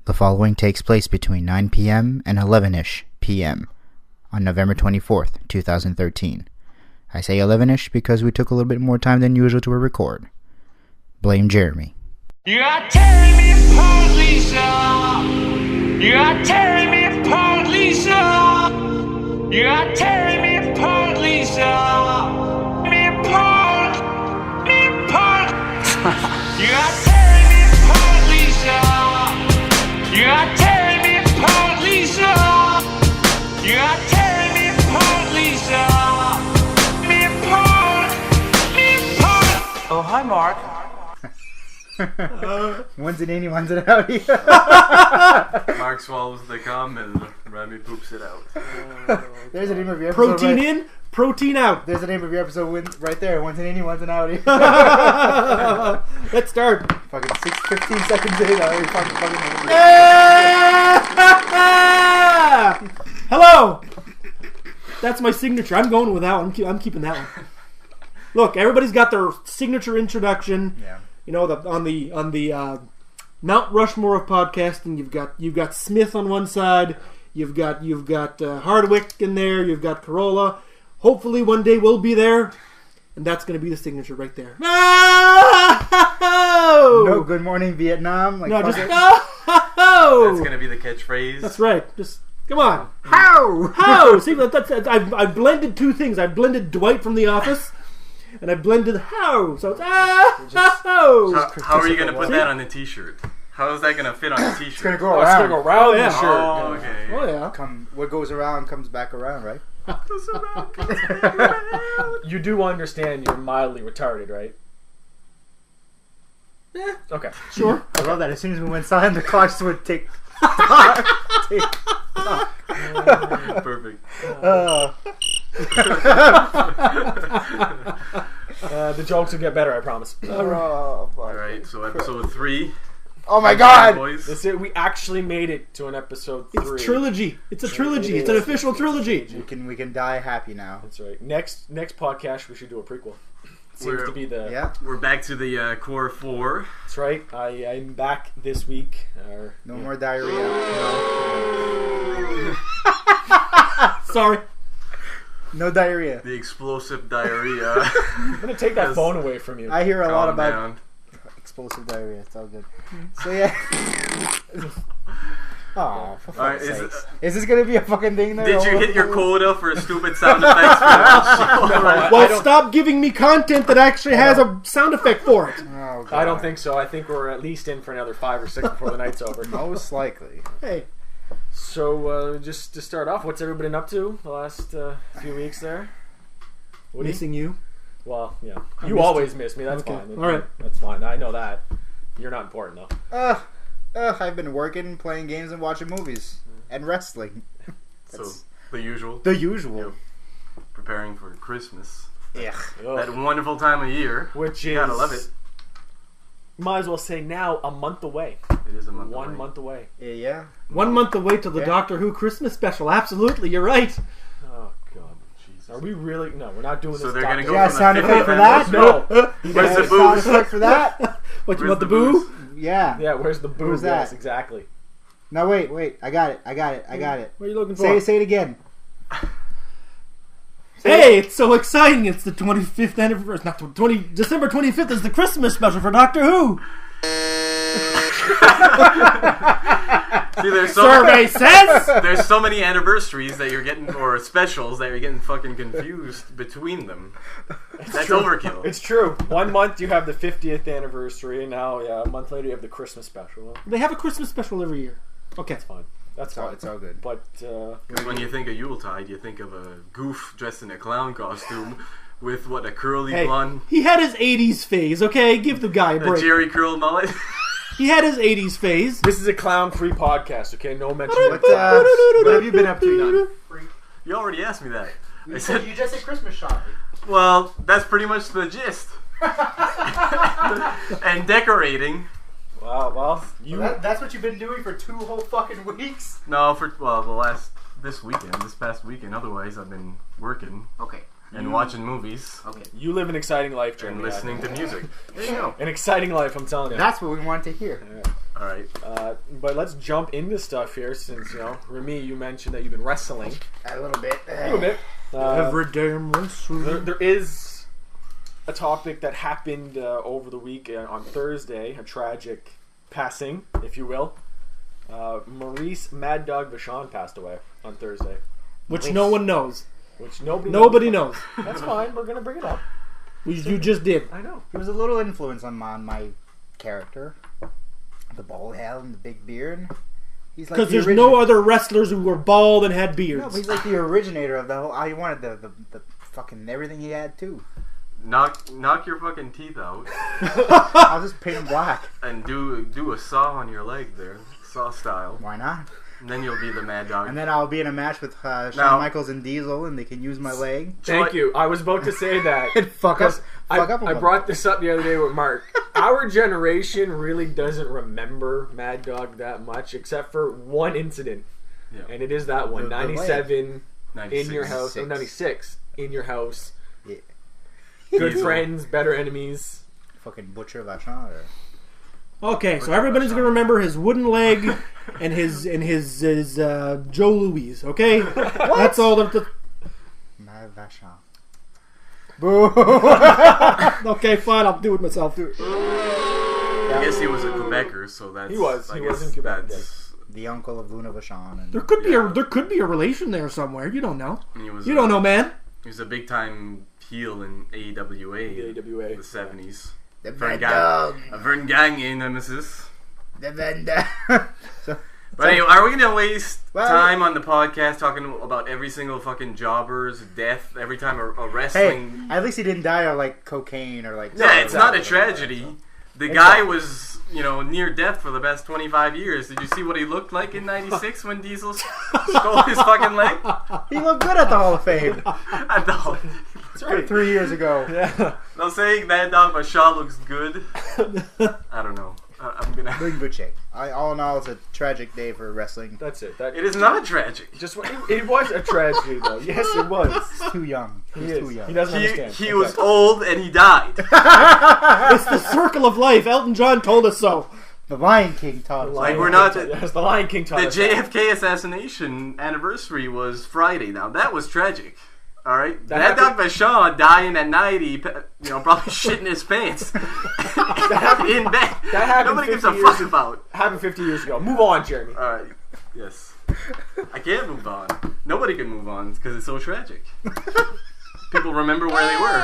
The following takes place between 9 p.m. and 11-ish p.m. on November 24th, 2013. I say 11-ish because we took a little bit more time than usual to record. Blame Jeremy. You are tearing me apart, Lisa. You are tearing me apart, Lisa. You are tearing me apart, Lisa. Me apart. Me apart. You are tearing me apart, Lisa. You are tearing me apart, Lisa. You are tearing me apart, Lisa. Me apart. Me apart. Oh, hi, Mark. One's an Innie, one's an Outie. Mark swallows the cum and Remy poops it out. There's the name of your episode. Protein in, protein out. There's the name of your episode right there. One's an Innie, one's an Outie. Let's start. Fucking 15 seconds in, I already fucking Hello. That's my signature. I'm going with that one. I'm keeping that one. Look, everybody's got their signature introduction. Yeah. You know, on the Mount Rushmore of podcasting, you've got Smith on one side, you've got Hardwick in there, you've got Corolla. Hopefully, one day we'll be there, and that's going to be the signature right there. No, good morning, Vietnam. Like, no, just That's going to be the catchphrase. That's right. Just come on. How? See, I've blended two things. I've blended Dwight from The Office. And I blended how, so it's How are you going to put that on the t-shirt? How is that going to fit on the t-shirt? It's going to go around. It's going to go around the shirt. Oh, okay. Oh, yeah. What goes around comes back around, right? You do understand you're mildly retarded, right? Yeah. Okay. Sure. I love that. As soon as we went silent, the clocks would tick. Perfect. The jokes will get better, I promise. Alright, so episode 3. Oh my god! Fanboys. That's it. We actually made it to an episode 3. It's trilogy. It's a trilogy. It's an official trilogy. We can die happy now. That's right. Next podcast, we should do a prequel. Seems to be the... Yeah. We're back to the core 4. That's right. I'm back this week. No more diarrhea. Sorry. No diarrhea. The explosive diarrhea. I'm going to take that phone away from you. I hear a lot Calm about down. explosive diarrhea. It's all good. So yeah. Oh, for fuck's sakes. Is this gonna be a fucking thing there? Did you hit your quota for stupid sound effects for that show? Well, stop giving me content that actually has a sound effect for it. Oh, God. I don't think so. I think we're at least in for another 5 or 6 before the night's over. Most likely. Hey. So, just to start off, what's everybody been up to the last few weeks there? Woody? Missing you. Well, yeah. I You missed always you. miss me. That's Okay. fine. All right. That's fine. I know that. You're not important, though. I've been working, playing games, and watching movies. And wrestling. So, the usual. The usual. Yep. Preparing for Christmas. Yeah. That wonderful time of year. Which You is... gotta love it. Might as well say now, a month away. It is a month One away. month away. Yeah. 1 month away till the Yeah. Doctor Who Christmas special. Absolutely, you're right. Oh, God. Jesus. Are we really... No, we're not doing So this. they're gonna Doctor- go You got a from sound the effect 50th for that? No. Where's the You got a sound booze? effect for that? What, you Where's want the the boo? booze? Yeah. Yeah, where's the boo? Where's that? Yes, exactly. No, wait. I got it. What are you looking for? Say it again. Hey, it's so exciting. It's the 25th anniversary. Not 20. December 25th is the Christmas special for Doctor Who. See, Survey says. there's so many anniversaries that you're getting, or specials that you're getting fucking confused between them. That's overkill. It's true. 1 month you have the 50th anniversary, and now, a month later you have the Christmas special. They have a Christmas special every year. Okay. That's fine. That's fine. It's all good. But, Because when you think of Yuletide, you think of a goof dressed in a clown costume with, a curly Hey, blonde, he had his 80s phase, okay? Give the guy a a break. Jerry curl mullet. He had his 80s phase. this is a clown-free podcast, okay? No mention of What have you been up to, None? You already asked me that. I said, You just said Christmas shopping. well, that's pretty much the gist. And decorating. Wow, well, That's what you've been doing for 2 whole fucking weeks? No, this past weekend. Otherwise, I've been working. Okay. and watching movies Okay. You live an exciting life, Jeremy. and listening to music. There you go. An exciting life, I'm telling you. That's what we wanted to hear. All right. But let's jump into stuff here, since Remy, you mentioned that you've been wrestling A little bit. a little bit. Every damn wrestling. There is a topic that happened over the week on Thursday, a tragic passing, if you will. Maurice Mad Dog Vachon passed away on Thursday, Which no one knows. which nobody Knows. That's fine. We're gonna bring it up. You just did. I know. He was a little influence on my character. The bald head and the big beard. He's like Because there's no other wrestlers who were bald and had beards. No, but he's like the originator of the whole. I wanted the fucking everything he had too. Knock your fucking teeth out I'll just paint him black. and do a saw on your leg there, saw style. Why not? And then you'll be the Mad Dog. And then I'll be in a match with Shawn Now- Michaels and Diesel, and they can use my leg. Thank you. I was about to say that. And fuck up. I brought this up the other day with Mark. Our generation really doesn't remember Mad Dog that much, except for one incident. Yeah. And it is that one. The 97 96. in your house. No, 96 in your house. Yeah. Good Diesel. friends, better enemies. Fucking Butcher Vachon. Or... Okay, so everybody's gonna remember his wooden leg and his Joe Louise. Okay, that's all. My Vachon. Okay, fine. I'll do it myself. I guess he was a Quebecer, so that's. He was. I He was guess in Quebec, That's, The uncle of Luna Vachon. And There could be a relation there somewhere. You don't know. he was. You don't know, man. He was a big time heel in AWA. The AWA. In the 70s. the Vern Mad Dog. A Vern Gagne nemesis. The Mad Dog. But anyway, are we going to waste Well- time on the podcast talking about every single fucking jobber's death every time a Hey, wrestling... at least he didn't die of like cocaine or like. Yeah, it's not a tragedy. The guy was, near death for the past 25 years. Did you see what he looked like in 96 when Diesel stole his fucking leg? He looked good at the Hall of Fame. I know. That's right. 3 years ago. Yeah. No saying Mad Dog Vachon looks good. I don't know. I'm gonna. Bring good shape. All in all, it's a tragic day for wrestling. That's it. It is not tragic. It was a tragedy, though. Yes, it was. He's too young. He's He too is. young. He doesn't understand. He Okay. was old and he died. It's the circle of life. Elton John told us so. The Lion King taught us. Like, we're not... Yes, the Lion King taught The us that. JFK assassination anniversary was Friday. Now that was tragic. All right, That Mad Dog happened- Vachon dying at night. He, probably shitting his pants in bed. That happened Nobody gives 50 a years fuck about. Happened 50 years ago. Move on, Jeremy. All right, yes, I can't move on. Nobody can move on because it's so tragic. People remember where they were.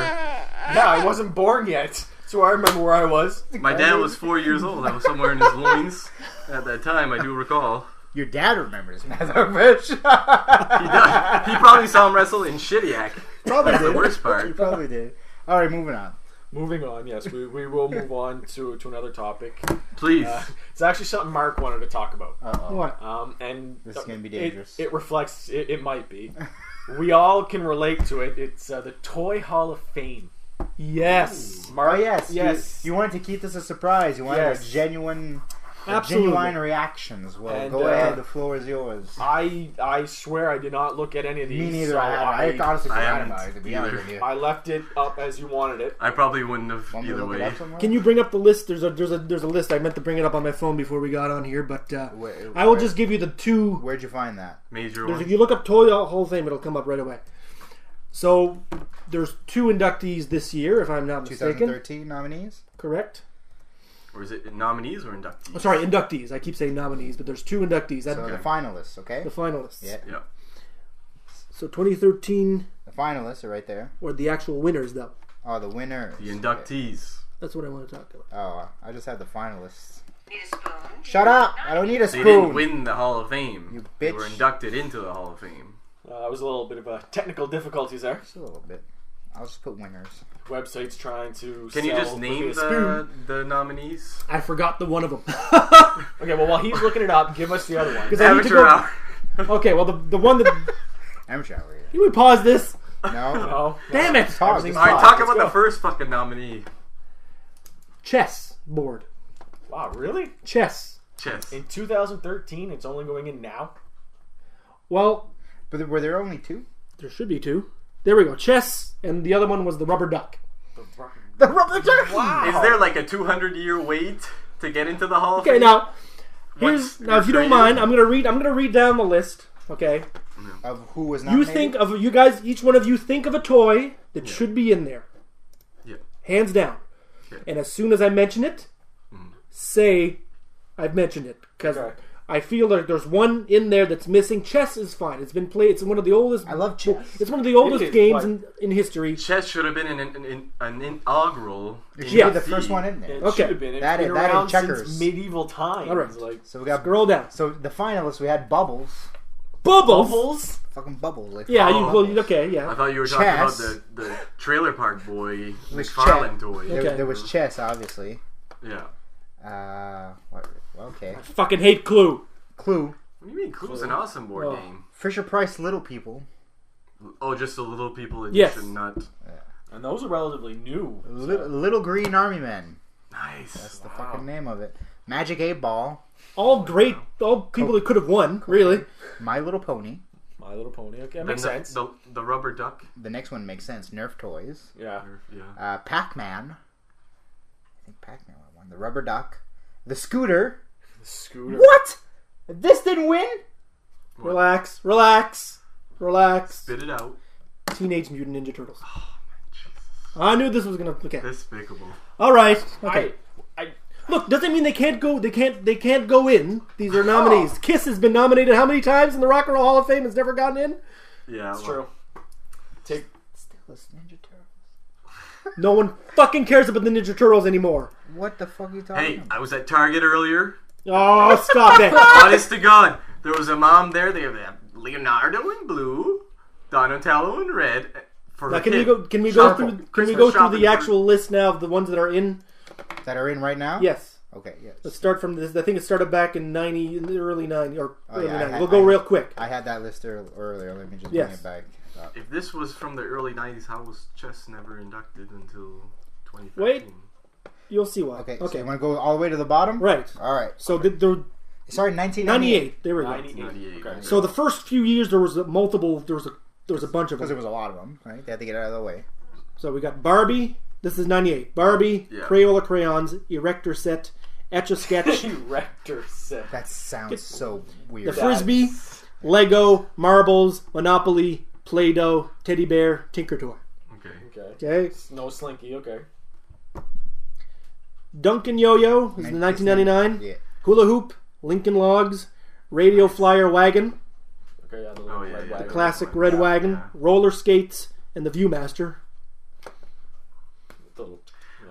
Yeah, I wasn't born yet, so I remember where I was. My dad was 4 years old. I was somewhere in his loins at that time. I do recall. Your dad remembers Mad Dog Fish. He does. He probably saw him wrestle in Shittiac. Probably That's did. the worst He part. probably did. All right, moving on. Moving on, yes, we will move on to another topic. Please. It's actually something Mark wanted to talk about. Uh-oh. What? And This is gonna be dangerous. It reflects. It might be. We all can relate to it. It's the Toy Hall of Fame. Yes. Mark, Oh yes, yes. You wanted to keep this a surprise. You wanted Yes. a genuine Absolutely. genuine reactions. Well, And, go ahead. The floor is yours. I swear I did not look at any of these. Me neither. so I honestly I forgot haven't about it. To be honest either. with you. I left it up as you wanted it. I probably wouldn't have Want me to either look it way. up somewhere? Can you bring up the list? There's a list. I meant to bring it up on my phone before we got on here, but I will just give you the two. Where'd you find that? Major If one. you look up Toy Hall of Fame, it'll come up right away. So there's two inductees this year, if I'm not mistaken. 2013 nominees. Correct? Or is it nominees or inductees? Oh, sorry, inductees. I keep saying nominees, but there's two inductees. So the finalists, okay? The finalists. Yeah, Yeah. So 2013 the finalists are right there. or the actual winners, though. Oh, the winners. The inductees. That's what I want to talk about. Oh, I just had the finalists. Need a spoon? Shut up! I don't need a They didn't spoon. win the Hall of Fame. You They bitch. were inducted into the Hall of Fame. It was a little bit of a technical difficulties there. Just a little bit. I'll just put winners. Website's trying to. Can you sell just name a spoon. the nominees? I forgot the one of them. Okay, well while he's looking it up, give us the other one. Because I need to Amateur go. hour. Okay, well the one that. Amateur hour. Can we pause this? No. Oh, Damn it! Talk. Everything's Alright, fine. talk Let's about go. the first fucking nominee. Chess board. Wow, really? Chess. Chess. In 2013, it's only going in now. Well, But were there only two? there should be two. There we go. Chess, and the other one was the rubber duck. The rubber duck. Wow. Is there like a 200-year wait to get into the Hall of Okay, Fame? now What's if you don't your mind, trade? I'm gonna read down the list. Okay, Of who was you nominated? think of you guys. Each one of you think of a toy that should be in there, Yeah. hands down. Okay. And as soon as I mention it, say I've mentioned it because Okay. I feel like there's one in there that's missing. Chess is fine. It's been played. It's one of the oldest. I love chess. It's one of the oldest It is, games but- in history. Chess should have been an inaugural. It should Yeah. be the first one in there. It Okay. should have been. It's That been and- that and around checkers. since medieval times. All right. Like So we got. Scroll down. So the finalists, we had Bubbles. Bubbles. bubbles. Fucking Bubbles. Like Yeah, you Oh. well, okay, I yeah. thought you were talking Chess. about the Trailer Park Boy was McFarlane toy. There, Okay. there was chess, obviously. Yeah. What? Okay. Fucking hate Clue. Clue. What do you mean? Clue's an awesome board Oh. game. Fisher Price Little People. Oh, just the little people edition, Yes. not And those are relatively new. Little Green Army Men. nice. That's the fucking name of it. Magic 8 Ball. All great. All people that could have won. Really. My Little Pony. My Little Pony. Okay, that Then makes sense. The rubber duck. The next one makes sense. Nerf Toys. Yeah. Yeah. Pac-Man. I think Pac-Man won. The Rubber Duck. The Scooter. Scooter. What? This didn't win? Relax. Relax. Relax. Spit it out. Teenage Mutant Ninja Turtles. Oh, Jesus. I knew this was gonna. Okay. Despicable. All right. Okay. I Look, doesn't mean they can't go. They can't go in. These are nominees. Kiss has been nominated how many times in the Rock and Roll Hall of Fame? Has never gotten in. Yeah. It's true. Take Still is Ninja Turtles. No one fucking cares about the Ninja Turtles anymore. What the fuck are you talking Hey, about? I was at Target earlier. Oh, stop it. Honest to God, there was a mom there. They have Leonardo in blue, Donatello in red. For Now, her can we kid. go? Can we go Shopping. through? Can we Christmas go through shopping the for- actual list now of the ones that are in? That are in right now? Yes. Okay, yes. Let's start from this. I think it started back in in the early 90s or early yeah, 90s. We'll go real quick. I had that list earlier. Let me just Yes. bring it back. If this was from the early '90s, how was chess never inducted until 2013? Wait. You'll see why. Okay, Okay. so you want to go all the way to the bottom? Right. All right. So the Sorry, 1998. 98. There we go. 98. Okay. So the first few years there was multiple. There was a bunch of Because there them. was a lot of them, right? They had to get it out of the way. So we got Barbie. This is 98. Barbie, Yeah. Crayola crayons, Erector set, Etch-a-Sketch, Erector set. That sounds so weird. the Frisbee, Lego, Marbles, Monopoly, Play-Doh, Teddy Bear, Tinker Toy. Okay. Okay. Okay. No Slinky. Okay. Duncan Yo-Yo is the 1999. Yeah. Hula Hoop, Lincoln Logs, Radio Flyer Wagon, Okay. Yeah. The Oh, yeah, red yeah. wagon. Classic Red Wagon, yeah. Roller Skates, and the Viewmaster. Little-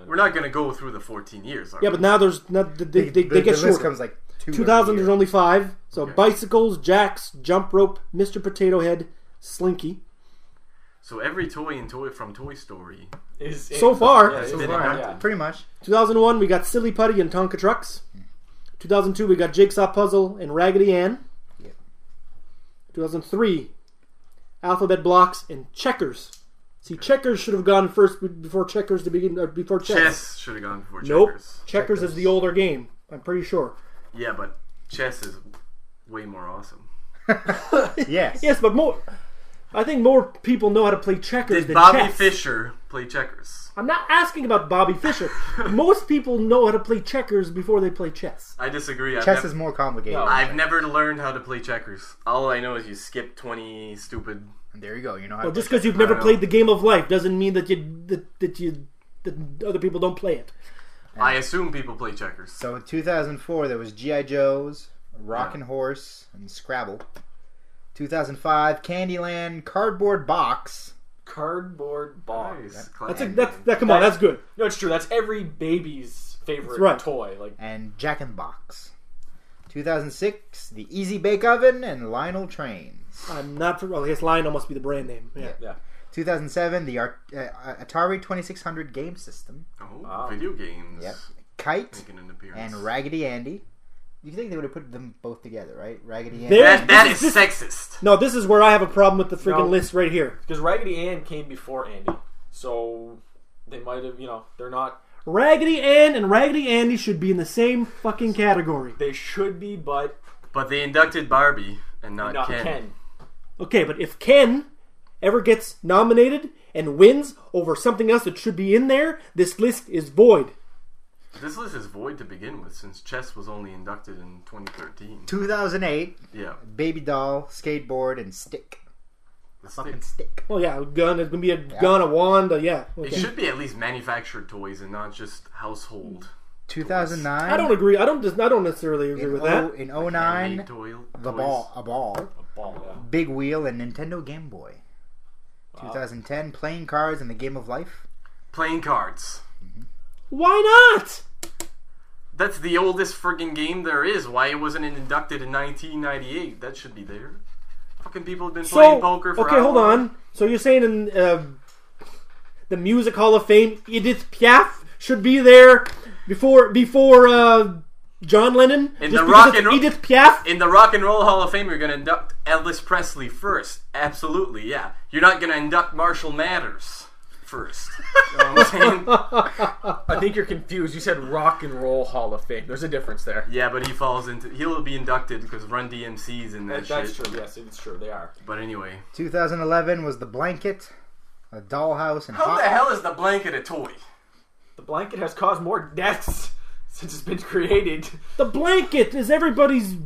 We're not gonna go through the 14 years. Are Yeah, we? but now there's not, they get the shorter. list comes like 2000 there's only 5. So Okay. bicycles, jacks, jump rope, Mr. Potato Head, Slinky. So every toy in from Toy Story. Is So far. Yeah, So is- far. yeah. Pretty much. 2001 we got Silly Putty and Tonka Trucks. 2002 we got Jigsaw Puzzle and Raggedy Ann. Yeah. 2003 Alphabet Blocks and Checkers. See, Checkers should have gone first before Checkers to begin, or before Chess. Chess should have gone before Nope. checkers. Checkers is the older game. I'm pretty sure. Yeah, but chess is way more awesome. Yes. Yes, but more. I think more people know how to play checkers Did than Bobby chess. Fischer play checkers? I'm not asking about Bobby Fischer. Most people know how to play checkers before they play chess. I disagree. Chess is more complicated. No. I've never learned how to play checkers. All I know is you skip 20 stupid. And there you go. You know how Well, to just play because you've I never don't played know. the game of life doesn't mean that that other people don't play it. I assume people play checkers. So in 2004, there was G.I. Joe's, Rockin' Horse, and Scrabble. 2005, Candyland, Cardboard Box. Cardboard box. Nice. Come on, that's good. No, it's true. That's every baby's favorite That's right. toy. Like And Jack in the Box. 2006, the Easy Bake Oven and Lionel Trains. I'm not. Well, I guess Lionel must be the brand name. Yeah. yeah. 2007, the Atari 2600 game system. Oh, Wow. video games. Yep. Kite Making an appearance. and Raggedy Andy. You think they would have put them both together, right? Raggedy Andy. There- That This is is- sexist. No, this is where I have a problem with the freaking No. list right here. Because Raggedy Ann came before Andy, so they might have. They're not. Raggedy Ann and Raggedy Andy should be in the same fucking category. They should be, but But they inducted Barbie and not, not Ken. Ken. Okay, but if Ken ever gets nominated and wins over something else that should be in there, this list is void. This list is void to begin with, since chess was only inducted in 2013. 2008. Yeah. Baby doll, skateboard, and stick. The Fucking stick. stick. Oh yeah, a gun. It's gonna be a gun, a wand. Yeah. It Okay. should be at least manufactured toys and not just household. 2009. I don't agree. I don't necessarily agree with that. In Handmade 09, toys. a ball, A ball, yeah. big wheel, and Nintendo Game Boy. 2010, playing cards and the game of life. Playing cards. Why not? That's the oldest friggin' game there is. Why it wasn't inducted in 1998? That should be there. Fucking people have been playing poker for okay, hold hours. on. So you're saying in the Music Hall of Fame, Edith Piaf should be there before John Lennon? In Just the because rock it's and roll- Edith Piaf? In the Rock and Roll Hall of Fame, you're going to induct Elvis Presley first. Absolutely, yeah. You're not going to induct Marshall Mathers first. You know what I'm saying? I think you're confused. You said Rock and Roll Hall of Fame. There's a difference there. Yeah, but he'll be inducted because Run DMC's in that That's shit. true. Yes, it's true. They are. But anyway. 2011 was the blanket, a dollhouse, and How hot. the hell is the blanket a toy? The blanket has caused more deaths since it's been created. The blanket is everybody's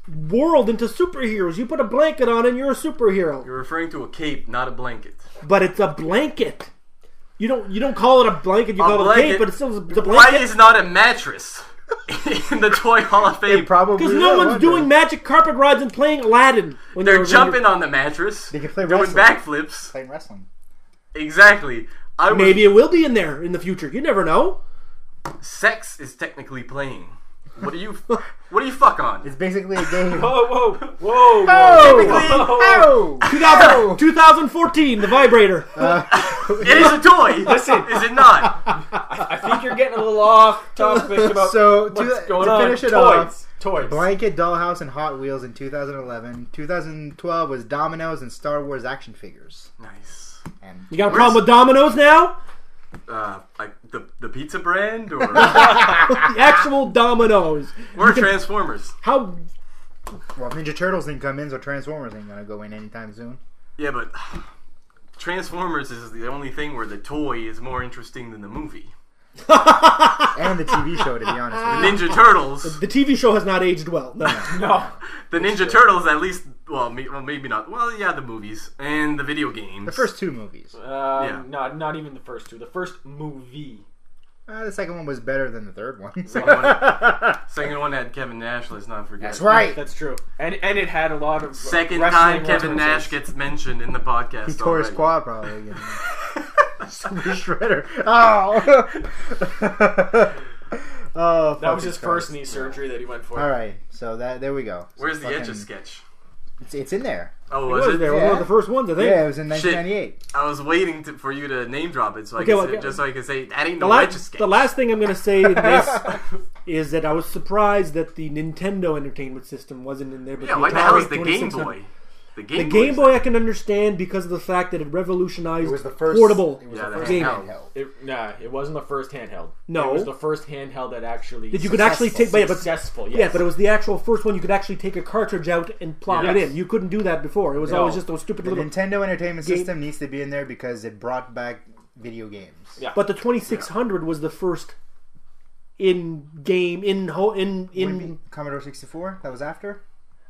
world into superheroes. You put a blanket on and you're a superhero. You're referring to a cape, not a blanket. But it's a blanket. You don't call it a blanket, you call it a cape, but it's still a blanket. Why is not a mattress in the Toy Hall of Fame? Probably Because no one's doing magic carpet rides and playing Aladdin. They're jumping on the mattress. They can play doing wrestling. backflips. Playing wrestling. Exactly. Maybe it will be in there in the future. You never know. Sex is technically playing. What do you fuck on? It's basically a game. Whoa, whoa, whoa, Oh! 2014, the vibrator. It is a toy. Listen, is it not? I think you're getting a little off topic about So, what's to going on. finish it Toys. off, blanket, dollhouse, and Hot Wheels in 2011. 2012 was Dominoes and Star Wars action figures. Nice. And You got a problem with Domino's now? Like the pizza brand or The actual Domino's. we're Transformers. How? well, Ninja Turtles didn't come in, so Transformers ain't gonna go in anytime soon. Yeah, but Transformers is the only thing where the toy is more interesting than the movie. And the TV show, to be honest with you. Ninja Turtles. The TV show has not aged well. No. No. The Ninja Turtles, at least, well, maybe not. Well, yeah, the movies and the video games. The first two movies. Yeah. Not even the first two. The first movie. The second one was better than the third one. Second one had Kevin Nash. Let's not forget. That's right. That's true. And it had a lot of Second wrestling time Kevin references. Nash gets mentioned in the podcast. He tore his already. quad probably again. Super shredder. Oh! Oh, That was his fucking first Christ. knee surgery that he went for. All right, so there we go. So Where's the fucking- Etch a Sketch? It's in there. Oh, It was was it? there. It was one of the first ones, I think. Yeah, it was in Shit. 1998. I was waiting for you to name drop it, so I Okay, could well, say, yeah. just so I could say that ain't The, no Etch a Sketch. the last thing I'm going to say in this is that I was surprised that the Nintendo Entertainment System wasn't in there. But Yeah, the why the hell Atari is the Game 2600 Boy? The The Game Game Boy's Boy I can understand because of the fact that it revolutionized It was the first portable. It was Yeah, the the first game. handheld. It wasn't the first handheld. No. It was the first handheld that actually That you could actually take, but successful. Yes. yeah, but it was the actual first one you could actually take a cartridge out and plop it Yes. in. You couldn't do that before. It was No. always just those stupid The little. Nintendo Entertainment Game- System needs to be in there because it brought back video games. Yeah. But the 2600 was the first Would it in. be Commodore 64? That was after?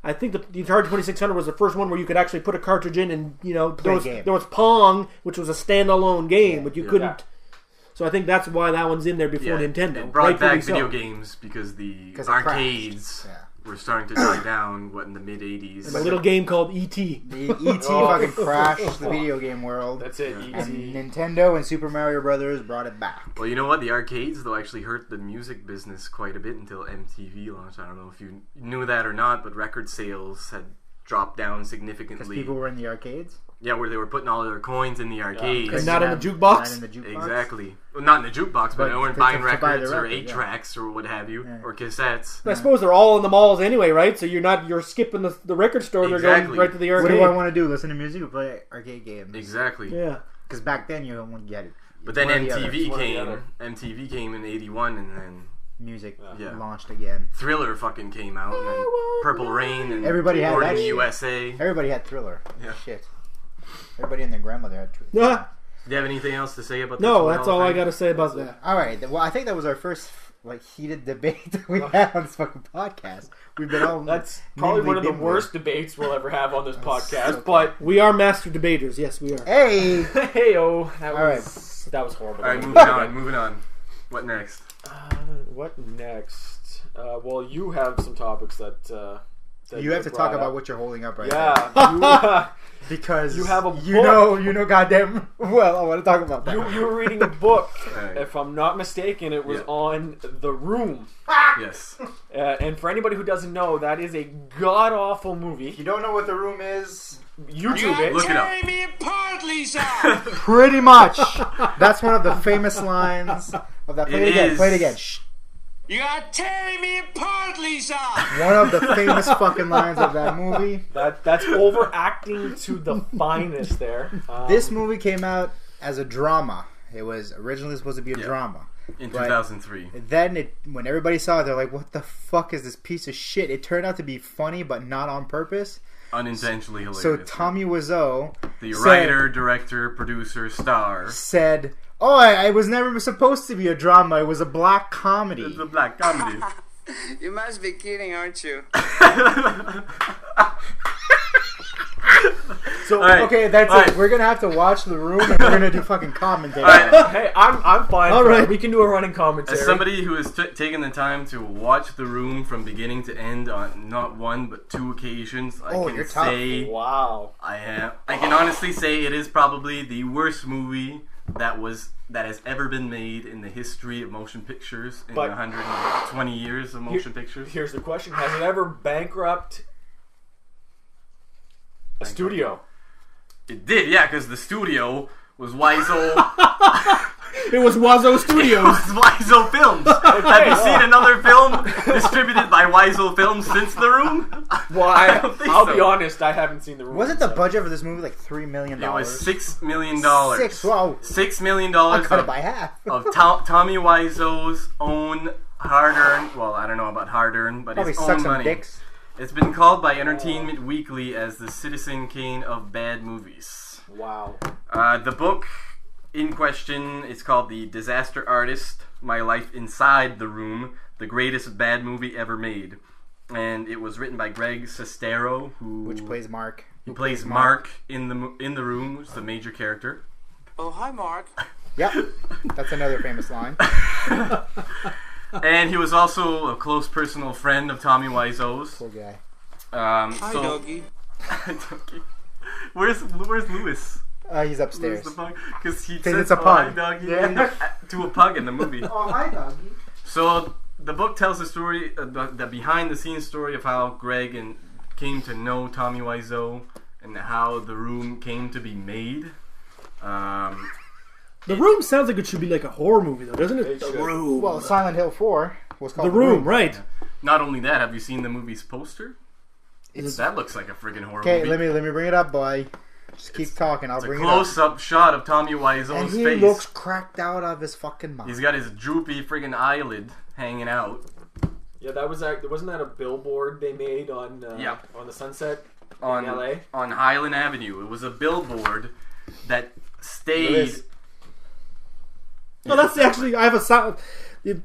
I think the Atari 2600 was the first one where you could actually put a cartridge in and Play a game. there was Pong, which was a standalone game, but you couldn't. Yeah. So I think that's why that one's in there before Nintendo. It brought Rightfully back so. video games because the 'Cause it crashed. arcades Yeah. were starting to die down, in the mid-80s. A little game called E.T. The E.T. fucking crashed the video game world. That's it. Yeah. And Easy. Nintendo and Super Mario Brothers brought it back. Well, you know what? The arcades, though, actually hurt the music business quite a bit until MTV launched. I don't know if you knew that or not, but record sales had dropped down Because significantly. people were in the arcades. Yeah, where they were putting all their coins in the arcades. And not in the jukebox? Not in the jukebox. Exactly. Well, not in the jukebox, but But they weren't to buying buy the records or record, 8-tracks or what have you, Yeah. or cassettes. I suppose they're all in the malls anyway, right? So you're skipping the record store and they're going Exactly. right to the What arcade. do I want to do? Listen to music or play arcade games? Exactly. Yeah. Because back then you don't get it. But then One or the other. MTV One or the came. other. MTV came in '81, and then Music Yeah. launched again. Thriller fucking came out, and then Purple Rain, and Everybody had Born that in the shit. USA. Everybody had Thriller. Yeah. Shit. Everybody and their grandmother had tweets. No, Do you have anything else to say about the that's all I got to say about that. All right. Well, I think that was our first heated debate that we had on this fucking podcast. We've been all That's probably one of the worst debates we'll ever have on this podcast. so but We are master debaters. Yes, we are. Hey. hey-o, that All was horrible. All right, moving on. What next? What next? Well, you have some topics that You have to talk about what you're holding up right now. Yeah, Because You have a you know goddamn well I want to talk about that. you were reading a book. Right. If I'm not mistaken, it was on The Room. Yes. And for anybody who doesn't know, that is a god awful movie. If you don't know what The Room is, YouTube it. Look it up. Tearing me apart, Lisa. pretty much that's one of the famous lines of that. Play it again. is. Play it again. Shh. You're tearing me apart, Lisa. One of the famous fucking lines of that movie. That's overacting to the finest there. This movie came out as a drama. It was originally supposed to be a drama. In But 2003. Then when everybody saw it, they're like, "What the fuck is this piece of shit?" It turned out to be funny, but not on purpose. Unintentionally hilarious. So Tommy Wiseau, the said- writer, director, producer, star. said, "Oh, I was never supposed to be a drama. It was a black comedy." It's a black comedy. You must be kidding, aren't you? So right. okay, that's All it. right. We're gonna have to watch The Room, and we're gonna do fucking commentary. All right. Hey, I'm fine. All for right. that. We can do a running commentary. As somebody who has taken the time to watch The Room from beginning to end on not one but two occasions, I Oh, can you're tough. say Wow. I can honestly say it is probably the worst movie that has ever been made in the history of motion pictures in But- 120 years of motion pictures. Here's the question: has it ever bankrupt a studio? It did, yeah, because the studio was Wiseau. It was Wazo It Studios. was Wiseau Films. Have you seen another film distributed by Wiseau Films since The Room? Well, I don't think I'll so. be honest. I haven't seen the room. Wasn't the budget for this movie like $3 million? It was $6 million. Wow. $6 million I cut it of, by half. of Tommy Wiseau's own hard-earned. Well, I don't know about hard-earned, but Probably his suck own some money. dicks. It's been called by Entertainment Weekly as the Citizen Kane of bad movies. Wow. The book in question is called The Disaster Artist: My Life Inside the Room, the greatest bad movie ever made. And it was written by Greg Sestero, Which plays Mark. He plays Mark in the Room, who's the major character. Oh, hi, Mark. Yep. That's another famous line. And he was also a close personal friend of Tommy Wiseau's. Poor guy. Hi, doggy. Where's Lewis? He's upstairs. Because he 'Cause says it's a "Oh, pug." hi, doggy," Yeah. to a pug in the movie. Oh, hi, doggy. So the book tells the story, the behind-the-scenes story of how Greg came to know Tommy Wiseau and how The Room came to be made. The Room sounds like it should be like a horror movie, though, doesn't it? It The should. Room. Well, Silent Hill 4 was called The Room, right? Not only that, have you seen the movie's poster? It's- That looks like a friggin' horror Okay, movie. let me bring it up, boy. Just keep talking. I'll It's a bring it up. close-up shot of Tommy And Wiseau's he face. looks cracked out of his fucking mouth. He's got his droopy friggin' eyelid hanging out. Yeah, that was wasn't that a billboard they made on Yeah. on the Sunset on in LA? on Highland Avenue. It was a billboard that It stayed. is. No, that's actually, I have a sound.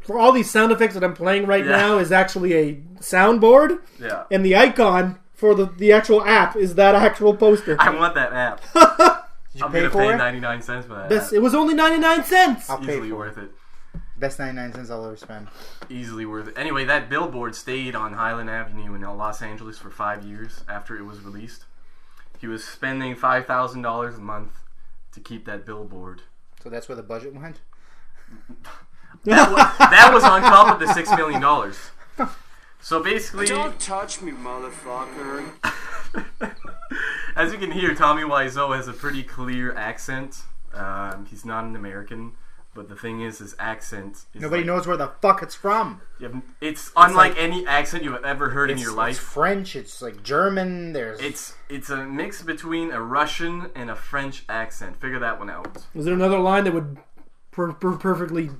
For all these sound effects that I'm playing right Yeah. now is actually a soundboard, Yeah, and the icon for the actual app is that actual poster. I want that app. Did you I'm pay gonna for pay it? 99 cents for that. It was only 99 cents. I'll pay Easily for it. worth it. Best 99 cents I'll ever spend. Easily worth it. Anyway, that billboard stayed on Highland Avenue in Los Angeles for 5 years after it was released. He was spending $5,000 a month to keep that billboard. So that's where the budget went? That was on top of the $6 million. So basically, Don't touch me, motherfucker. as you can hear, Tommy Wiseau has a pretty clear accent. He's not an American, but the thing is, his accent is Nobody like, knows where the fuck it's from. It's unlike like- any accent you've ever heard in your It's life. French, it's like German, there's... It's a mix between a Russian and a French accent. Figure that one out. Is there another line that would perfectly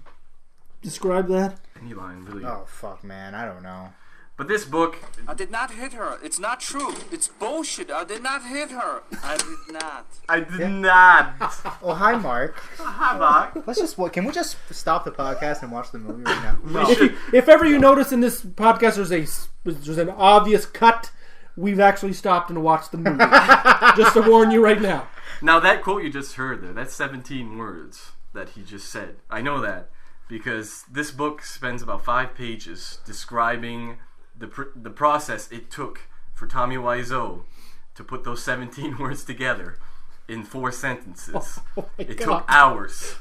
describe that? Any line, really. Oh, fuck, man, I don't know. But this book, I did not hit her. It's not true. It's bullshit. I did not hit her. I did not. I did not. Oh, hi, Mark. Hi, Mark. Let's just. Can we just stop the podcast and watch the movie right now? We should. If ever you notice in this podcast there's an obvious cut, we've actually stopped and watched the movie. Just to warn you right now. Now, that quote you just heard there, that's 17 words that he just said. I know that because this book spends about 5 pages describing the process it took for Tommy Wiseau to put those 17 words together in 4 sentences. It took hours.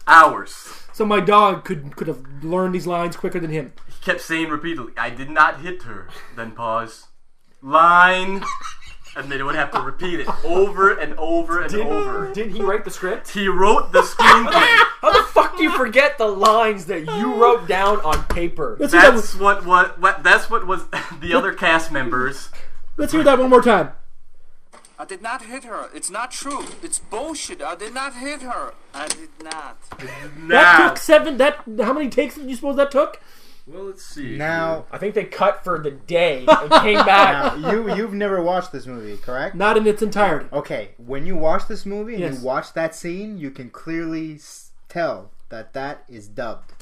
Hours. So my dog could have learned these lines quicker than him. He kept saying repeatedly, I did not hit her. Then pause. Line. And then he would have to repeat it over and over and over. Didn't he write the script? He wrote the screenplay. How the fuck do you forget the lines that you wrote down on paper? That's what was the other cast members. Let's hear that one more time. I did not hit her. It's not true. It's bullshit. I did not hit her. I did not. That took 7. How many takes did you suppose that took? Well, let's see. Now, I think they cut for the day and came back. you've never watched this movie, correct? Not in its entirety. Okay, when you watch this movie and Yes. you watch that scene, you can clearly tell that is dubbed.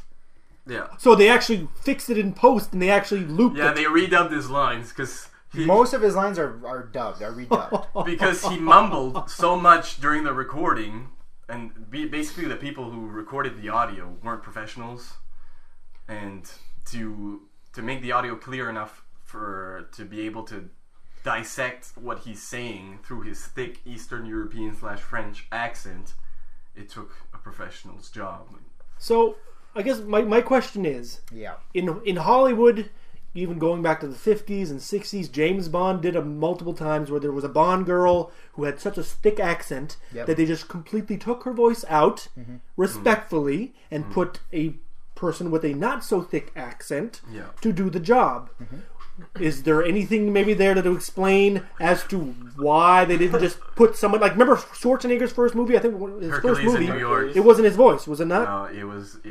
Yeah. So they actually fixed it in post and they actually looped Yeah, it. they redubbed his lines because Most of his lines are dubbed, are redubbed. because he mumbled so much during the recording, and basically the people who recorded the audio weren't professionals, and to make the audio clear enough to be able to dissect what he's saying through his thick Eastern European / French accent, it took a professional's job. So I guess my question is, Yeah. in Hollywood, even going back to the 50s and 60s, James Bond did it multiple times where there was a Bond girl who had such a thick accent that they just completely took her voice out respectfully and put a person with a not so thick accent to do the job. Is there anything maybe there to explain as to why they didn't just put someone like, remember Schwarzenegger's first movie? I think his Hercules first movie. in New York. It wasn't his voice, was it not? No, it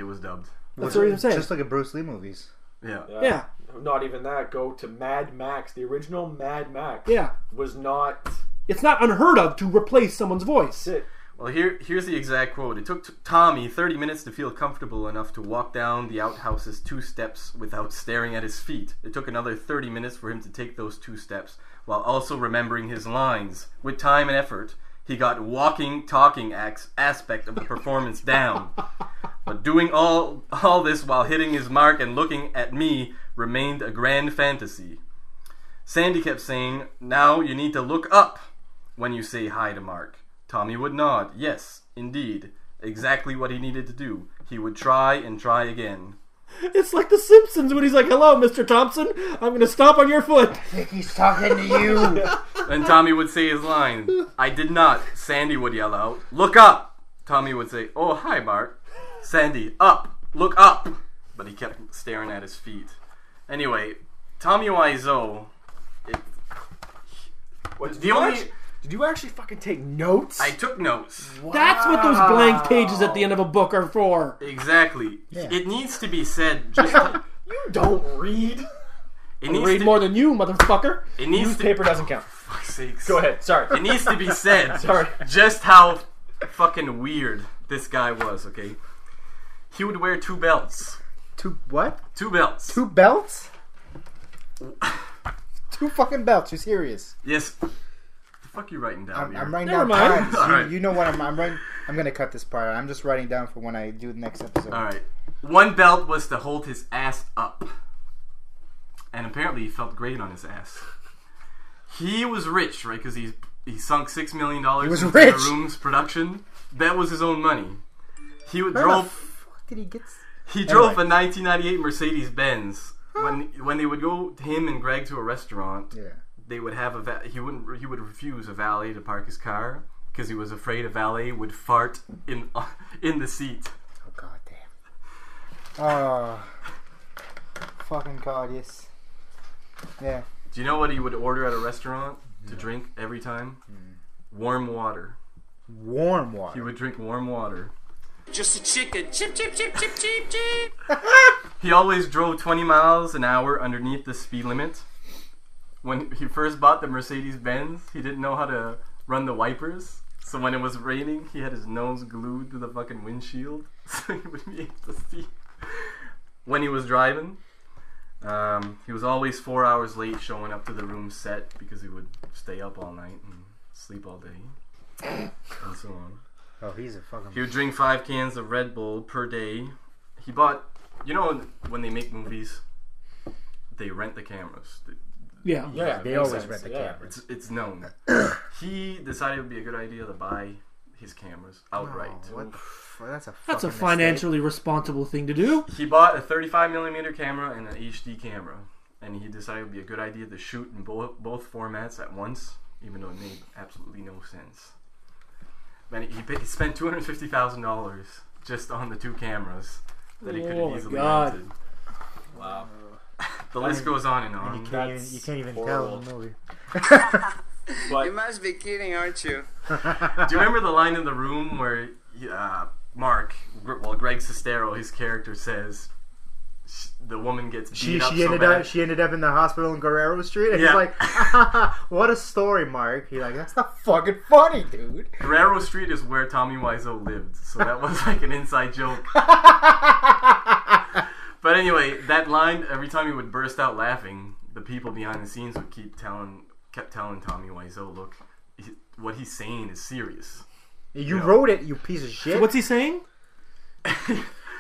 was dubbed. That's what I'm saying. Just like a Bruce Lee movies. Yeah. Yeah. Not even that. Go to Mad Max. The original Mad Max. Yeah. Was not. It's not unheard of to replace someone's voice. That's it. Well, here's the exact quote. It took Tommy 30 minutes to feel comfortable enough to walk down the outhouse's 2 steps without staring at his feet. It took another 30 minutes for him to take those 2 steps while also remembering his lines. With time and effort, he got walking, talking aspect of the performance down. But doing all this while hitting his mark and looking at me remained a grand fantasy. Sandy kept saying, "Now you need to look up when you say hi to Mark." Tommy would nod. Yes, indeed. Exactly what he needed to do. He would try and try again. It's like The Simpsons when he's like, "Hello, Mr. Thompson. I'm going to stomp on your foot." I think he's talking to you. Then Tommy would say his line. I did not. Sandy would yell out, "Look up!" Tommy would say, "Oh, hi, Mark." Sandy, "Up! Look up!" But he kept staring at his feet. Anyway, Tommy Wiseau... Did you actually fucking take notes? I took notes. That's what those blank pages at the end of a book are for. Exactly. Yeah. It needs to be said just... You don't read. It I needs read to, more than you, motherfucker. It needs to... Newspaper doesn't count. Fuck's sakes. Go ahead. Sorry. It needs to be said Sorry. just how fucking weird this guy was, okay? He would wear 2 belts. 2 what? 2 belts. 2 belts? 2 fucking belts. You're serious? Yes. The fuck you writing down here? I'm writing Never down mind. times. Alright. You know what I'm writing? I'm gonna cut this part. I'm just writing down for when I do the next episode. Alright. 1 belt was to hold his ass up. And apparently he felt great on his ass. He was rich, right? Because he sunk $6 million was into rich. the room's production. That was his own money. He Where the drove... fuck did he get? He drove a 1998 Mercedes-Benz. When they would go, him and Greg, to a restaurant, Yeah. they would have he would refuse a valet to park his car because he was afraid a valet would fart in the seat. Oh god damn. Oh. Fucking god, yes. Yeah. Do you know what he would order at a restaurant to drink every time? Warm water. Warm water. He would drink warm water. Just a chicken. Chip, chip, chip, chip, chip, chip. He always drove 20 miles an hour underneath the speed limit. When he first bought the Mercedes-Benz, he didn't know how to run the wipers. So when it was raining, he had his nose glued to the fucking windshield so he would be able to see when he was driving. He was always 4 hours late showing up to the room set because he would stay up all night and sleep all day and so on. Oh, he's a fucking... He would drink 5 cans of Red Bull per day. He bought... You know when they make movies, they rent the cameras. Yeah, They always rent the cameras. It's known. He decided it would be a good idea to buy his cameras outright. That's a financially responsible thing to do. He bought a 35mm camera and an HD camera, and he decided it would be a good idea to shoot in both formats at once, even though it made absolutely no sense. Then he spent $250,000 just on the 2 cameras that he could have easily rented. Wow. The list goes on and on. You can't even tell in the movie. But You must be kidding, aren't you? Do you remember the line in The Room where Greg Sestero, his character, says the woman gets beat up so bad? She ended up in the hospital in Guerrero Street, and he's like, "What a story, Mark." He's like, "That's not fucking funny, dude." Guerrero Street is where Tommy Wiseau lived, so that was like an inside joke. But anyway, that line, every time he would burst out laughing, the people behind the scenes would kept telling Tommy Wiseau, "Look, what he's saying is serious." You wrote it, you piece of shit. So what's he saying?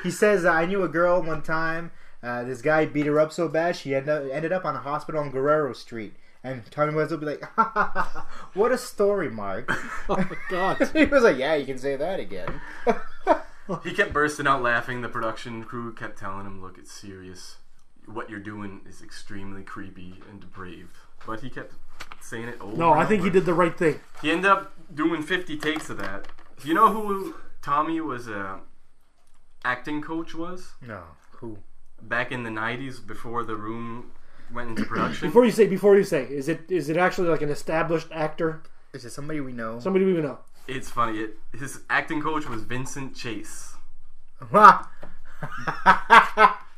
He says, "I knew a girl one time. This guy beat her up so bad she ended up on a hospital on Guerrero Street." And Tommy Wiseau would be like, "What a story, Mark." Oh my god. He was like, "Yeah, you can say that again." He kept bursting out laughing. The production crew kept telling him, "Look, it's serious. What you're doing is extremely creepy and depraved." But he kept saying it over. No, and I think he over. did the right thing. He ended up doing 50 takes of that. You know who Tommy was acting coach was? No, who? Back in the 90s, before The Room went into production. Before you say, is it actually like an established actor? Is it somebody we know? Somebody we know. It's funny. His acting coach was Vincent Chase.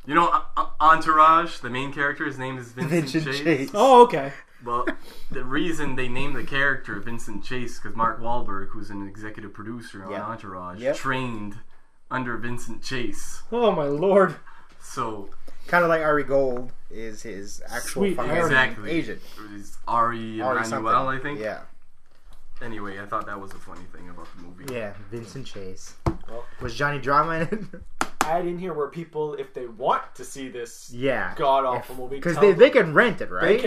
You know, Entourage, the main character, his name is Vincent Chase. Oh, okay. Well, the reason they named the character Vincent Chase because Mark Wahlberg, who's an executive producer on Entourage, trained under Vincent Chase. Oh my lord. So kind of like Ari Gold is his actual exactly agent. It's Ari Emanuel, I think. Yeah. Anyway, I thought that was a funny thing about the movie. Yeah, Vincent Chase. Well, was Johnny Drama in it? add in here where people, if they want to see this god awful movie, because they can rent it, right?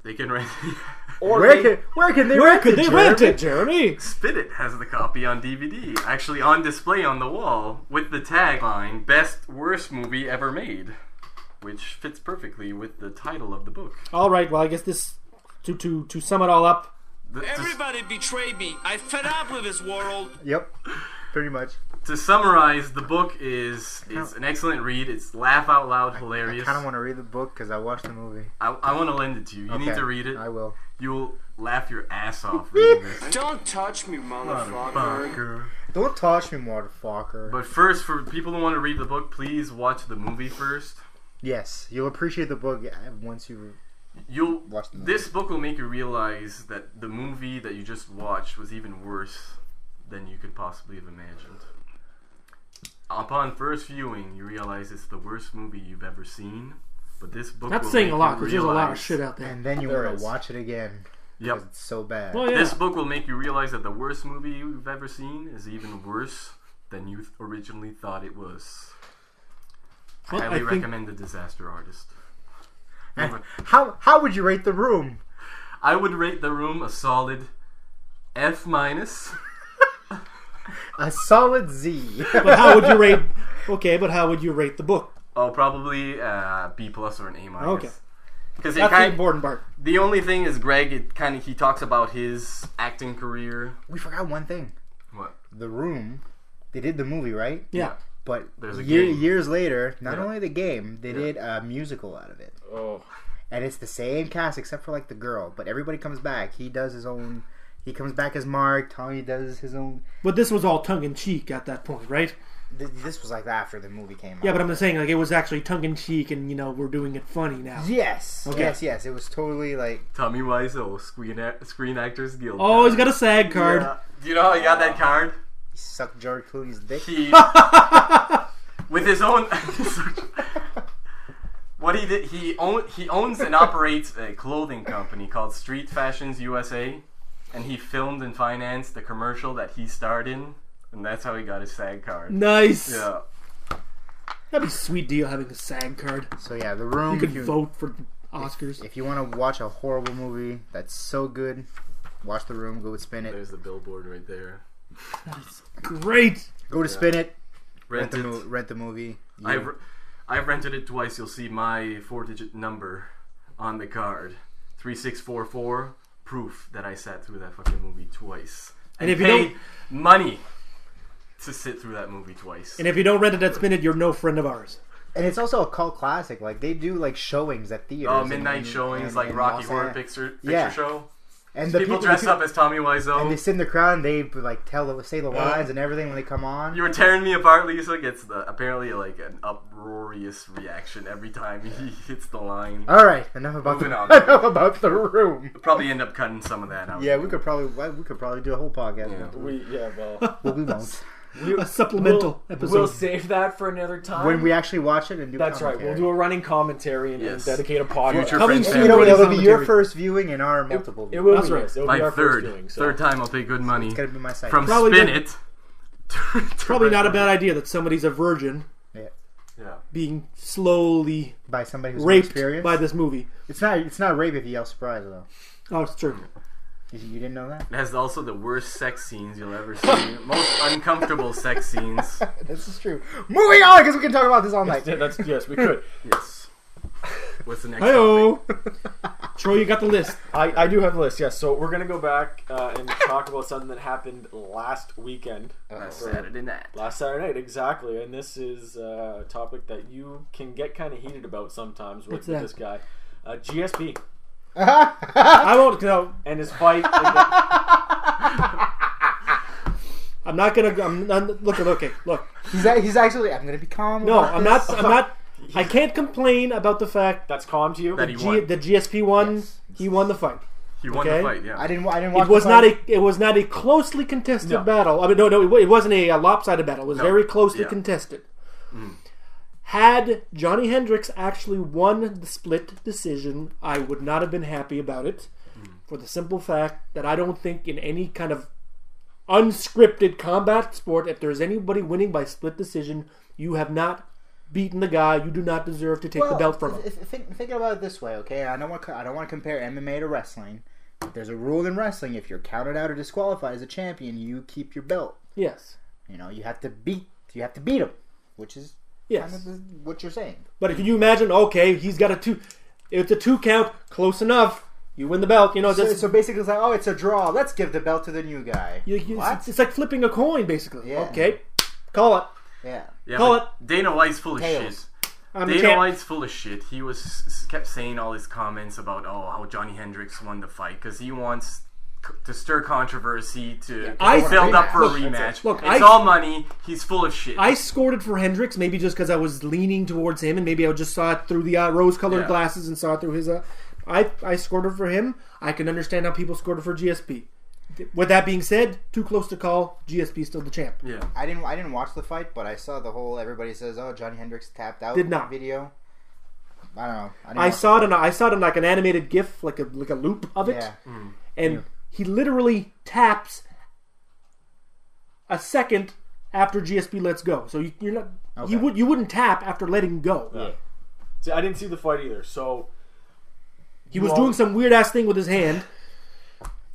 They can rent it. Or where can they rent it, Jeremy? Spit-It has the copy on DVD, actually on display on the wall, with the tagline, Best Worst Movie Ever Made, which fits perfectly with the title of the book. Alright, well I guess this, to sum it all up. Everybody betrayed me. I fed up with this world. Yep, pretty much. To summarize, the book is an excellent read. It's laugh out loud hilarious. I kind of want to read the book because I watched the movie. I want to lend it to you. You need to read it. I will. You'll laugh your ass off reading this. Don't touch me, motherfucker. Don't touch me, motherfucker. But first, for people who want to read the book, please watch the movie first. Yes, you'll appreciate the book once you watch the movie. This book will make you realize that the movie that you just watched was even worse than you could possibly have imagined. Upon first viewing, you realize it's the worst movie you've ever seen. But this book That's will saying make a lot you because there's a lot of realize- shit out there. And then you want to watch it again. Yep. It's so bad. Well, yeah. This book will make you realize that the worst movie you've ever seen is even worse than you originally thought it was. Well, Highly recommend The Disaster Artist. And how would you rate The Room? I would rate The Room a solid F-. A solid Z. But how would you rate? Okay, but how would you rate the book? Oh, probably B+ or an A-. Okay. Because That's the important part. The only thing is Greg. He talks about his acting career. We forgot one thing. What? The Room. They did the movie, right? Yeah. But There's a game. years later, not only the game, they did a musical out of it. Oh. And it's the same cast except for like the girl, but everybody comes back. He does his own. He comes back as Mark. Tommy does his own. But this was all tongue in cheek at that point, right? This was like after the movie came out. Yeah, but I'm just saying, like, it was actually tongue-in-cheek and, we're doing it funny now. Yes. Okay. Yes. It was totally like... Tommy Wiseau, Screen Actors Guild. Oh, he's got a SAG card. Yeah. Do you know how he got that card? He sucked George Clooney's dick. He... with his own... What he did, he owns and operates a clothing company called Street Fashions USA, and he filmed and financed the commercial that he starred in, and that's how he got his SAG card. Nice. Yeah. That'd be a sweet deal having a SAG card. So yeah, The Room. You could vote for Oscars. If you want to watch a horrible movie that's so good, watch The Room. Go with Spin It. There's the billboard right there. That's great. Go to Spin It. Rent it. Rent the movie. I've rented it twice. You'll see my 4-digit number on the card. 3644. Proof that I sat through that fucking movie twice. And if you paid don't money to sit through that movie twice. And if you don't rent it at Spin It, you're no friend of ours. And it's also a cult classic. Like, they do like showings at theaters. Oh, midnight showings like Rocky Horror Picture Show. And people dress up as Tommy Wiseau. And they sit in the crowd and they like say the lines and everything when they come on. You were tearing me apart, Lisa. Gets apparently like an uproarious reaction every time he hits the line. All right, enough about the Room. We'll probably end up cutting some of that out. Yeah, we could probably do a whole podcast. Yeah. Well, we won't. A supplemental episode. We'll save that for another time. When we actually watch it and do That's commentary. right. We'll do a running commentary and dedicate a podcast. Future Coming friends. soon. It'll be your first viewing and our multiple It viewings. will That's be right. yes. It'll My be our third first viewing, so. third time I'll pay good money. It's gotta be my second. From Probably Spin good. It. Probably not a bad idea that somebody's a virgin Yeah. being slowly by somebody who's raped experienced. by this movie. It's not rape if you yell surprise though. Oh, it's true. You didn't know that? It has also the worst sex scenes you'll ever see. Most uncomfortable sex scenes. This is true. Moving on, because we can talk about this all night. Yes, we could. Yes. What's the next Hey-o. topic? Troy, you got the list. I do have a list, yes. So we're going to go back and talk about something that happened last weekend. Last Saturday night. Last Saturday night, exactly. And this is a topic that you can get kind of heated about sometimes with this guy. GSP. I won't know. And his fight. I'm not gonna. Look. He's actually. I'm gonna be calm. No, about I'm this. not. I can't complain about the fact That's calm to you? That he won. the GSP won. Yes. He won the fight. He won Okay. the fight, yeah. I didn't watch. It was not a closely contested No. battle. I mean, no, it wasn't a lopsided battle. It was very closely contested. Had Johnny Hendricks actually won the split decision, I would not have been happy about it. For the simple fact that I don't think in any kind of unscripted combat sport, if there's anybody winning by split decision, you have not beaten the guy. You do not deserve to take the belt from him. Think about it this way, okay? I don't want to compare MMA to wrestling. But there's a rule in wrestling: if you're counted out or disqualified as a champion, you keep your belt. Yes. You know, you have to beat him, which is Yes. kind of what you're saying. But can you imagine? Okay, he's got it's a 2 count, close enough. You win the belt. You know, So basically, it's like, oh, it's a draw. Let's give the belt to the new guy. What? It's like flipping a coin, basically. Yeah. Okay, call it. Yeah. Yeah, Call but Dana White's full of Tails. shit. Dana White's full of shit. He kept saying all his comments about how Johnny Hendricks won the fight because he wants to stir controversy to build up for a rematch. Look, it's all money. He's full of shit. I scored it for Hendricks, maybe just because I was leaning towards him, and maybe I just saw it through the rose-colored glasses and saw it through his. I scored it for him. I can understand how people scored it for GSP. With that being said, too close to call. GSP still the champ. Yeah. I didn't watch the fight, but I saw the whole. Everybody says, "Oh, Johnny Hendricks tapped out." Did not. Video. I don't know. I saw it in like an animated GIF, like a loop of it, Yeah. and he literally taps a second after GSP lets go. So you're not. Okay. You wouldn't tap after letting go. Yeah. See, I didn't see the fight either, so... He was doing some weird ass thing with his hand.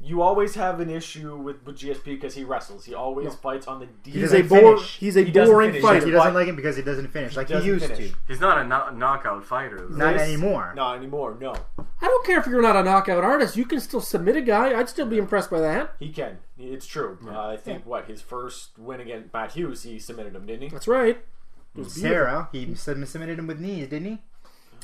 You always have an issue with GSP because he wrestles. He always fights on the deep. He's doesn't a boring. finish. He's a He doesn't boring finish. fighter. He doesn't like him because he doesn't finish like he doesn't used finish. to. He's not a knockout fighter. Though. Not anymore. Not anymore, no. I don't care if you're not a knockout artist. You can still submit a guy. I'd still be impressed by that. He can. It's true. I think, his first win against Matt Hughes, he submitted him, didn't he? That's right. It was beautiful. Sarah, he submitted him with knees, didn't he?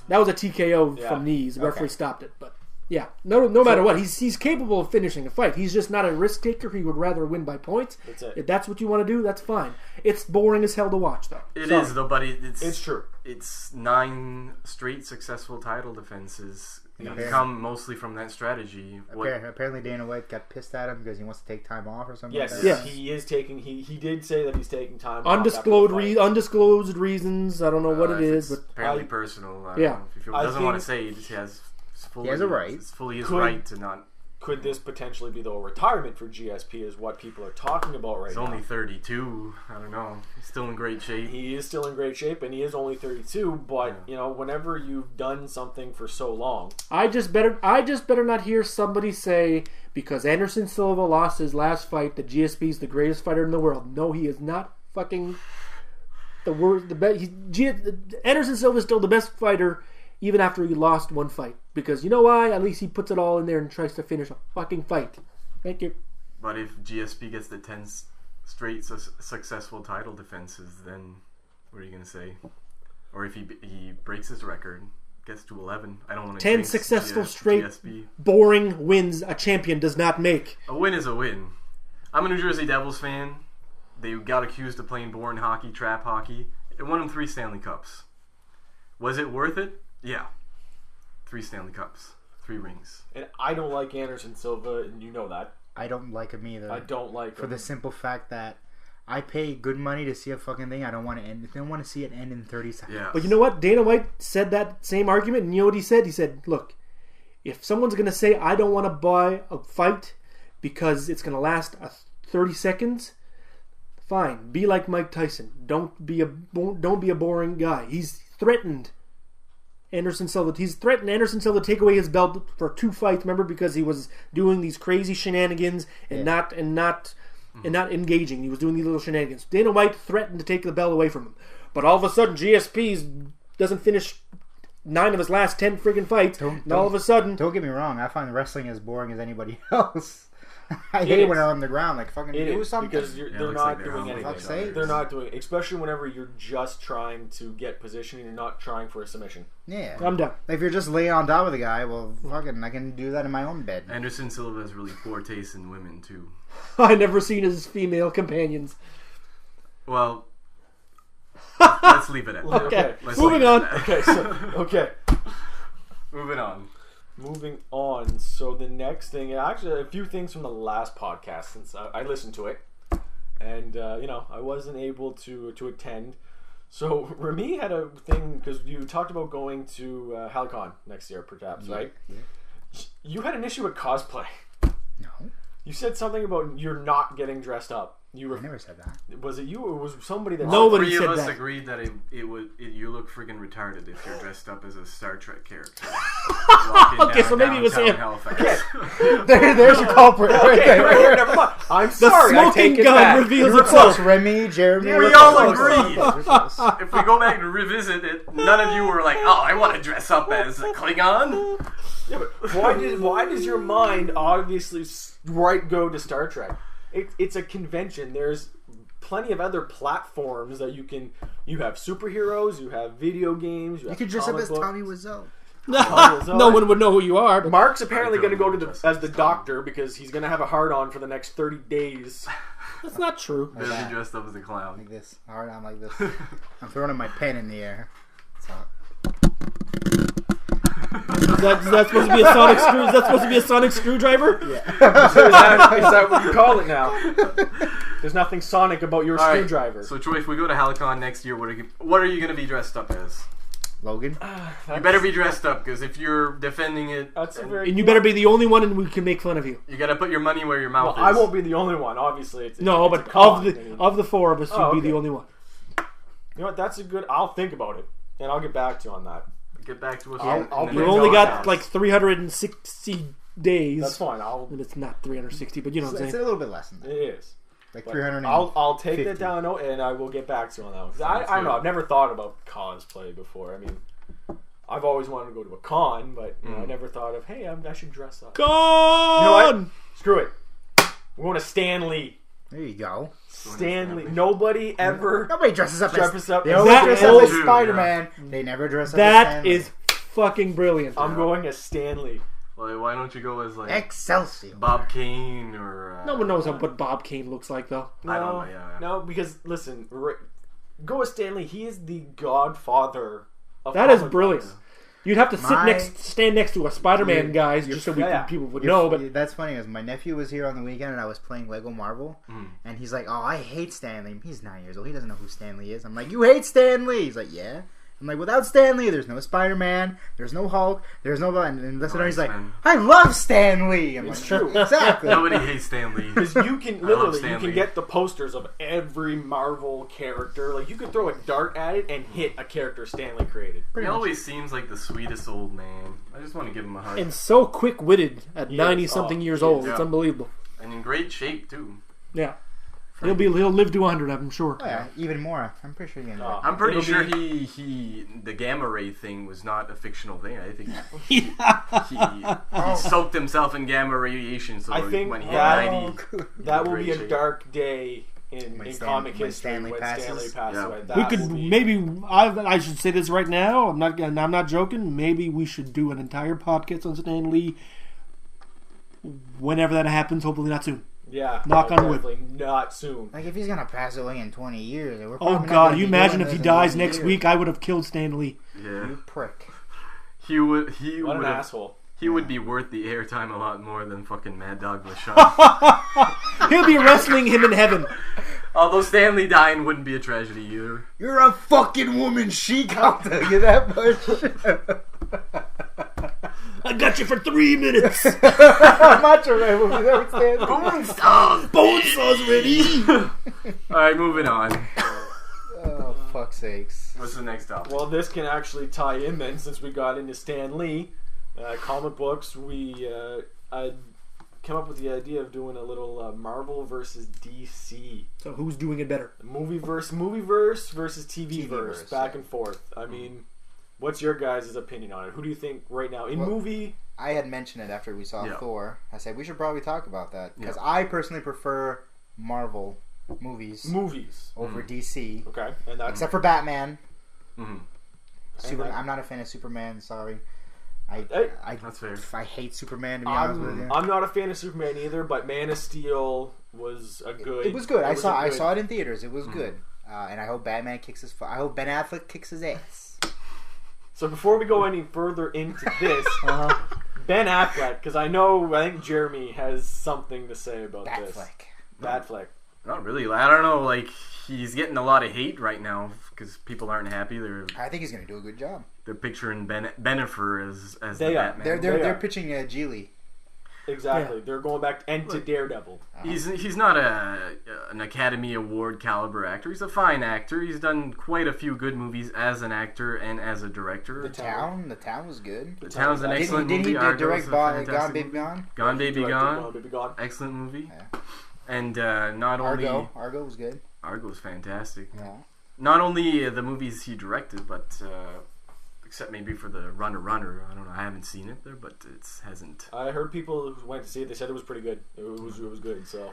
That was a TKO Yeah. from knees. The referee Okay. stopped it, but Yeah, no matter what, he's capable of finishing a fight. He's just not a risk taker. He would rather win by points. That's it. If that's what you want to do, that's fine. It's boring as hell to watch, though. It is, though, buddy. It's true. It's 9 straight successful title defenses. Yeah. Come mostly from that strategy. Apparently Dana White got pissed at him because he wants to take time off or something. Yes, like that. he is taking. He did say that he's taking time. Undisclosed reasons. I don't know what it is, but apparently personal. Yeah. If he doesn't want to say, he has a right. It's fully his right to not. Could this potentially be the retirement for GSP? Is what people are talking about right now. He's only 32. I don't know. He's still in great shape. He is still in great shape, and he is only 32. But whenever you've done something for so long, I just better not hear somebody say because Anderson Silva lost his last fight that GSP is the greatest fighter in the world. No, he is not fucking the worst. Anderson Silva is still the best fighter even after he lost one fight. Because you know why? At least he puts it all in there and tries to finish a fucking fight. Thank you. But if GSP gets the 10 straight successful title defenses, then what are you going to say? Or if he breaks his record, gets to 11, I don't want to 10 successful straight GSP. Boring wins a champion does not make. A win is a win. I'm a New Jersey Devils fan. They got accused of playing boring hockey, trap hockey. It won them 3 Stanley Cups. Was it worth it? Yeah. 3 Stanley Cups. 3 rings. And I don't like Anderson Silva, and you know that. I don't like him either. I don't like him. For the simple fact that I pay good money to see a fucking thing. I don't want to end. I don't want to see it end in 30 seconds. Yeah. But you know what? Dana White said that same argument, and you know what he said? He said, look, if someone's going to say, I don't want to buy a fight because it's going to last 30 seconds, fine. Be like Mike Tyson. Don't be a boring guy. He's threatened Anderson Silva. He's threatened Anderson Silva to take away his belt for 2 fights. Remember, because he was doing these crazy shenanigans and not engaging. He was doing these little shenanigans. Dana White threatened to take the belt away from him, but all of a sudden GSP doesn't finish 9 of his last 10 friggin' fights. And all of a sudden, don't get me wrong. I find wrestling as boring as anybody else. I hate it when they're on the ground, like fucking do something. Because they're not doing anything. They're not doing, especially whenever you're just trying to get positioning and not trying for a submission. Yeah, I'm done. If you're just laying on top of the guy, well, fucking, I can do that in my own bed. Anderson Silva has really poor taste in women too. I never seen his female companions. Well, let's leave it at that. Okay, moving on. Okay. Moving on. Moving on. So the next thing, actually, a few things from the last podcast since I listened to it, and I wasn't able to attend. So Remy had a thing because you talked about going to Halicon next year, perhaps, right? Yeah. You had an issue with cosplay. No. You said something about you're not getting dressed up. I never said that. Was it you or was somebody that? Nobody said that. 3 of us that. agreed that you look friggin' retarded if you're dressed up as a Star Trek character. Okay, so maybe it was him. Okay. There's your culprit. Okay, never mind. I'm sorry. The I take smoking it gun back. reveals You're itself. close, Remy, Jeremy. We all agree. If we go back and revisit it, none of you were like, "Oh, I want to dress up as a Klingon." Yeah, but why does your mind obviously go to Star Trek? It's a convention. There's plenty of other platforms that you have superheroes, you have video games, you could dress up as Tommy Wiseau. No one would know who you are. But Mark's apparently going to go to as the doctor because he's going to have a hard-on for the next 30 days. that's not true. They'll be dressed up as a clown. Like this. Hard on like this. I'm throwing my pen in the air. Is that supposed to be a sonic screw? Is that supposed to be a sonic screwdriver? Yeah. So is that what you call it now? There's nothing sonic about your screwdriver. So Troy, if we go to Halicon next year, what are you going to be dressed up as? Logan? You better be dressed up because if you're defending it, That's a very. And you better be the only one, and we can make fun of you. you got to put your money where your mouth Well, is. I won't be the only one. Obviously, it's No, it's but a con. of the 4 of us, you'd be okay. the only one. You know what? That's a good. I'll think about it, and I'll get back to you on that. Get back to us. I'll and then You bring only those got down. like 360 days. That's fine. And it's not 360, but you know what I'm It's a saying. little bit less than that. It is. Like But 300. I'll take that down and I will get back to you on that one. 'Cause I don't know. I've never thought about cosplay before. I mean, I've always wanted to go to a con, but I never thought of I should dress up. Gone! You know what? Screw it. We're going to Stan Lee. There you go. Stan Lee. Nobody ever. Nobody dresses up Dresses up They as- always That dress up as is- Spider-Man. They never dress up as That Stan Lee. is fucking brilliant. I'm going as Stan Lee. Like, why don't you go as like Excelsior. Bob Kane or? No one knows what Bob Kane looks like, though. I don't know. Yeah. No, because listen, go with Stanley. He is the godfather of That is comic brilliant. books. You'd have to stand next to a Spider-Man guy just so people would know. But That's funny, because my nephew was here on the weekend and I was playing Lego Marvel, and he's like, "Oh, I hate Stanley." He's 9 years old. He doesn't know who Stanley is. I'm like, "You hate Stanley?" He's like, "Yeah." I'm like, "Without Stanley, there's no Spider-Man, there's no Hulk, there's no..." And listen, he's like, X-Men. "I love Stanley." I'm It's like, true. Exactly. Nobody hates Stan Lee. Because you can I love literally Stan you can Lee. get the posters of every Marvel character. Like you could throw a dart at it and hit a character Stanley created. He always seems like the sweetest old man. I just want to give him a hug. and so quick-witted at Yes. 90-something Oh, years yes. old. It's Yeah. unbelievable. And in great shape too. Yeah. He'll live to 100, I'm sure. Oh, yeah, even more. I'm pretty sure you're gonna. Oh. I'm pretty It'll sure be- the gamma ray thing was not a fictional thing. I think he soaked himself in gamma radiation. So I think when he that- hit 90, That will great be a shape. dark day in comic when history Stanley when passes. Stanley passed Yeah. away. We That could will be- maybe. I should say this right now. I'm not joking. Maybe we should do an entire podcast on Stan Lee. Whenever that happens, hopefully not soon. Yeah, Knock on wood. definitely not soon. Like, if he's gonna pass away in 20 years, we're Oh probably not God! gonna You be imagine doing if he this in dies 20 next years. week? I would have killed Stan Lee. Yeah, You prick. he would. What an asshole. He would be worth the airtime a lot more than fucking Mad Dog LaShawn. He'll be wrestling him in heaven. Although Stanley dying wouldn't be a tragedy either. You're a fucking woman, Sheik. I'll tell you that much. I got you for 3 minutes. Macho Man movie. That would stand. Bone saw's ready. Alright, moving on. Oh, fuck's sakes. What's the next topic? Well, this can actually tie in then, since we got into Stan Lee. Comic books, I came up with the idea of doing a little Marvel versus DC. So who's doing it better? Movieverse versus TV verse, TVverse, back yeah. and forth. I mean, what's your guys' opinion on it? Who do you think right now in Well, movie? I had mentioned it after we saw Yeah. Thor. I said we should probably talk about that because Yeah. I personally prefer Marvel movies over DC, Okay, and that's except for Batman. Mhm. Superman. that- I'm not a fan of Superman. Sorry. Hey, That's fair. I hate Superman, to be honest with you. I'm not a fan of Superman either, but Man of Steel was a good. It was good. I a saw good- it in theaters. It was good. And I hope Batman kicks his. I hope Ben Affleck kicks his ass. So before we go any further into this, Ben Affleck, because I think Jeremy has something to say about this. Batfleck. Not really. I don't know. Like, he's getting a lot of hate right now because people aren't happy. I think he's gonna do a good job. They're picturing Bennifer as They the are. Batman. They're are. pitching Geely. Exactly. Yeah. They're going back to Daredevil. He's not an Academy Award caliber actor. He's a fine actor. He's done quite a few good movies as an actor and as a director. The The Town was good. The Town's an Didn't excellent Didn't he movie. Argo's direct a Gone fantastic Baby movie. Gone? Gone Baby Directed Gone. Gone Baby Gone. Excellent movie. Yeah. And not only Argo was good. Argo's fantastic. Yeah. Not only the movies he directed, but except maybe for the Runner. I don't know. I haven't seen it there, but it hasn't. I heard people who went to see it. They said it was pretty good. It was good. So,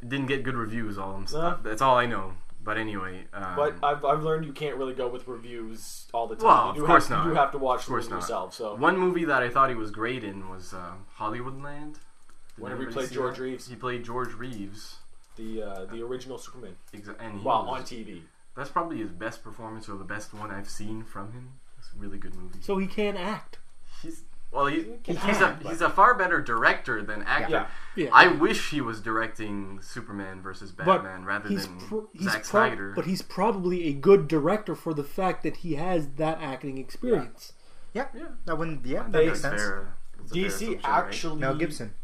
Didn't get good reviews. No. That's all I know. But anyway. but I've learned you can't really go with reviews all the time. Well, you of course have, not. You do have to watch Of the course movie not. yourself. So One movie that I thought he was great in was Hollywoodland. Did Whenever he anybody played see George that? Reeves. He played George Reeves. the original Superman. And he Well, was- on TV. That's probably his best performance or the best one I've seen from him. It's a really good movie. So he can't act. He's can, a far better director than actor. Yeah. Yeah. I wish he was directing Superman versus Batman rather he's than he's Zack Snyder. But he's probably a good director for the fact that he has that acting experience. Yeah. That wouldn't. Yeah, that They- makes sense. That's a fair DC assumption, right? actually Mel Gibson.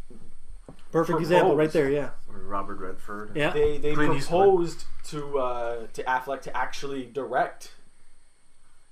Perfect Proposed. example right there. Yeah. Or Robert Redford. Yeah. they Clint Eastwood. proposed to Affleck to actually direct,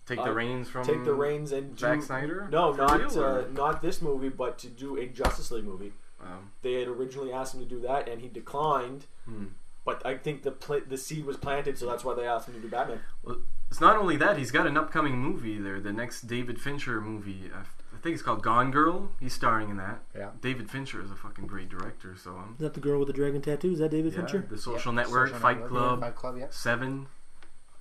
Take the reins from take the reins and do, Zack Snyder? No, For real, or- not this movie, but to do a Justice League movie. Um, They had originally asked him to do that, and he declined. Hmm. But I think the seed was planted, so that's why they asked him to do Batman. well, it's not only that, he's got an upcoming movie there, the next David Fincher movie. I think it's called Gone Girl. He's starring in that. Yeah. David Fincher is a fucking great director, so Is that the girl with the dragon tattoo? Is that David yeah, Fincher? The Social Network, Social Fight Network, Club, Fight Club, yeah. 7.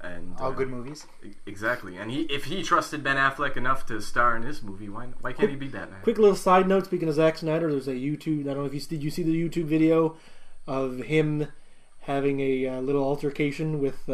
And All good movies. Exactly. And if he trusted Ben Affleck enough to star in this movie, why can't he be Batman? Quick little side note. Speaking of Zack Snyder, there's a YouTube. I don't know if did you see the YouTube video of him having a little altercation with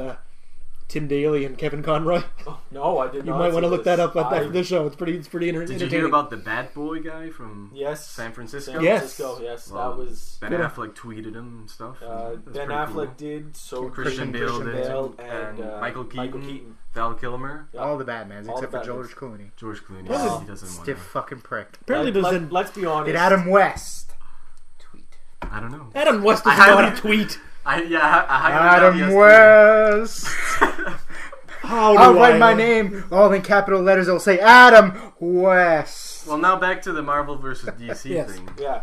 Tim Daly and Kevin Conroy. No, I did You not. might want to see look that this. up after the show. It's pretty entertaining. Did you hear about the Bat Boy guy from Yes. San Francisco? San Yes. Francisco, yes. Well, That was... Ben Affleck tweeted him and stuff. That's Ben pretty Affleck cool. did, so Christian Bale did, and Michael Keaton, Val Kilmer, Yeah. All the Batmans, All except the for George Batmans. Clooney. George Clooney. Well, He doesn't want Stiff fucking prick. Apparently, doesn't Let's be honest. Did Adam West tweet? I don't know. Adam West doesn't I know how highly- to tweet? I highly Adam doubt West. How do I'll I write my know? name all in capital letters. It'll say Adam West. Well, now back to the Marvel versus DC Yes. thing. Yeah.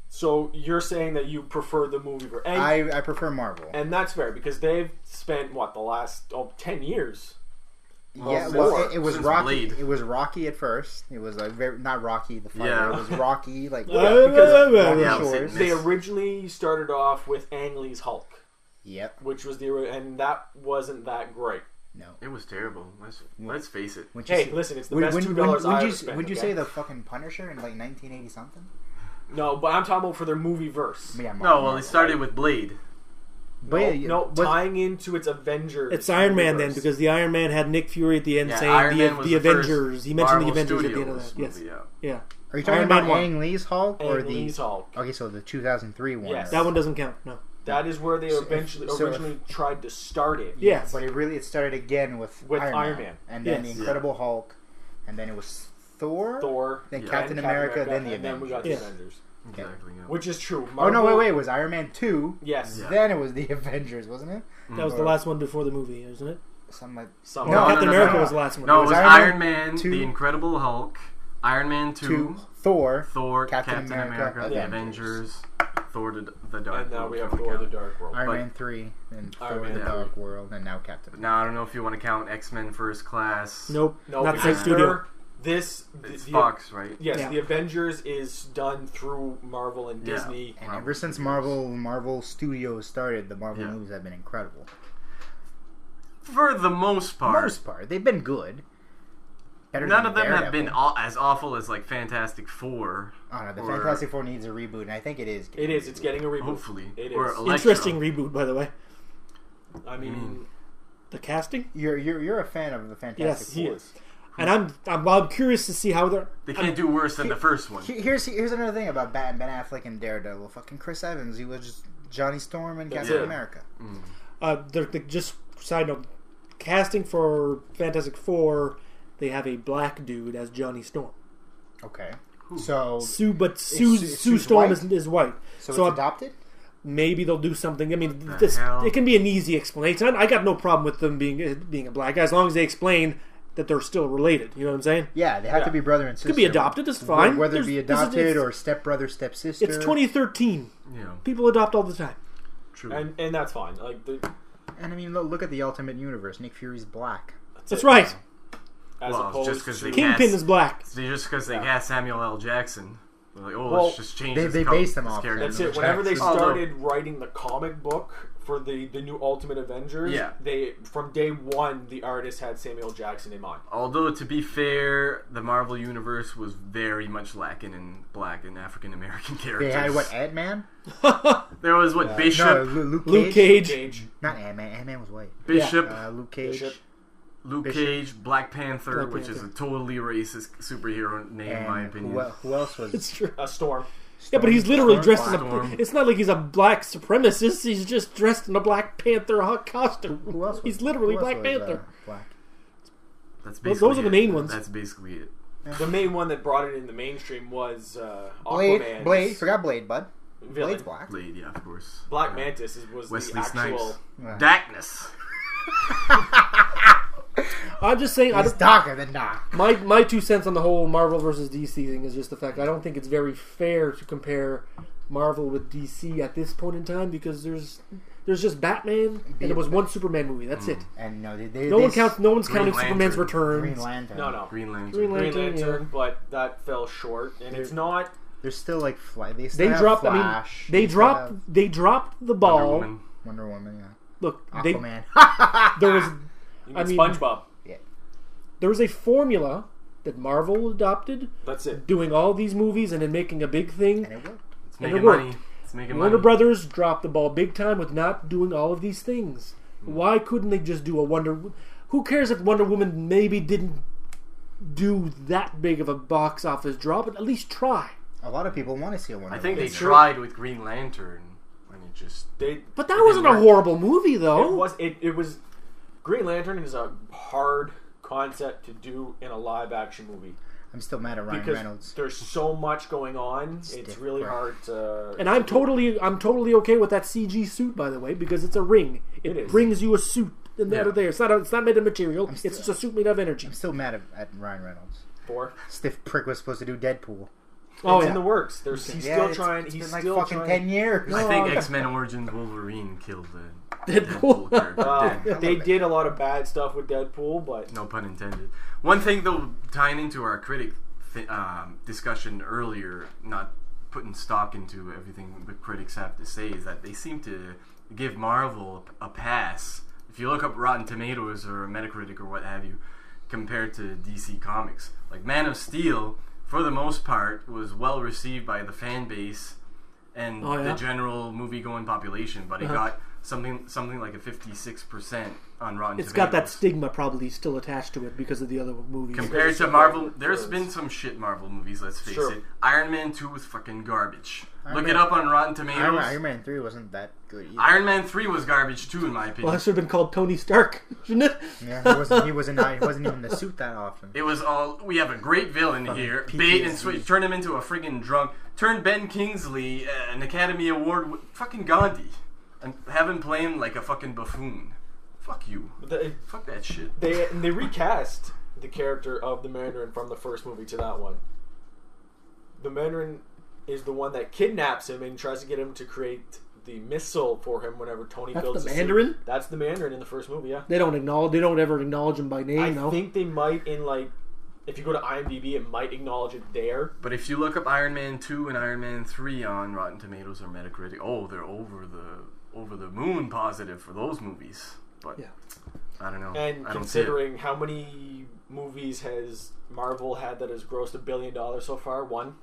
So you're saying that you prefer the movie, and, I prefer Marvel. and that's fair because they've spent the last 10 years. Yeah, since- well, it was since Rocky. Blade. It was Rocky at first. It was like not Rocky the fighter. Yeah. It was Rocky like because Yeah, Shores. it was they Miss- originally started off with Ang Lee's Hulk, Yep. which was and that wasn't that great. No. It was terrible. Let's face it. When you Hey, see- listen, it's the when- best when- $2 I when ever you, spent. Would you okay? say the fucking Punisher in like 1980 something? No, but I'm talking about for their movie verse. Yeah, No, well, it started with Blade. No, tying into its Avengers. It's Iron Man then, universe. because the Iron Man had Nick Fury at the end Yeah, saying Iron Man was the the first Avengers. He mentioned the Marvel Avengers at the end of Studios that. Yes. movie, Yeah. Are you talking Iron about Man 1. Ang Lee's Hulk or Ang the? Lee's Hulk. Okay, so the 2003 one. Yes. That one doesn't count. No. That is where they originally tried to start it. Yes. But it started again with Iron Man. and then Yes. the Incredible Hulk, and then it was Thor. Thor, Then Yeah. Captain and America, then the and then we got Yeah. the Avengers. Exactly. Yeah. Which is true. Oh no! Marvel- Wait! It was Iron Man 2. Yes. Yeah. Then it was the Avengers, wasn't it? That was the last one before the movie, isn't it? Something like Some No, Captain no, America no. was the last one. No, it was Iron Iron Man Man, 2. The Incredible Hulk, Iron Man 2, 2, Thor, Thor, Captain Captain America, America, The Avengers. Avengers, Thor the Dark And now World. we have if you Thor: The count. Dark World. Iron But- Man 3, and Iron Thor: Man The 3. Dark World, and now Captain. Now I don't know if you want to count X-Men First Class. Nope. No, Not the same because studio. It's It's Fox, right? Yes, Yeah. the Avengers is done through Marvel and Yeah. Disney. And ever since Marvel Studios started, the Marvel Yeah. movies have been incredible. For the most For part. the most part, they've been good. Better None than of them have Daredevil. been as awful as like Fantastic Four. Oh no, the or- Fantastic Four needs a reboot, and I think it is. It is. It's getting a reboot. Hopefully. It Or is. Electro. Interesting reboot, by the way. I mean, The casting, You're a fan of the Fantastic Yes, he Four. is. and I'm curious to see how they're. They can't do worse than the first one. Here's another thing about Ben Affleck and Daredevil. Fucking Chris Evans, he was just Johnny Storm and That's Captain it. America. They're just side note, casting for Fantastic Four, they have a black dude as Johnny Storm. Okay, so Sue Sue's Storm white? is white. so So it's adopted. maybe they'll do something. I mean, the hell? it can be an easy explanation. I got no problem with them being a black guy as long as they explain that they're still related. You know what I'm saying? Yeah, they have to be brother and sister. Could be adopted. It's fine. Whether it be There's- this is- adopted it's- or stepbrother, stepsister. It's 2013. Yeah, People adopt all the time. true. And that's fine. Like And I mean, look at the Ultimate Universe. Nick Fury's black. That's right. as Well, opposed just 'cause to they Kingpin Yes. is black. Just because they cast Samuel L. Jackson, they're like, Well, let's just change. they his based him his off character. That's Samuel it. Whenever they Jackson. started writing the comic book for the new Ultimate Avengers, Yeah. they from day one the artist had Samuel Jackson in mind. Although, to be fair, the Marvel Universe was very much lacking in black and African American characters. They had what, Ant-Man? There was what No, Bishop, Luke Cage. Cage, Not Ant-Man. Ant-Man was white. Bishop, Luke Cage. Bishop. Luke Bishop. Cage, Black Panther, Black which is a Panther. totally racist superhero name, in my And opinion. who else was? It's true. Storm. Yeah, but he's literally Storm? dressed in Storm. a. It's not like he's a black supremacist. He's just dressed in a Black Panther costume. Who else? He's literally who else Black was, Panther. black. That's Those basically are the it. main ones. That's basically it. The main one that brought it in the mainstream was Aquaman. Blade. Forgot Blade, bud. Villain. Blade's black. Blade, yeah, of course. Black Mantis was Wesley the actual. Snipes. Darkness. I'm just saying. He's darker than dark. My 2 cents on the whole Marvel versus DC thing is just the fact I don't think it's very fair to compare Marvel with DC at this point in time because there's just Batman and it was one Superman movie. That's it. And no, No one's counting Green Superman's Lantern. returns. Green Lantern. No. Green Lantern. Green Green Lantern, Lantern, yeah. but that fell short, and it's not. There's still like They They have dropped. Flash. They still dropped. have They dropped the ball. Wonder Woman. Wonder Woman. Yeah. Look, Aquaman. there was You I mean mean- SpongeBob. There was a formula that Marvel adopted, That's it. doing all these movies and then making a big thing. And it worked. It's And it making worked. money. It's making Warner money. Brothers dropped the ball big time with not doing all of these things. Why couldn't they just do a Who cares if Wonder Woman maybe didn't do that big of a box office draw, but at least try. A lot of people want to see a Wonder I think they Woman. tried with Green Lantern, and it just But that It wasn't a didn't work. horrible movie, though. It was Green Lantern is a hard concept to do in a live action movie I'm still mad at Ryan because Reynolds. there's so much going on. It's Stiff really crap. hard to. And I'm totally okay with that CG suit, by the way, because it's a ring. It is. brings you a suit and Yeah. out of there. It's not made of material. It's just a suit made of energy. I'm still mad at Ryan Reynolds. for. Stiff prick was supposed to do Deadpool. Oh, It's yeah. in the works. He's still trying. It's He's been like still fucking trying. 10 years. I think Oh. X-Men Origins Wolverine killed the Deadpool. character. Dead. They did a lot of bad stuff with Deadpool, but No pun intended. One thing, though, tying into our critic discussion earlier, not putting stock into everything the critics have to say, is that they seem to give Marvel a pass. If you look up Rotten Tomatoes or Metacritic or what have you, compared to DC Comics, like Man of Steel, for the most part, was well received by the fan base and Oh, yeah? the general movie-going population, but it Uh-huh. got something like a 56% on Rotten It's Tomatoes. got that stigma probably still attached to it because of the other movies. Compared to Because Marvel, of there's the been some shit Marvel movies, let's face Sure. it. Iron Man 2 was fucking garbage. Iron Look Man- it up on Rotten Tomatoes. Iron Man 3 wasn't that good either. Iron Man 3 was garbage too, in my opinion. Well, that should have been called Tony Stark, shouldn't it? Yeah, he wasn't even in the suit that often. It was all, we have a great villain Fucking here, PTSD. bait and switch, turn him into a friggin' drunk, turn Ben Kingsley, an Academy Award, fucking Gandhi, and have him play him like a fucking buffoon. Fuck you. Fuck that shit. they recast the character of the Mandarin from the first movie to that one. The Mandarin is the one that kidnaps him and tries to get him to create the missile for him whenever Tony That's builds the suit. Mandarin? That's the Mandarin in the first movie, yeah. They don't ever acknowledge him by name, I no. think they might in like if you go to IMDb it might acknowledge it there. But if you look up Iron Man 2 and Iron Man 3 on Rotten Tomatoes or Metacritic, oh, they're over the moon positive for those movies. But Yeah. I don't know. And I don't see it. considering how many movies has Marvel had that has grossed $1 billion so far? One.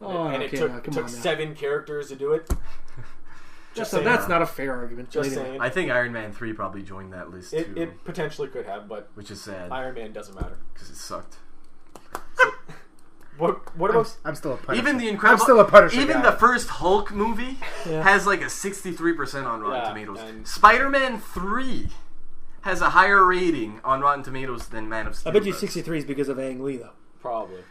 Oh, and okay, it took, now, come took on now. 7 characters to do it. Just That's, saying. that's not a fair argument. Just Anyway. saying. I think Iron Man 3 probably joined that list too, It potentially could have, but which is sad Iron Man doesn't matter. because it sucked. What about I'm still a Punisher. Even the Incredible, I'm still a Punisher even guy. the first Hulk movie Yeah. has like a 63% on Rotten Yeah, Tomatoes. and- Spider-Man 3 has a higher rating on Rotten Tomatoes than Man of Steel. I bet you does, 63 is because of Ang Lee, though. probably?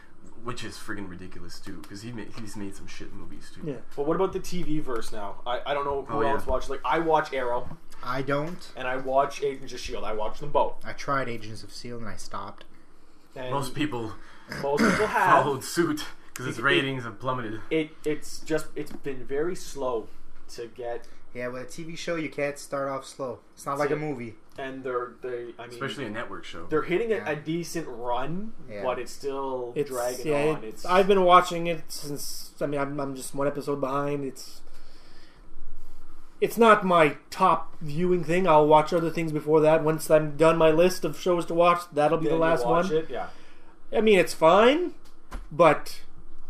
which is friggin' ridiculous too, because he's made some shit movies too. Yeah. But what about the TV verse now? I don't know who Oh, yeah. else watches. Like I watch Arrow I don't. and I watch Agents of Shield. I watch them both. I tried Agents of S.H.I.E.L.D. and I stopped. And Most people most people have. followed suit because its ratings have plummeted. It's been very slow to get, Yeah, with a TV show, you can't start off slow. It's not like a movie. and I mean, Especially a network show. they're hitting Yeah. a decent run, Yeah. but it's still dragging on. It's I've been watching it since. I mean, I'm just one episode behind. It's not my top viewing thing. I'll watch other things before that. Once I'm done my list of shows to watch, that'll be then the you last watch one. It, yeah. I mean, it's fine, but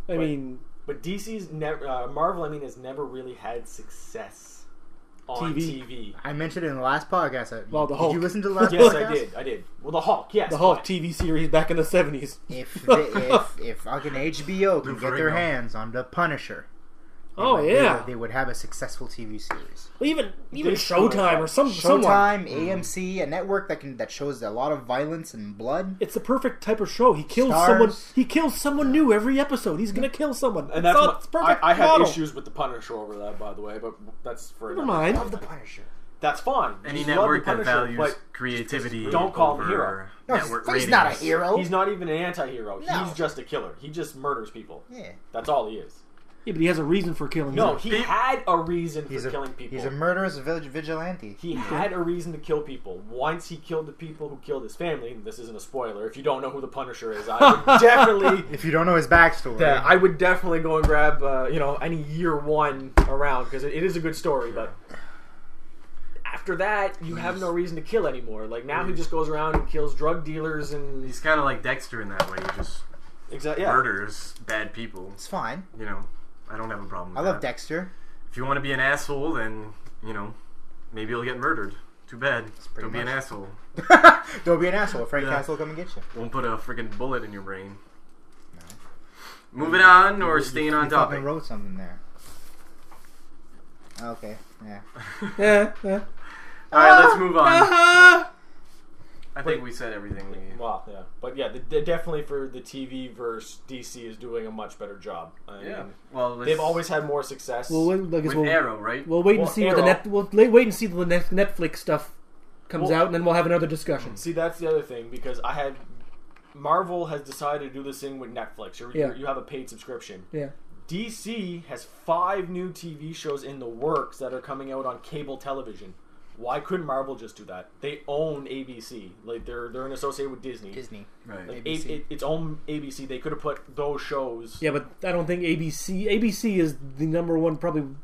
I mean, But DC's Marvel, I mean, has never really had success on TV. TV. I mentioned it in the last podcast. Well, the Did Hulk. you listen to the last Yes, podcast? I did. Well, the Hulk, yes. the Hulk but- TV series back in the 70s. If fucking HBO can Lou get their Ferrigno. hands on the Punisher, Oh yeah. they would have a successful TV series. Well, even They Showtime could. or someone. Showtime, AMC, a network that shows a lot of violence and blood. It's the perfect type of show. He kills Stars. someone. He kills someone new every episode. He's gonna kill someone. And that's all- what, it's perfect. I have model. issues with the Punisher over that, by the way, but that's for Never another- mind. Love the Punisher. That's fine. Any You love network the that Punisher, values but creativity don't call him a over hero. No, network he's ratings. not a hero. he's not even an anti-hero. No. He's just a killer. He just murders people. Yeah, That's all he is. Yeah, but he has a reason for killing. No, them. he had a reason he's for a killing people. He's a murderous vigilante. He had a reason to kill people. Once he killed the people who killed his family, and this isn't a spoiler, if you don't know who the Punisher is, I would definitely... If you don't know his backstory, Yeah, I would definitely go and grab, any year one around, because it is a good story, but after that, you have no reason to kill anymore. Like, now he just goes around and kills drug dealers and... He's kind of like Dexter in that way. He just murders bad people. It's fine. You know, I don't have a problem with I that. love Dexter. If you want to be an asshole, then, you know, maybe you'll get murdered. Too bad. Don't be an asshole. Don't be an asshole. Frank Castle will come and get you. Don't put a freaking bullet in your brain. No. Moving on or staying on topic? You wrote something there. Okay. Yeah. Yeah. Alright, let's move on. I think we said everything we need. Well, yeah. But yeah, definitely for the TV verse, DC is doing a much better job. I mean, well, they've always had more success. with Arrow, right? We'll wait and see Arrow. wait and see the Netflix stuff comes out, and then we'll have another discussion. See, that's the other thing, because Marvel has decided to do this thing with Netflix. You have a paid subscription. Yeah. DC has 5 new TV shows in the works that are coming out on cable television. Why couldn't Marvel just do that? They own ABC. Like, they're associated with Disney. Right. Like, its own ABC. They could have put those shows. Yeah, but I don't think ABC is the number one, probably.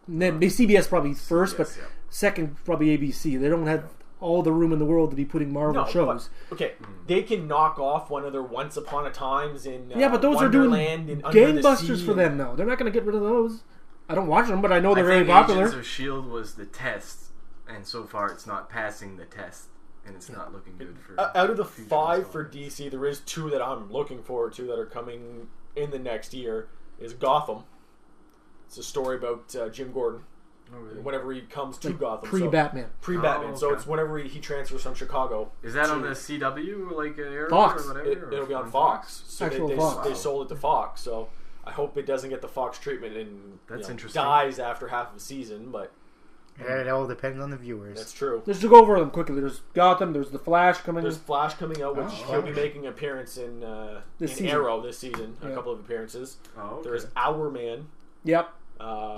CBS probably first, but second probably ABC. They don't have all the room in the world to be putting Marvel shows. But, okay, they can knock off one of their Once Upon a Times in but those Wonderland are doing and Under the gangbusters Sea for them, though. They're not going to get rid of those. I don't watch them, but I know they're very think popular. Agents of S.H.I.E.L.D. was the test, and so far it's not passing the test, and it's not looking good for... out of the 5 for DC, there is 2 that I'm looking forward to that are coming in the next year, is Gotham. It's a story about Jim Gordon. Oh, really? Whenever he comes to Gotham. Pre-Batman. Pre-Batman. Oh, okay. So it's whenever he transfers from Chicago. Is that on the CW, like Arrow Fox. or whatever? It'll be on Fox. So Fox. They sold it to Fox. So I hope it doesn't get the Fox treatment and That's interesting. dies after half of a season. But It all depends on the viewers. that's true. Let's just go over them quickly. There's Gotham. There's the Flash coming. There's Flash coming out, which he'll be making an appearance in season. Arrow this season. A couple of appearances. Oh, okay. There's Our Man. Yep.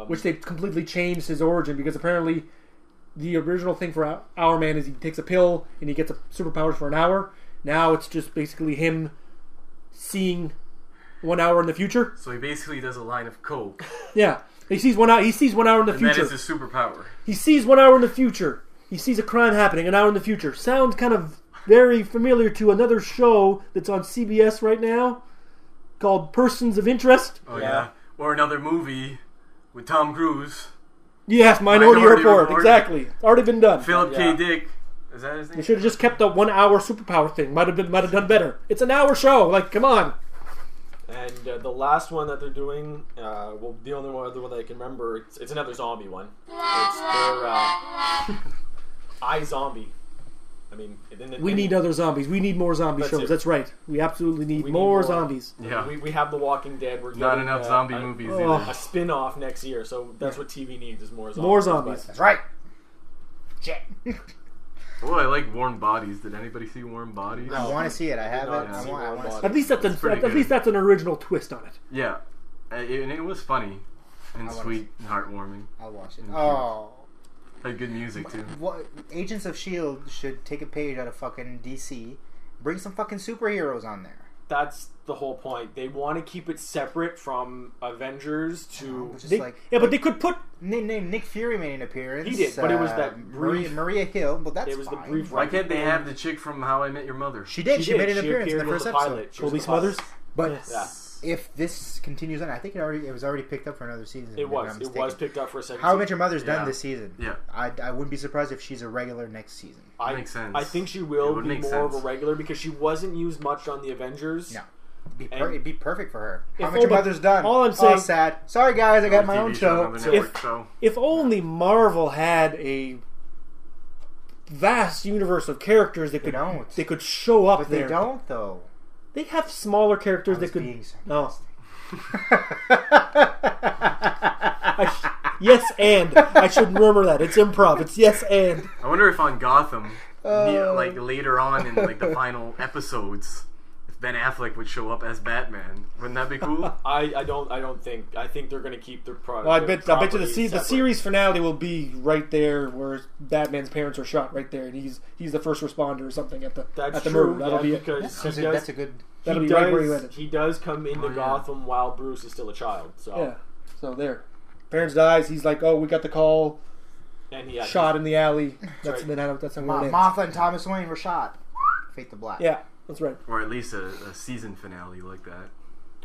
Which they've completely changed his origin, because apparently the original thing for Our Man is he takes a pill and he gets superpowers for an hour. Now it's just basically him seeing 1 hour in the future. So he basically does a line of coke. Yeah, he sees 1 hour. He sees 1 hour in the And future. that is his superpower. He sees 1 hour in the future. He sees a crime happening an hour in the future. Sounds kind of very familiar to another show that's on CBS right now called Persons of Interest. Oh, yeah. Or another movie with Tom Cruise. Yes, Minority Report. Exactly. Already been done. Philip K. Dick. Is that his name? They should have just kept the 1 hour superpower thing. Might have done better. It's an hour show. Like, come on. And the last one that they're doing, the only other one that I can remember, it's another zombie one. It's their iZombie. I mean, We need other zombies. We need more zombie shows. That's right. We absolutely need more zombies. Yeah. We have The Walking Dead. We're Not getting, enough zombie movies either. A spin-off next year, so that's what TV needs, is more zombies. More zombies. That's right. Shit. Oh, I like Warm Bodies. Did anybody see Warm Bodies? I want to see it. I haven't. I want to see it. At least that's an original twist on it. Yeah. And it was funny and I wanna sweet and heartwarming. I'll watch it. And Oh. Had good music, too. What, Agents of S.H.I.E.L.D. should take a page out of fucking DC. Bring some fucking superheroes on there. That's the whole point. They want to keep it separate from Avengers to... But they could put... Nick Fury made an appearance. He did, but it was that brief... Maria Hill, but that's it was fine. The brief. Why can't they have the chick from How I Met Your Mother? She did. She made an appearance in the first episode. Pilot. Colby Smuthers? But if this continues on, I think it was already picked up for another season. It was picked up for a second How I Met Your Mother's done this season. Yeah. I wouldn't be surprised if she's a regular next season. Makes sense. I think she will be more of a regular, because she wasn't used much on the Avengers. No. It'd be perfect for her. How If Met Your Mother's done. all I'm saying- sad. Sorry guys, I got my own show. If only Marvel had a vast universe of characters that they could show up But there. they don't, though. They have smaller characters that could... No. Yes, and. I shouldn't remember that. It's improv. It's yes, and. I wonder if on Gotham, like later on in like the final episodes, if Ben Affleck would show up as Batman. Wouldn't that be cool? I don't think. I think they're going to keep their product. Well, I bet you the series finale will be right there where Batman's parents are shot right there, and he's the first responder or something at the true, murder. That'll be it. Because that's a good. That'll be right where you ended. He does come into Gotham while Bruce is still a child. So yeah, so there. Parents dies. He's like, oh, we got the call. And he had shot in the alley. That's right. that's how it ends. Martha and Thomas Wayne were shot. Fate the Black. Yeah, that's right. Or at least a season finale like that.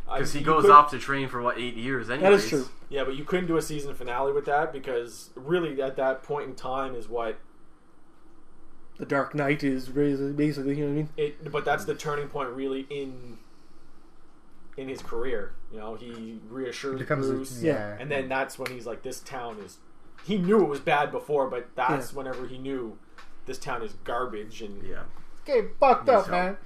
I- Because he you goes could- off to train for, 8 years anyways. That is true. Yeah, but you couldn't do a season finale with that because really at that point in time is what The Dark Knight is basically, you know what I mean? but that's the turning point really in his career. You know, he reassures Bruce, yeah. and then that's when he's like, "This town is." He knew it was bad before, but that's whenever he knew this town is garbage. And Yeah. Okay, fucked up, man.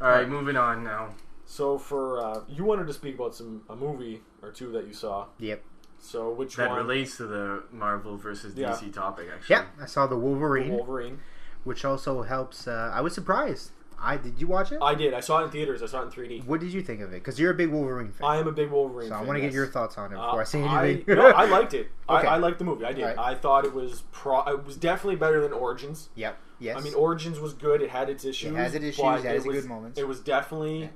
Alright, moving on now. so for you wanted to speak about a movie or two that you saw. Yep. So which That one? relates to the Marvel versus Yeah. DC topic, actually. Yep, I saw the Wolverine, Wolverine. which also helps. I was surprised. Did you watch it? I did. I saw it in theaters. I saw it in 3D. What did you think of it? Because you're a big Wolverine fan. I am a big Wolverine So fan. I want to get yes. your thoughts on it before I say anything. I liked it. Okay. I liked the movie. I did. Right. I thought it was it was definitely better than Origins. Yep. Yes. I mean, Origins was good. It had its issues. It has its issues, but it has was, good moments. It was definitely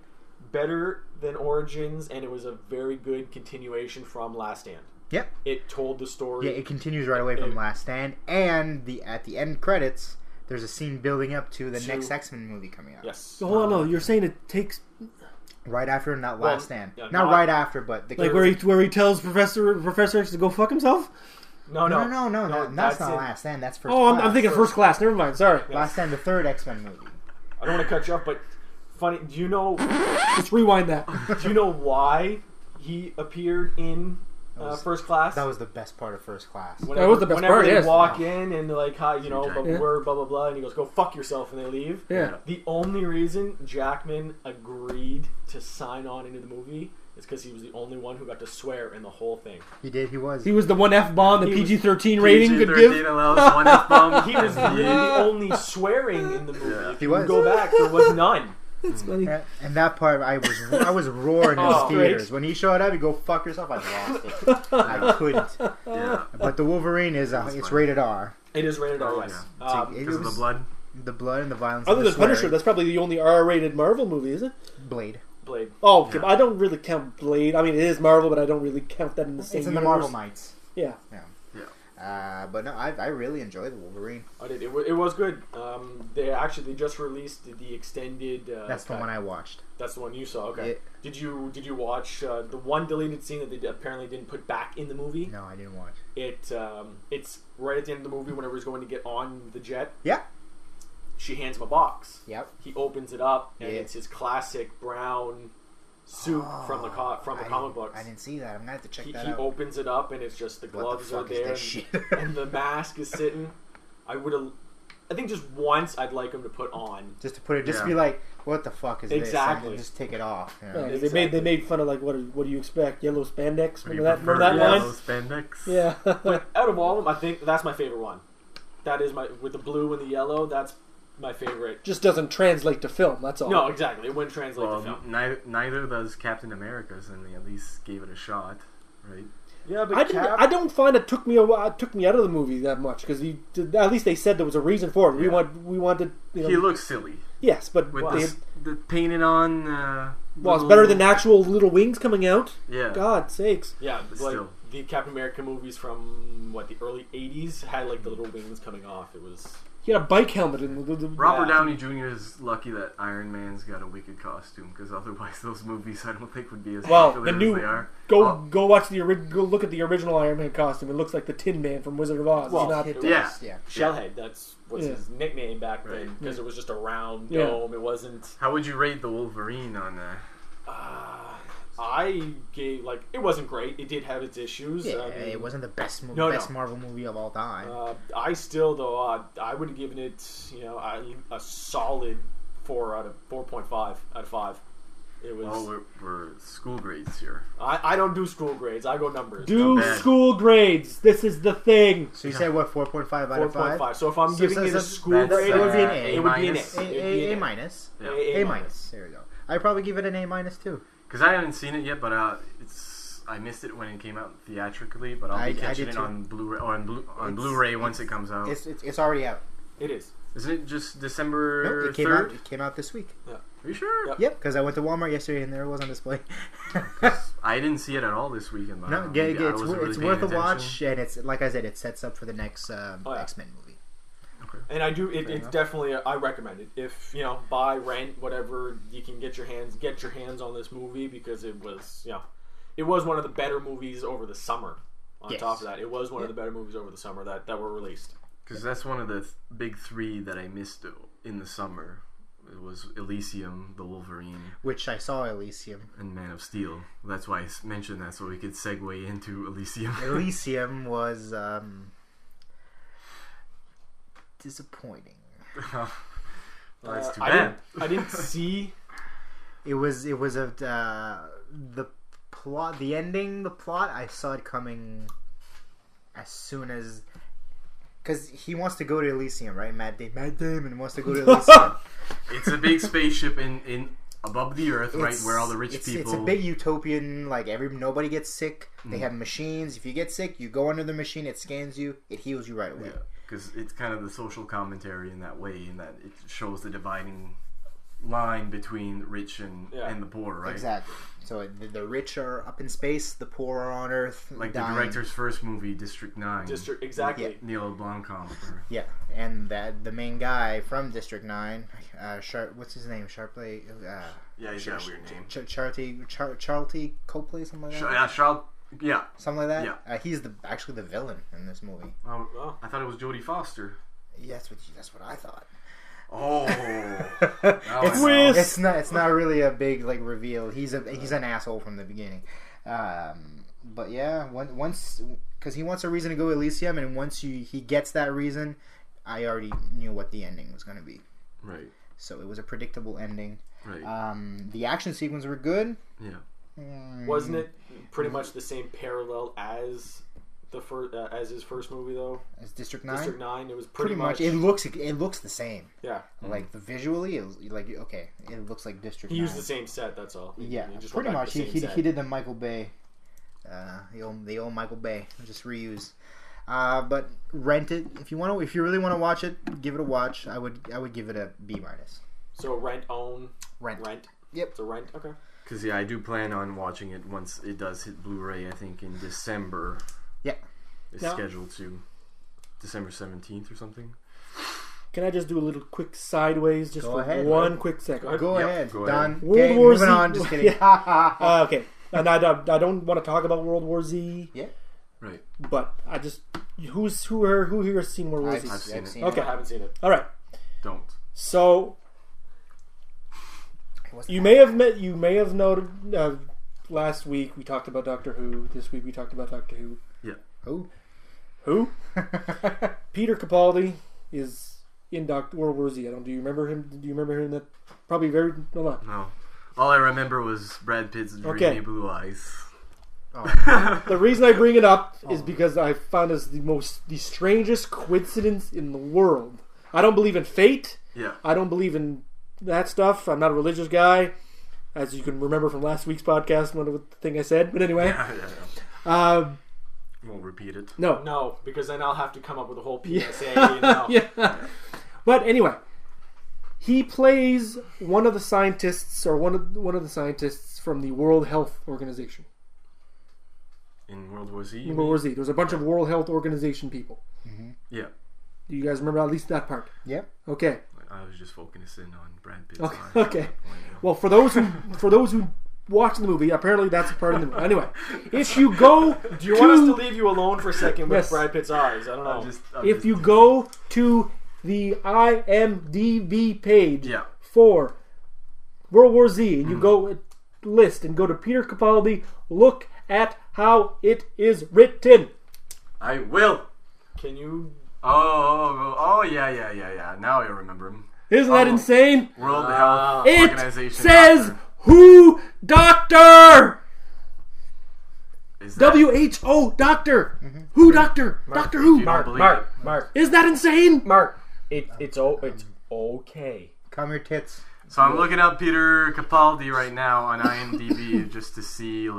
better than Origins, and it was a very good continuation from Last Stand. Yep. It told the story. Yeah, it continues right away from Last Stand, and at the end credits, there's a scene building up to the next X-Men movie coming out. Yes. So hold on, no, you're saying it takes Right after, not Last Stand. yeah, not right after, but like where he tells Professor X to go fuck himself. No, that's not Last Stand. That's First Oh, Class. I'm thinking First Class. Never mind. Sorry. Last Stand, the third X-Men movie. I don't want to cut you off, but funny. Do you know? Let's rewind that. Do you know why he appeared in First Class? That was the best part of First Class. That was the best whenever part, they yes. walk in and they're like, "Hi, you know, Yeah. we're blah blah blah," and he goes, "Go fuck yourself," and they leave. Yeah. The only reason Jackman agreed to sign on into the movie is because he was the only one who got to swear in the whole thing. He did. He was. He was the one F-bomb the He was PG-13 rating could PG-13 give. allows one F-bomb. He was literally the only swearing in the movie. Yeah. If He you was. go back, there was none. It's funny. And that part, I was roaring in Oh, theaters. great. When he showed up, he'd go fuck yourself. I lost it. I couldn't. Yeah. But the Wolverine is it's rated R. It is rated R. Oh, Yes. yeah. It Because of was- the blood. The blood and the violence. Other and the than Punisher, swearing. that's probably the only R-rated Marvel movie, is it? Blade. Blade. Oh, okay. Yeah. I don't really count Blade. I mean, it is Marvel, but I don't really count that in the same It's in the universe. Marvel Knights. Yeah. But no, I really enjoy the Wolverine. I did. It was good. They just released the extended. That's the cut. one I watched. That's the one you saw. Okay. Yeah. Did you watch the one deleted scene that they apparently didn't put back in the movie? No, I didn't watch. It's right at the end of the movie whenever he's going to get on the jet. Yeah. She hands him a box. Yep. He opens it up and Yeah. it's his classic brown suit from the comic books. I didn't see that. I'm gonna have to check He that out. opens it up and it's just the What the gloves are fuck is there this shit? and the mask is sitting. I think just once I'd like him to put on. Just to put it, just Yeah. be like, what the fuck is Exactly. this? And just take it off. You know? Yeah, 'cause Exactly. they made fun of like what do you expect, yellow spandex? What do you Remember that prefer, line? yellow spandex? Yeah. But out of all of them, I think that's my favorite one. That is with the blue and the yellow. That's my favorite. Just doesn't translate to film. That's all. No, exactly. It wouldn't translate Well, to film. neither does Captain America's, and they at least gave it a shot, right? Yeah, but I don't find it took me out of the movie that much because at least they said there was a reason for it. Yeah. We wanted He looks silly yes, but with they, the painted on. well, it's little- better than actual little wings coming out. Yeah. God sakes! Yeah, But like still. the Captain America movies from the early '80s had like the little wings coming off. It was He had a bike helmet and the Robert Yeah. Downey Jr. is lucky that Iron Man's got a wicked costume, because otherwise those movies I don't think would be as well, popular the new as they are. go watch go look at the original Iron Man costume. It looks like the Tin Man from Wizard of Oz. Well, It's not- It Yeah. does, yeah. Shellhead. That's was Yeah. his nickname back then Right. because it was just a round Yeah. dome. It wasn't. How would you rate the Wolverine on that? I gave it wasn't great. It did have its issues. Yeah, I mean, it wasn't the best movie, No, best no. Marvel movie of all time. I still though I would have given it a solid 4.5 out of 5. It was. Well, we're school grades here. I don't do school grades. I go numbers. Do Not bad. school grades. This is the thing. So you said what, 4.5 out of 5? 4.5. So if I'm giving it a school that's, grade, that would be an A. It would be an A. minus. It would be an A minus. Yeah. A minus. There we go. I'd probably give it an A minus too. Because I haven't seen it yet, but I missed it when it came out theatrically, but I'll be I catching did it too. on Blu-ray or on Blu-ray once it comes out. It's already out. It is. Isn't it just December No, it came 3rd? out. It came out this week. Yeah. Are you sure? Yep, because I went to Walmart yesterday and there it was on display. I didn't see it at all this weekend. But No, it's worth a watch, and it's like I said, it sets up for the next X-Men movie. Okay. And I do. It's definitely. I recommend it. If buy, rent, whatever you can get your hands on this movie, because it was it was one of the better movies over the summer. On top of that, it was one of the better movies over the summer that were released. Because that's one of the big three that I missed in the summer. It was Elysium, The Wolverine, Which I saw Elysium. and Man of Steel. That's why I mentioned that, so we could segue into Elysium. Elysium was disappointing. Well, that's too I bad. didn't see. It was the plot, the ending, the plot. I saw it coming as soon as, because he wants to go to Elysium, right? Matt Damon wants to go to Elysium. It's a big spaceship in above the earth, right, where all the rich people. It's a big utopian. Like nobody gets sick. They have machines. If you get sick, you go under the machine. It scans you. It heals you right away. Yeah, because it's kind of the social commentary in that way, in that it shows the dividing line between rich and the poor, right? Exactly. So the rich are up in space, the poor are on Earth. Like dying. the director's first movie, District 9. Exactly. Yeah. Neil Blomkamp. Yeah, and the main guy from District 9, what's his name? Sharpley. Yeah, he's got a weird name. Charlty Copley, something like that. Yeah, Charles. Yeah. Something like that. Yeah. He's actually the villain in this movie. I thought it was Jodie Foster. Yeah, that's what I thought. Oh, It's not really a big reveal. He's an asshole from the beginning. But yeah, once because he wants a reason to go Elysium, and once he gets that reason, I already knew what the ending was going to be. Right. So it was a predictable ending. Right. The action sequences were good. Yeah. Wasn't it pretty much the same parallel as as his first movie though? As District 9? District 9, it was pretty much. It looks the same. Yeah. Like visually, it was okay. It looks like District 9. He used the same set. That's all. Yeah, He just pretty went back much. to the He same set. did the Michael Bay, the old Michael Bay, just reuse. But rent it if you want to. If you really want to watch it, give it a watch. I would give it a B-. So rent. Yep. So rent. Okay. Because I do plan on watching it once it does hit Blu-ray. I think in December. Yeah. It's scheduled to December 17th or something. Can I just do a little quick sideways, just Go for ahead. one quick second? Go ahead. Go Done. ahead. World Okay, War moving Z. on. Just kidding. Okay, and I don't want to talk about World War Z. Yeah. Right. But I just who here has seen World War Z? I've seen it. Okay. I haven't seen it. All right. Don't. So you may have noted last week we talked about Doctor Who. This week we talked about Doctor Who. Yeah. Who? Peter Capaldi is in World War Z. Do you remember him? Do you remember him? That probably very a lot. No. All I remember was Brad Pitt's dreamy blue eyes. The reason I bring it up is because I found this the strangest coincidence in the world. I don't believe in fate. Yeah. I don't believe in that stuff. I'm not a religious guy, as you can remember from last week's podcast. One of the thing I said, but anyway. Yeah. Won't repeat it. No, because then I'll have to come up with a whole PSA. Yeah. But anyway, he plays one of the scientists, or one of the scientists from the World Health Organization. In World War Z? In World War Z. There's a bunch of World Health Organization people. Mm-hmm. Yeah. Do you guys remember at least that part? Yep. Okay. I was just focusing on Brad Pitt's Okay. eyes. Okay. Well, for those who watch the movie, apparently that's a part of the movie. Anyway, if you go, Do you want us to leave you alone for a second with Yes. Brad Pitt's eyes? I don't know. if you go to the IMDb page Yeah. for World War Z and you go list and go to Peter Capaldi, look at how it is written. I will. Can you? Oh, yeah. Now I remember him. Isn't that insane? World Health It Organization. says doctor. WHO Doctor. Is that- WHO Doctor. WHO Doctor. Doctor Who. You don't believe it. Mark, Is that insane? it's okay. Calm your tits. So I'm looking up Peter Capaldi right now on IMDb just to see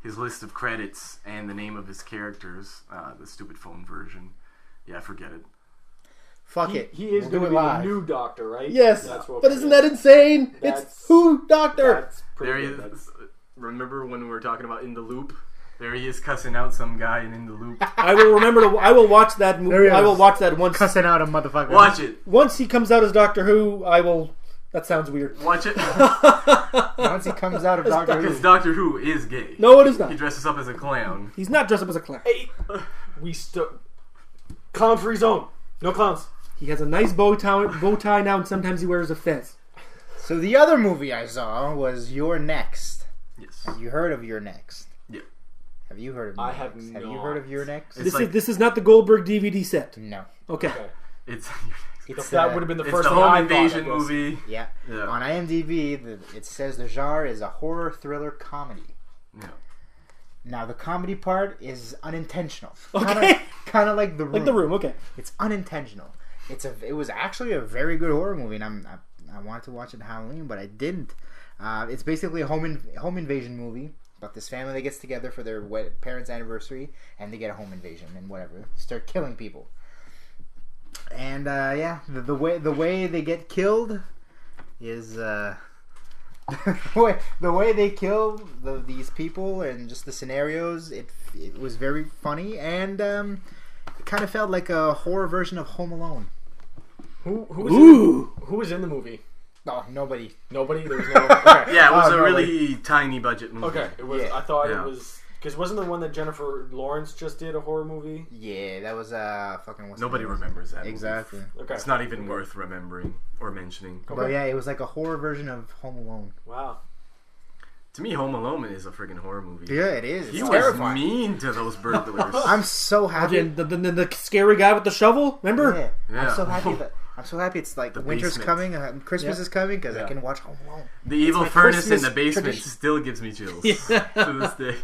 his list of credits and the name of his characters. The stupid phone version. Yeah, forget it. Fuck it. He is We'll going do to it be live. the new Doctor, right? Yes, That's what- but isn't that insane? That's- It's Who Doctor. That's pretty There he good. is. That's- Remember when we were talking about In the Loop? There he is cussing out some guy in The Loop. I will remember. I will watch that There movie. he I will is. watch that once. Cussing out a motherfucker. Watch it. Once he comes out as Doctor Who, I will. That sounds weird. Watch it. Once he comes out of Doctor Because Who. Doctor Who is gay. No, it is not. He dresses up as a clown. He's not dressed up as a clown. Hey, we still clown-free zone. No clowns. He has a nice bow tie now, and sometimes he wears a fez. So the other movie I saw was You're Next. Yes. Have you heard of You're Next? Yeah. Have you heard of I You're have Next? Have you not. heard of You're Next? It's This is not the Goldberg DVD set. No. Okay. Okay. It's It's That would have been the it's first the thing home I invasion thought, I guess. movie. Yeah. Yeah. On IMDb, it says the genre is a horror thriller comedy. Yeah. Now the comedy part is unintentional. Okay. Kind of like The Room. Like The Room. Okay. It's unintentional. It was actually a very good horror movie, and I wanted to watch it on Halloween, but I didn't. It's basically a home invasion movie about this family that gets together for their parents' anniversary, and they get a home invasion and whatever, start killing people. And the way they get killed is the way they kill these people and just the scenarios. It was very funny, and it kind of felt like a horror version of Home Alone. Who was in the movie? Oh, nobody. Nobody. There was no. Okay. Yeah, it was Oh, a no, really tiny budget movie. Okay. It was. Yeah. I thought Yeah. it was because wasn't the one that Jennifer Lawrence just did a horror movie? Yeah, that was fucking. What's Nobody the name? remembers that movie. Exactly. Okay. It's not even worth remembering or mentioning. But yeah, it was like a horror version of Home Alone. Wow. To me, Home Alone is a freaking horror movie. Yeah, it is. It's He was terrifying. mean to those burglars. I'm so happy. And the scary guy with the shovel. Remember? Yeah. Yeah. I'm so happy that. I'm so happy it's like The winter's basement. coming, Christmas Yeah. is coming, because I Yeah. can watch Home Alone. The evil my furnace in Christmas the basement tradition. still gives me chills Yeah. to this day.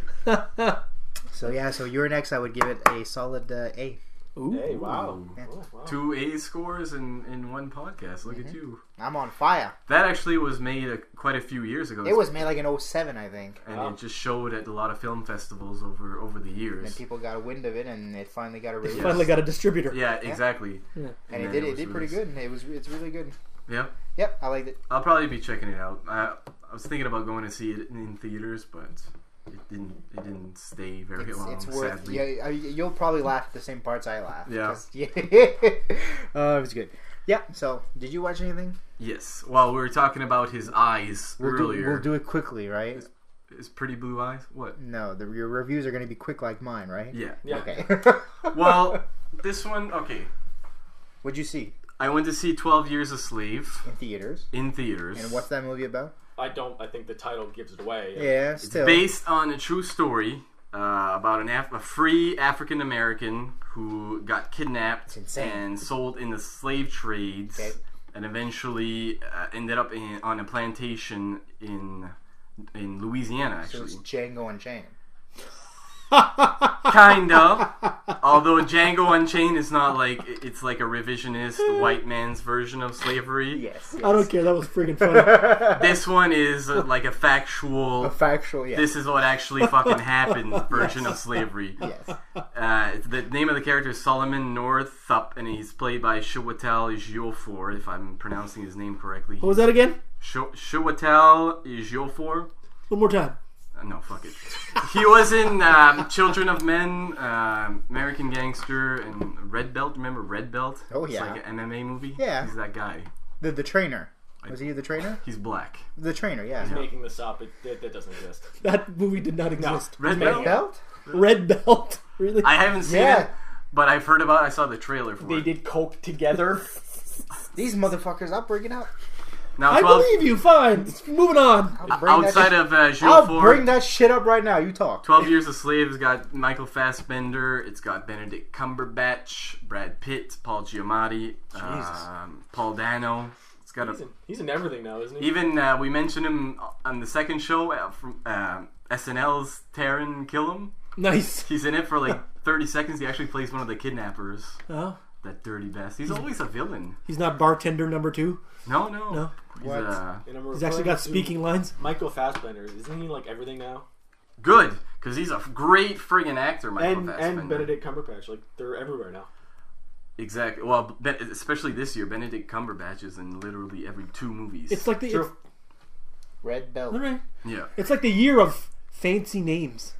So yeah, so You're Next, I would give it a solid A. Ooh. Hey, wow. Ooh. Yeah. Oh, wow. 2 A scores in one podcast. Look at you. I'm on fire. That actually was made quite a few years ago. It was made like in 07, I think. and Wow. it just showed at a lot of film festivals over the And years. people got a wind of it, and it finally got a release. Finally got a distributor. Yeah, exactly. Yeah. And it then did was pretty released. good. It's really good. Yeah, Yep, I liked it. I'll probably be checking it out. I was thinking about going to see it in theaters, but it didn't stay very long. It's worth. Sadly. Yeah, you'll probably laugh at the same parts I laugh. Yeah. 'cause- yeah. It was good. Yeah. So, did you watch anything? Yes. Well, we were talking about his eyes earlier. We'll do it quickly, right? His pretty blue eyes. What? No, your reviews are going to be quick like mine, right? Yeah. Yeah. Okay. Well, this one. Okay. What'd you see I went to see 12 Years a Slave in theaters? in theaters. And what's that movie about? I think the title gives it away. Yeah, It's still. based on a true story about a free African American who got kidnapped It's insane. and sold in the slave trades, Okay. and eventually ended up on a plantation in Louisiana. So it's Actually, Django Unchained. kinda. Although Django Unchained is not like it's like a revisionist white man's version of slavery. Yes. I don't care. That was friggin' funny. This one is like a factual. A factual, yeah. This is what actually fucking happened version of slavery. Yes. The name of the character is Solomon Northup, and he's played by Chiwetel Ejiofor, if I'm pronouncing his name correctly. What was that again? Chiwetel Ejiofor? One more time. No, fuck it. He was in Children of Men, American Gangster, and Red Belt. Remember Red Belt? Oh, It's yeah. like an MMA movie. Yeah. He's that guy. The trainer. Was he the trainer? He's black. The trainer, yeah. He's making this up. That doesn't exist. That movie did not exist. Red Red Belt? Belt? Red Belt. Really? I haven't seen Yeah. it, but I've heard about it. I saw the trailer for They it. did coke together. These motherfuckers, I'll bring it out. Now, I 12, believe you. Fine. Moving on. I'll bring outside that of I'll Ejiofor, bring that shit up right now. You talk. 12 Years a Slave has got Michael Fassbender, it's got Benedict Cumberbatch, Brad Pitt, Paul Giamatti, Paul Dano. It's got He's in everything now, isn't he? even we mentioned him on the second show from SNL's Taron Killam. Nice. He's in it for like 30 seconds. He actually plays one of the kidnappers. Oh, That dirty bastard. He's always a villain. he's not bartender number 2. No. No. He's What? And I'm He's actually got referring to speaking lines. Michael Fassbender. Isn't he like everything now? good because he's a great friggin' actor. Michael Fassbender. And Benedict Cumberbatch. Like they're everywhere now. Exactly. Well, especially this year, Benedict Cumberbatch is in literally every 2 movies. It's like the it's, Red Belt. all right. Yeah. It's like the year of fancy names.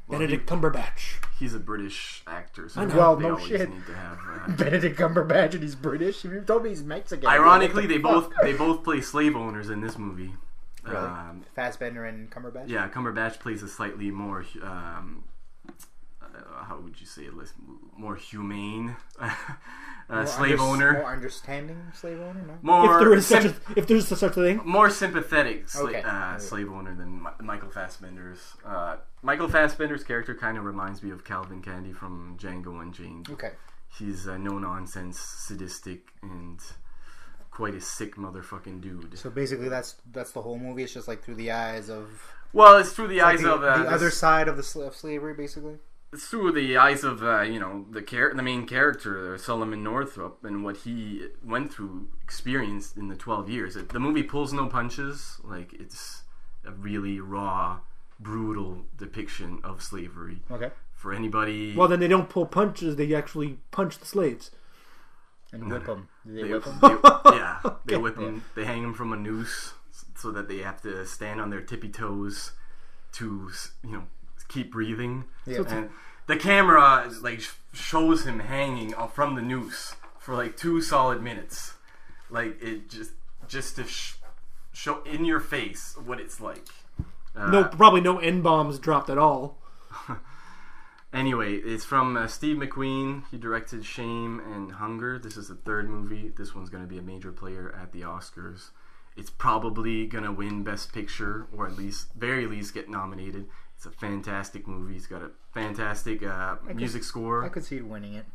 Benedict Cumberbatch. He's a British actor, so I know. Well, they no always shit. need to have. Benedict Cumberbatch and he's British. You told me he's Mexican. Ironically, they both play slave owners in this movie. Really? Fassbender and Cumberbatch? Yeah, Cumberbatch plays a slightly more, how would you say it, more humane slave owner. More understanding slave owner, no? More If there's such a thing. more sympathetic Okay. slave owner than Michael Fassbender's. Michael Fassbender's character kind of reminds me of Calvin Candy from Django Unchained. Okay. He's a no-nonsense, sadistic, and quite a sick motherfucking dude. So basically that's the whole movie. It's just like through the eyes of... Well, it's through the eyes the, of... the other side of of slavery, basically? It's through the eyes of, the main character, Solomon Northup, and what he went through, experienced in the 12 years. The movie pulls no punches. Like, it's a really raw, brutal depiction of slavery. Okay. For anybody... Well, then they don't pull punches. They actually punch the slaves. And whip them. Do they whip them? They whip them. They hang them from a noose so that they have to stand on their tippy toes to, keep breathing. Yeah. And the camera shows him hanging from the noose for 2 solid minutes. Like, it just to show in your face what it's like. Probably no N-bombs dropped at all. Anyway, it's from Steve McQueen. He directed Shame and Hunger. This is the 3rd movie. This one's going to be a major player at the Oscars. It's probably going to win Best Picture, or at least, very least, get nominated. It's a fantastic movie. It's got a fantastic music score. I could see it winning it.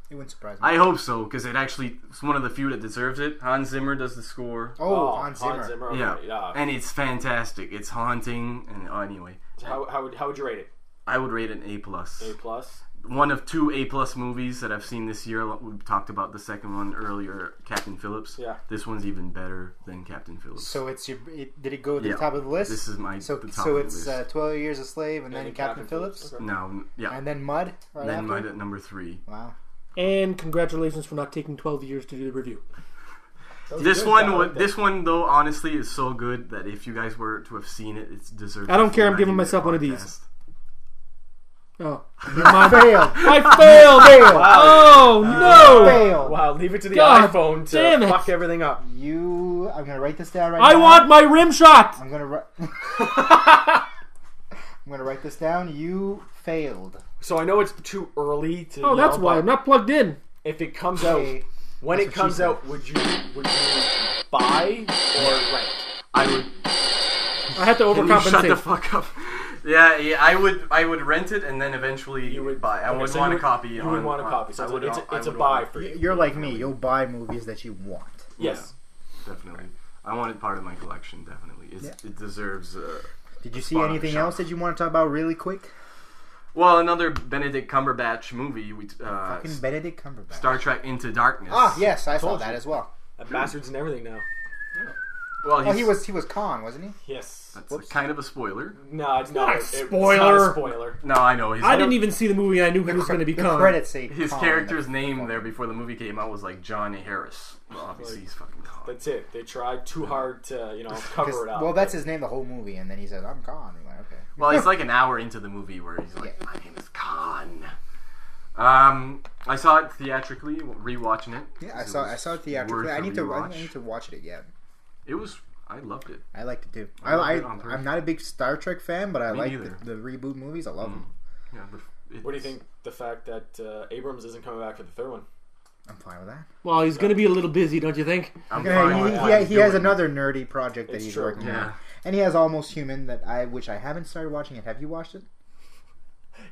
It wouldn't surprise me. I hope so, because it's one of the few that deserves it. Hans Zimmer does the score. Oh, Hans Zimmer. Okay, Yeah, and it's fantastic. It's haunting, and anyway. So how would you rate it? I would rate it an A+. A+. One of 2 A+ movies that I've seen this year. We talked about the second one earlier, Captain Phillips. Yeah. This one's even better than Captain Phillips. So did it go to the top of the list? This is the top so of the it's list. 12 Years a Slave and then Captain Phillips? Okay. No, yeah. And then Mud right then after? Mud at number 3. Wow. And congratulations for not taking 12 years to do the review. This one though, honestly, is so good that if you guys were to have seen it, it's deserved. I don't care, I'm giving 90-minute myself one of podcast. these. Oh. I Failed. failed! Oh, no! Failed. Wow, leave it to the God iPhone damn to it. fuck everything up. I'm going to write this down right I now. want my rim shot! I'm going to write this down. You failed. So I know it's too early to. Oh, that's why I'm not plugged in. If it comes out, when That's it what comes she out, would you buy or rent? I would. I had to Can you shut the overcompensate. fuck up? Yeah, I would rent it and then eventually You would buy. I okay, would so want you a copy. You would want a copy. So it's a buy for you. You're like me. You'll buy movies that you want. Yes. Yeah, definitely. I want it part of my collection. Definitely, it deserves. Did you see spot on anything the else shelf. that you want to talk about really quick? Well, another Benedict Cumberbatch movie. Fucking Benedict Cumberbatch. Star Trek Into Darkness. Ah, yes, I saw Told that you. as well. That bastard's and everything now. Well, Oh, he was Khan, wasn't he? Yes. That's kind of a spoiler. No, it's not a It's not spoiler. a spoiler. No, I know. I didn't even see the movie and I knew he was going to be The Khan. credits say His Khan. character's name there before the movie came out was like John Harris. Well, obviously he's fucking Khan. That's it. They tried too hard to, cover it up. Well, that's his name the whole movie, and then he said, "I'm Khan." I'm like, okay. Well, it's like an hour into the movie where he's like, Yeah. "My name is Khan." I saw it theatrically, rewatching it. Yeah, I saw it theatrically. worth I a need to rewatch. watch it again. I loved it. I liked it too. I loved it on purpose. I'm not a big Star Trek fan, but I Me like neither. the reboot movies. I love them. Yeah. What do you think the fact that Abrams isn't coming back for the third one? I'm fine with that. Well, he's going to be a little busy, don't you think? I'm Yeah, fine with he what he's has doing. another nerdy project that It's he's true. working Yeah. on, and he has Almost Human which I haven't started watching it. Have you watched it?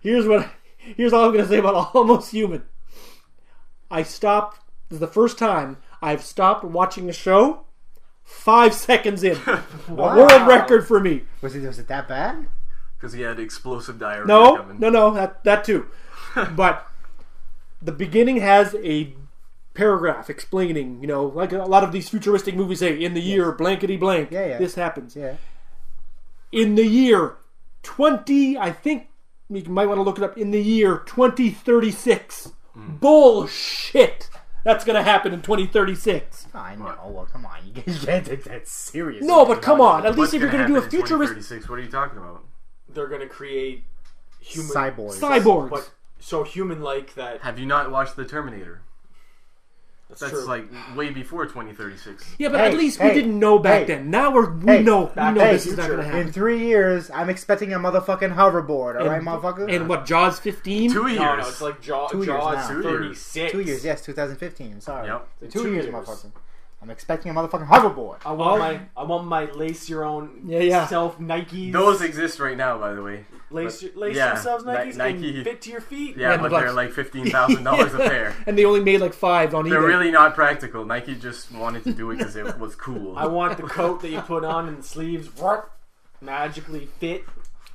Here's all I'm going to say about Almost Human. This is the first time I've stopped watching a show 5 seconds in. Wow. A world record for me. Was it that bad? Because he had explosive diarrhea No, coming. that too. But the beginning has a paragraph explaining, like a lot of these futuristic movies say, in the year blankety blank, Yeah. this happens. Yeah. In the year 20, I think you might want to look it up, in the year 2036, Bullshit. That's gonna happen in 2036. I know. Well, come on. You can't take that serious. No, but come on. At least What's if you're gonna do a happen in futuristic 2036? What are you talking about? They're gonna create human cyborgs. but so human-like that. Have you not watched The Terminator? That's true. like way before 2036. Yeah, but at least we didn't know back then. Now we know this is not gonna happen. In 3 years, I'm expecting a motherfucking hoverboard. All right, motherfucker. And what? Jaws 15? 2 years. No, it's like Jaws 2 years now. 36. 2 years, yes, 2015. Sorry. Yep. 2 years, motherfucker. I'm expecting a motherfucking hoverboard. I want my lace your own self Nikes. Those exist right now, by the way. Lace yourselves Nikes Nike and fit to your feet. Yeah, but they're like $15,000 a pair. And they only made like 5 on eBay. They're really not practical. Nike just wanted to do it because it was cool. I want the coat that you put on and the sleeves magically fit.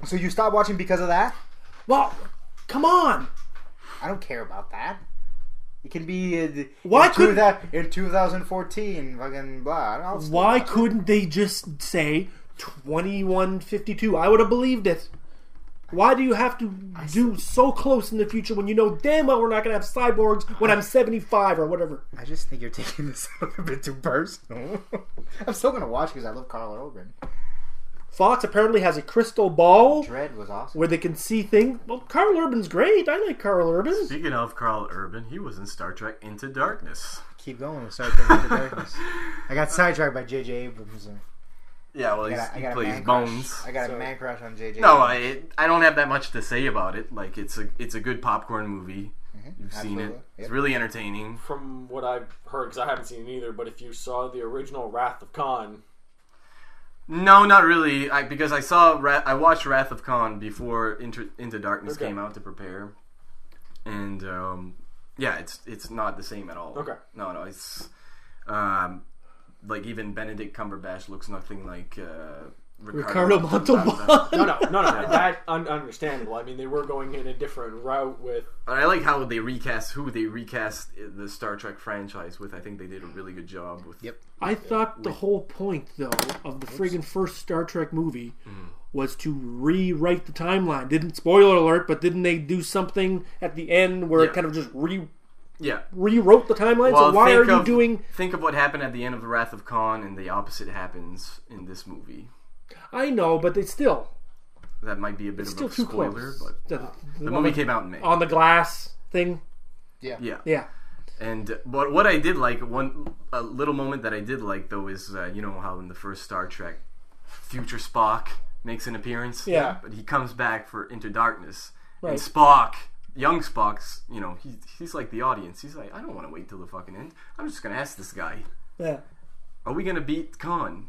So you stopped watching because of that? Well, come on. I don't care about that. It can be in 2014, fucking blah. Why couldn't they just say 2152? I would have believed it. Why do you have to do so close in the future when you know damn well we're not going to have cyborgs when I'm 75 or whatever? I just think you're taking this a little bit too personal. I'm still going to watch because I love Carl Urban. Fox apparently has a crystal ball Dread was awesome. where they can see things. Well, Carl Urban's great. I like Carl Urban. Speaking of Carl Urban, he was in Star Trek Into Darkness. Keep going with Star Trek Into Darkness. I got sidetracked by J.J. Abrams. Yeah, well, he plays Bones. I got a man crush on J.J. No, Abrams. I don't have that much to say about it. Like, it's a good popcorn movie. You've seen it. Yep. It's really entertaining. From what I've heard, because I haven't seen it either, but if you saw the original Wrath of Khan... No, not really. Because I watched Wrath of Khan before Into Darkness came out to prepare, and it's not the same at all. Okay. No, it's like even Benedict Cumberbatch looks nothing like Ricardo Montalban. No, that understandable. I mean, they were going in a different route with... But I like how who they recast the Star Trek franchise with. I think they did a really good job with. Yep. I thought the whole point, though, of the friggin' first Star Trek movie was to rewrite the timeline. Didn't, spoiler alert, but didn't they do something at the end where it kind of just rewrote the timeline? Well, so why are you doing... Think of what happened at the end of The Wrath of Khan, and the opposite happens in this movie. I know, but it's still... That might be a bit of a spoiler, but the movie came out in May. On the glass thing? Yeah. And but what I did like, a little moment that I did like though is you know how in the first Star Trek, future Spock makes an appearance. Yeah. But he comes back for Into Darkness, right. and Spock, young Spock's, you know, he's like the audience. He's like, I don't want to wait till the fucking end. I'm just gonna ask this guy. Yeah. Are we gonna beat Khan?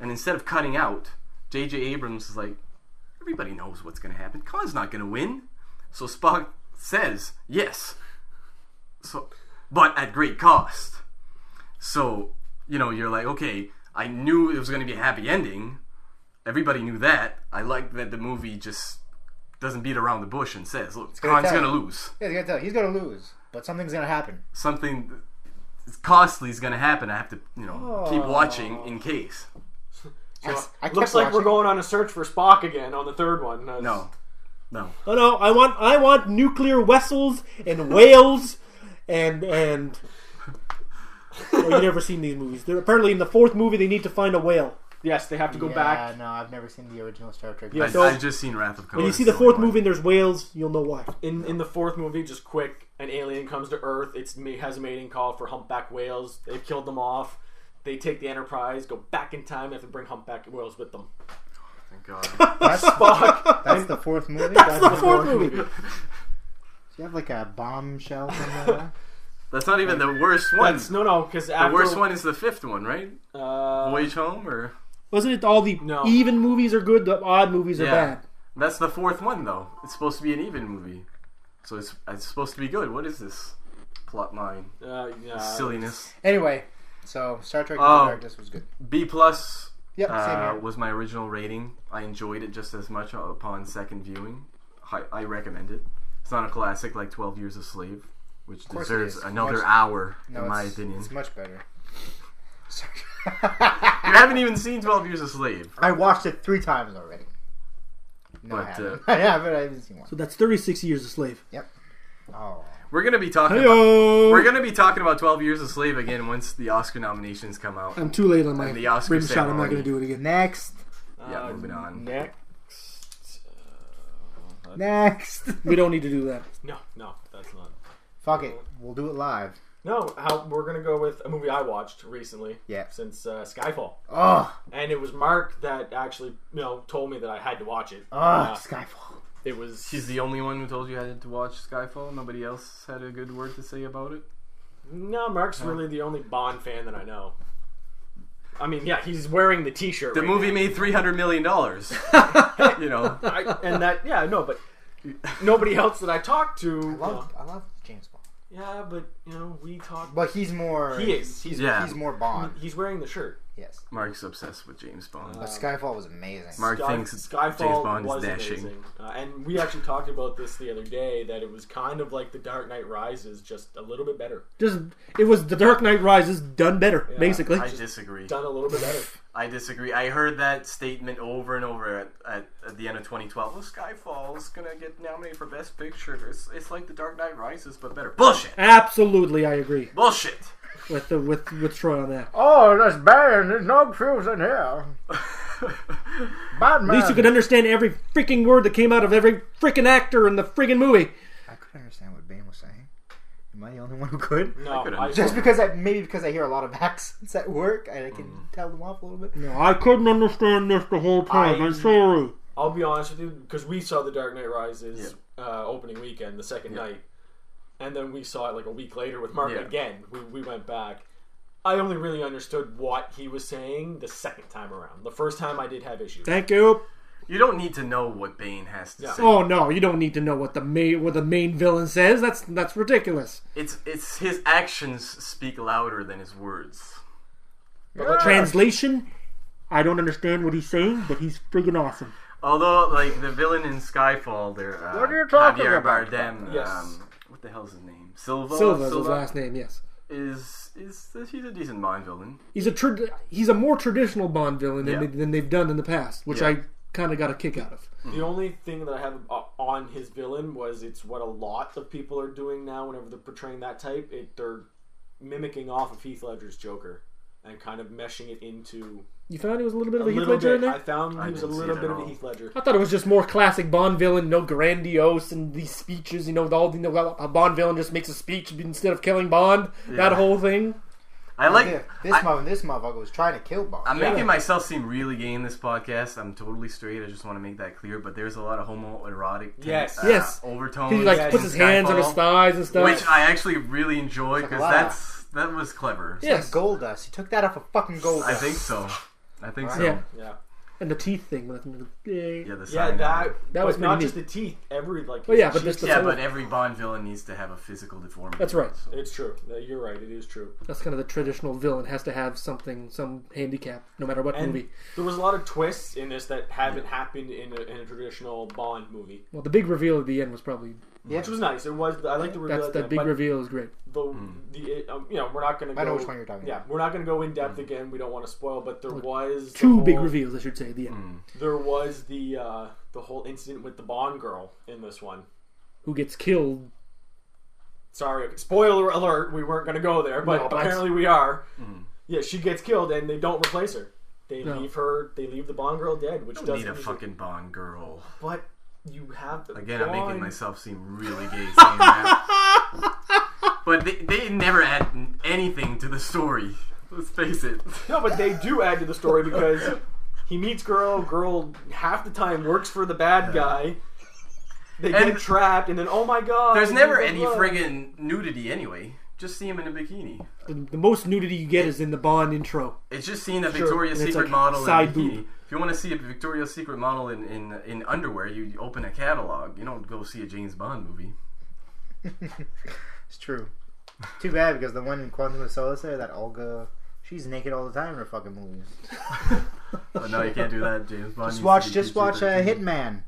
And instead of cutting out, J.J. Abrams is like, everybody knows what's gonna happen. Khan's not gonna win. So Spock says yes. So, but at great cost. So, you know, you're like, okay, I knew it was going to be a happy ending. Everybody knew that. I like that the movie just doesn't beat around the bush and says, look, Khan's going to lose. Yeah, he's going to tell you. He's going to lose, but something's going to happen. Something costly is going to happen. I have to, you know, keep watching in case. So looks like we're going on a search for Spock again on the third one. No. Oh no! I want nuclear vessels and whales and. Well, you've never seen these movies. Apparently, in the fourth movie, they need to find a whale. Yes, they have to go back. Yeah, no, I've never seen the original Star Trek. Yeah, I've just seen Wrath of Khan. When you see the fourth movie and there's whales, you'll know why. In the fourth movie, just quick, an alien comes to Earth. Has a mating call for humpback whales. They've killed them off. They take the Enterprise, go back in time, and have to bring humpback whales with them. Thank God. That's Spock. That's the fourth movie? That's the fourth movie. Do you have like a bombshell somewhere? That's not even the worst one. No, because the worst one is the fifth one, right? Voyage Home, or wasn't it all the even movies are good, the odd movies are bad? That's the fourth one, though. It's supposed to be an even movie, so it's supposed to be good. What is this plot line? Silliness. Anyway, so Star Trek Into Darkness was good. B+. Yep, same here. Was my original rating. I enjoyed it just as much upon second viewing. I recommend it. It's not a classic like 12 Years a Slave, which deserves another hour, in my opinion. It's much better. You haven't even seen 12 Years a Slave. I watched it 3 times already. No, I haven't. I haven't seen one. So that's 36 Years a Slave. Yep. Oh. We're gonna be talking. Hey-o. We're gonna be talking about 12 Years a Slave again once the Oscar nominations come out. I'm too late on my And the Oscar rim shot. I'm not ceremony. going to do it again. Next. Yeah, moving on. Next. We don't need to do that. No, that's not. Fuck it. We'll do it live. No, we're gonna go with a movie I watched recently. Yeah. Since Skyfall. Oh. And it was Mark that actually, told me that I had to watch it. Skyfall. It was. She's the only one who told you had to watch Skyfall. Nobody else had a good word to say about it. No, Mark's really the only Bond fan that I know. I mean, yeah, he's wearing the T-shirt. The right movie now. made $300 million. But nobody else that I talked to. I love James Bond. Yeah, but we talk. But he's more. He is. He's more Bond. He's wearing the shirt. Yes. Mark's obsessed with James Bond. But Skyfall was amazing. Mark thinks Skyfall James Bond was is dashing. amazing. And we actually talked about this the other day, that it was kind of like The Dark Knight Rises, just a little bit better. It was The Dark Knight Rises done better, Yeah. basically. I disagree. Done a little bit better. I disagree. I heard that statement over and over at the end of 2012. Well, Skyfall's gonna get nominated for Best Picture. It's like The Dark Knight Rises, but better. Bullshit. Absolutely, I agree Bullshit. with Troy on that. Oh, that's bad. There's no truth in here. Batman. At least you could understand every freaking word that came out of every freaking actor in the freaking movie. I couldn't understand what Bane was saying. Am I the only one who could? No, Just because I hear a lot of accents at work, and I can tell them off a little bit. No, I couldn't understand this the whole time. I'm sorry. I'll be honest with you, because we saw The Dark Knight Rises opening weekend, the second night, and then we saw it like a week later with Mark again. We went back. I only really understood what he was saying the second time around. The first time I did have issues. Thank you. You don't need to know what Bane has to say. Oh no, you don't need to know what the main villain says. That's ridiculous. It's his actions speak louder than his words. Translation: I don't understand what he's saying, but he's friggin' awesome. Although, like the villain in Skyfall, there. What are you talking Javier about? Bardem. Yes. What the hell's his name? Silva. Silva's his last name. Yes. He's a decent Bond villain. He's a more traditional Bond villain than they've done in the past, which Yeah. I kind of got a kick out of. The only thing that I have on his villain was it's what a lot of people are doing now whenever they're portraying that type. They're mimicking off of Heath Ledger's Joker and kind of meshing it into You found he was a little bit of a a Heath little Ledger in bit. there? I found he was a didn't see little it bit at of a all. Heath Ledger. I thought it was just more classic Bond villain, no grandiose and these speeches. A Bond villain just makes a speech instead of killing Bond. That whole thing. I like This motherfucker was trying to kill Bond. I'm making myself seem really gay in this podcast. I'm totally straight. I just want to make that clear. But there's a lot of homoerotic Yes. Yes. overtones. He like Yes. puts his hands on his Skyfall, thighs and stuff. which I actually really enjoy It's like a because lot. that was clever. Yes. Gold dust. He took that off of fucking gold dust. I think so. Yeah. Yeah. And the teeth thing. Yeah, the Yeah, sign. that was was not pretty just the teeth. Well, yeah, but cheeks- this- Yeah, but every Bond villain needs to have a physical deformity. That's right. So. It's true. You're right. It is true. That's kind of the traditional villain. Has to have some handicap, no matter what And movie. there was a lot of twists in this that haven't happened in a traditional Bond movie, Well, the big reveal at the end was probably which was nice. It was. I like the reveal. that's at the end, big but reveal is great. we're not going to go. I know which one you're talking Yeah, about. we're not going to go in depth again. We don't want to spoil, but there was Two the big whole- reveals, I should say, at the end. There was the whole incident with the Bond girl in this one. Who gets killed? Sorry, spoiler alert. We weren't going to go there, but No, but apparently we are. Yeah, she gets killed, and they don't replace her. They No. leave her. They leave the Bond girl dead, which Don't doesn't need a usually- fucking Bond girl. But you have the Again, I'm making Bond- myself seem really gay saying that. But they never add anything to the story. Let's face it. No, but they do add to the story because he meets girl half the time works for the bad guy. They And get trapped, and then oh my god! There's they never get any blood. friggin' nudity anyway. Just see him in a bikini. The most nudity you get is in the Bond intro. It's just seeing a Sure, Victoria's and it's Secret like model in a side bikini. boob. If you want to see a Victoria's Secret model in underwear, you open a catalog. You don't go see a James Bond movie. It's true. Too bad because the one in Quantum of Solace there, that Olga, she's naked all the time in her fucking movies. But no, you can't do that, James Bond. Just watch Hitman.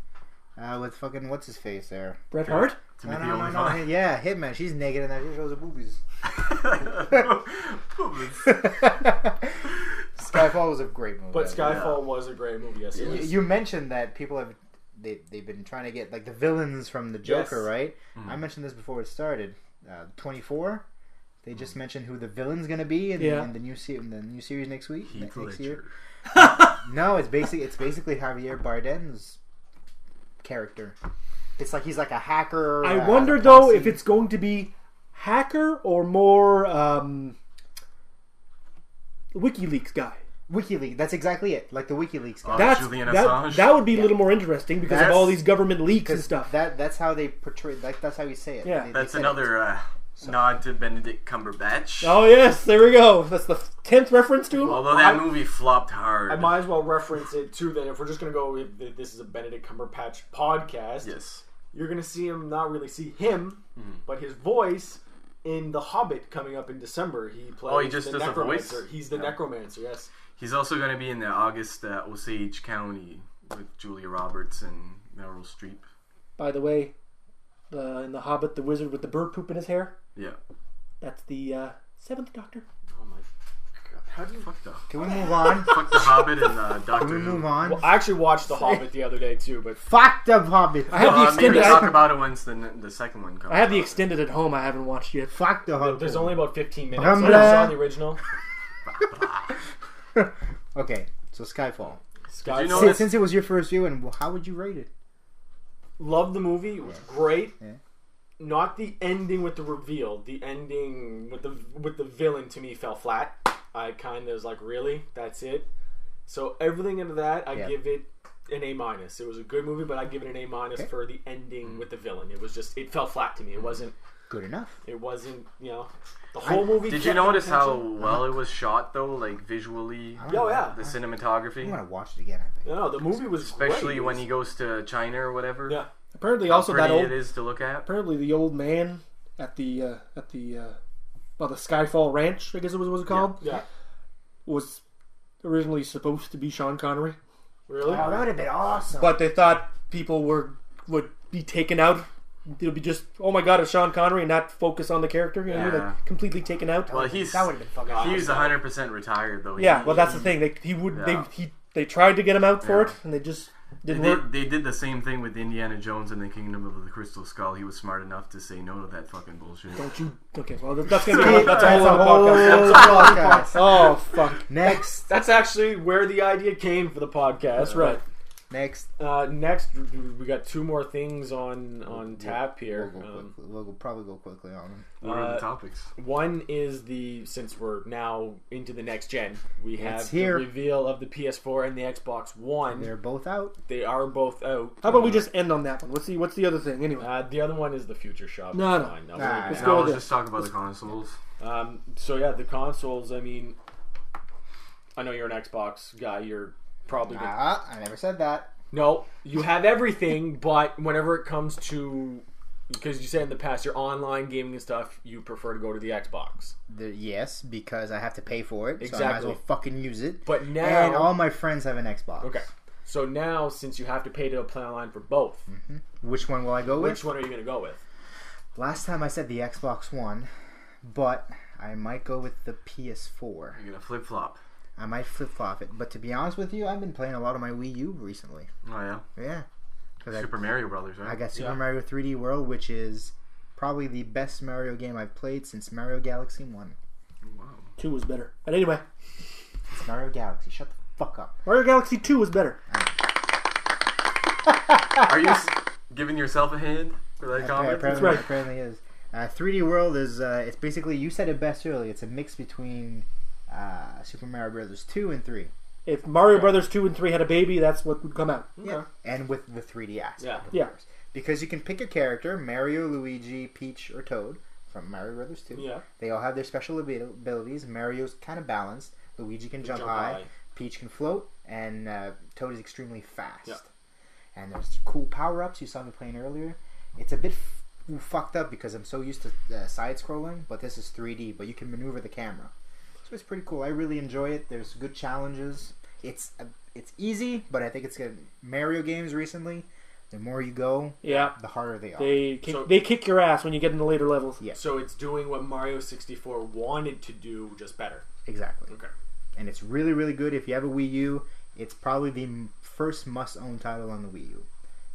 With fucking what's his face there. Bret Hart? Timothy No. Olyphant. Yeah, Hitman. She's naked and that she shows her boobies. Skyfall was a great movie. But Skyfall was a great movie. Yes, it was. You mentioned that people have they've been trying to get like the villains from the Joker, Yes. right? I mentioned this before it started. 24. They just mentioned who the villain's gonna be in the new series next week. Heath Next year. Ledger. No, it's basically Javier Bardem's character. It's like he's like a hacker. I wonder though if it's going to be hacker or more WikiLeaks guy. WikiLeaks. That's exactly it. Like the WikiLeaks guy. Julian Assange. That would be a little more interesting because of all these government leaks and stuff. That's how they portray. Like that's how you say it. Yeah. They That's said another nod to Benedict Cumberbatch. Oh yes, there we go. That's the 10th reference to him. Although that movie flopped hard. I might as well reference it too. Then, if we're just gonna go with this is a Benedict Cumberbatch podcast, Yes. you're gonna see him, not really see him, but his voice in The Hobbit coming up in December. He plays he just the does a voice? necromancer. He's the necromancer. Yes. He's also going to be in the August Osage County with Julia Roberts and Meryl Streep. By the way, in The Hobbit, the wizard with the bird poop in his hair. Yeah. That's the 7th Doctor. Oh my god! How do you? Fuck the Can we move on? fuck the Hobbit and Doctor Can we Who. move on? Well, I actually watched The Hobbit the other day too, but Fuck the Hobbit. I have the Maybe extended. talk about it once the second one comes. I have the out. extended at home. I haven't watched yet. Fuck the Hobbit. there's only about 15 minutes. Blah, I blah. saw the original. Okay, so Skyfall. Did you notice? Since it was your first view, and how would you rate it? Loved the movie. It was great. Yeah. Not the ending with the reveal. The ending with the villain to me fell flat. I kind of was like, really? That's it? So everything into that, I give it an A-. It was a good movie, but I give it an A- for the ending with the villain. It was just, it fell flat to me. It wasn't Good enough. the whole movie. Did you kept my notice how attention. well it was shot though? Like visually, Oh yeah. the I'm cinematography, gonna watch it again. I think. No, the movie was especially great. when he goes to China or whatever. Yeah. Apparently, How also that pretty old. it is to look at. Apparently, the old man at the Skyfall Ranch, I guess it was called, Yeah. was originally supposed to be Sean Connery, Really? Oh, that would have been awesome. but they thought people would be taken out. It would be just, oh my god, it's Sean Connery, and not focus on the character. You know what I mean? Yeah. Like, completely taken out. Well, he's that would have been fucking. he's 100% retired though. Yeah, well, that's the thing. They tried to get him out for it, and they just didn't work. They did the same thing with Indiana Jones and the Kingdom of the Crystal Skull. He was smart enough to say no to that fucking bullshit. Don't you? Okay, well, that's gonna be that's a That's whole a other whole podcast. podcast. Oh fuck! Next, That's actually where the idea came for the podcast. That's right. next. Next, we got two more things on tap here. We'll probably go quickly on them. What are the topics? One is since we're now into the next gen, we have It's here. the reveal of the PS4 and the Xbox One. They're both out. They are both out. How about we just end on that one? What's the other thing anyway? The other one is the Future Shop. No, no. Fine. Nah, Let's No, go let's with just talk about the consoles. So yeah, the consoles. I mean, I know you're an Xbox guy. You're probably I never said that. no. You have everything, but whenever it comes to, because you said in the past your online gaming and stuff, you prefer to go to the Xbox. Yes, because I have to pay for it. So I might as Exactly. well fucking use it. But now, And all my friends have an Xbox. okay. So now, since you have to pay to play online for both, Which one will I go with? which one are you going to go with? Last time I said the Xbox One, but I might go with the PS4. You're gonna flip flop. I might flip flop it. But to be honest with you, I've been playing a lot of my Wii U recently. Oh yeah, Yeah. Because Super Mario Brothers, right? I got Super Yeah. Mario 3D World, which is probably the best Mario game I've played since Mario Galaxy 1. Wow. 2 was better. But anyway, It's Mario Galaxy. Shut the fuck up. Mario Galaxy 2 was better. Are you giving yourself a hand for that comment? Apparently, right. apparently is. 3D World is, it's basically, you said it best earlier, it's a mix between Super Mario Brothers 2 and 3. If Mario Brothers 2 and 3 had a baby, that's what would come out. Yeah. And with the 3D aspect. Yeah. Of Yeah. course. Because you can pick a character, Mario, Luigi, Peach, or Toad, from Mario Brothers 2. Yeah. They all have their special abilities. Mario's kind of balanced. Luigi can jump high. Peach can float. And Toad is extremely fast. Yeah. And there's cool power-ups you saw me playing earlier. It's a bit fucked up because I'm so used to side-scrolling, but this is 3D, but you can maneuver the camera. So it's pretty cool. I really enjoy it. There's good challenges. It's easy, but I think it's good. Mario games recently, the more you go, Yeah. the harder they are. They kick your ass when you get into later levels. Yeah. So it's doing what Mario 64 wanted to do, just better. Exactly. Okay. And it's really, really good. If you have a Wii U, it's probably the first must-own title on the Wii U.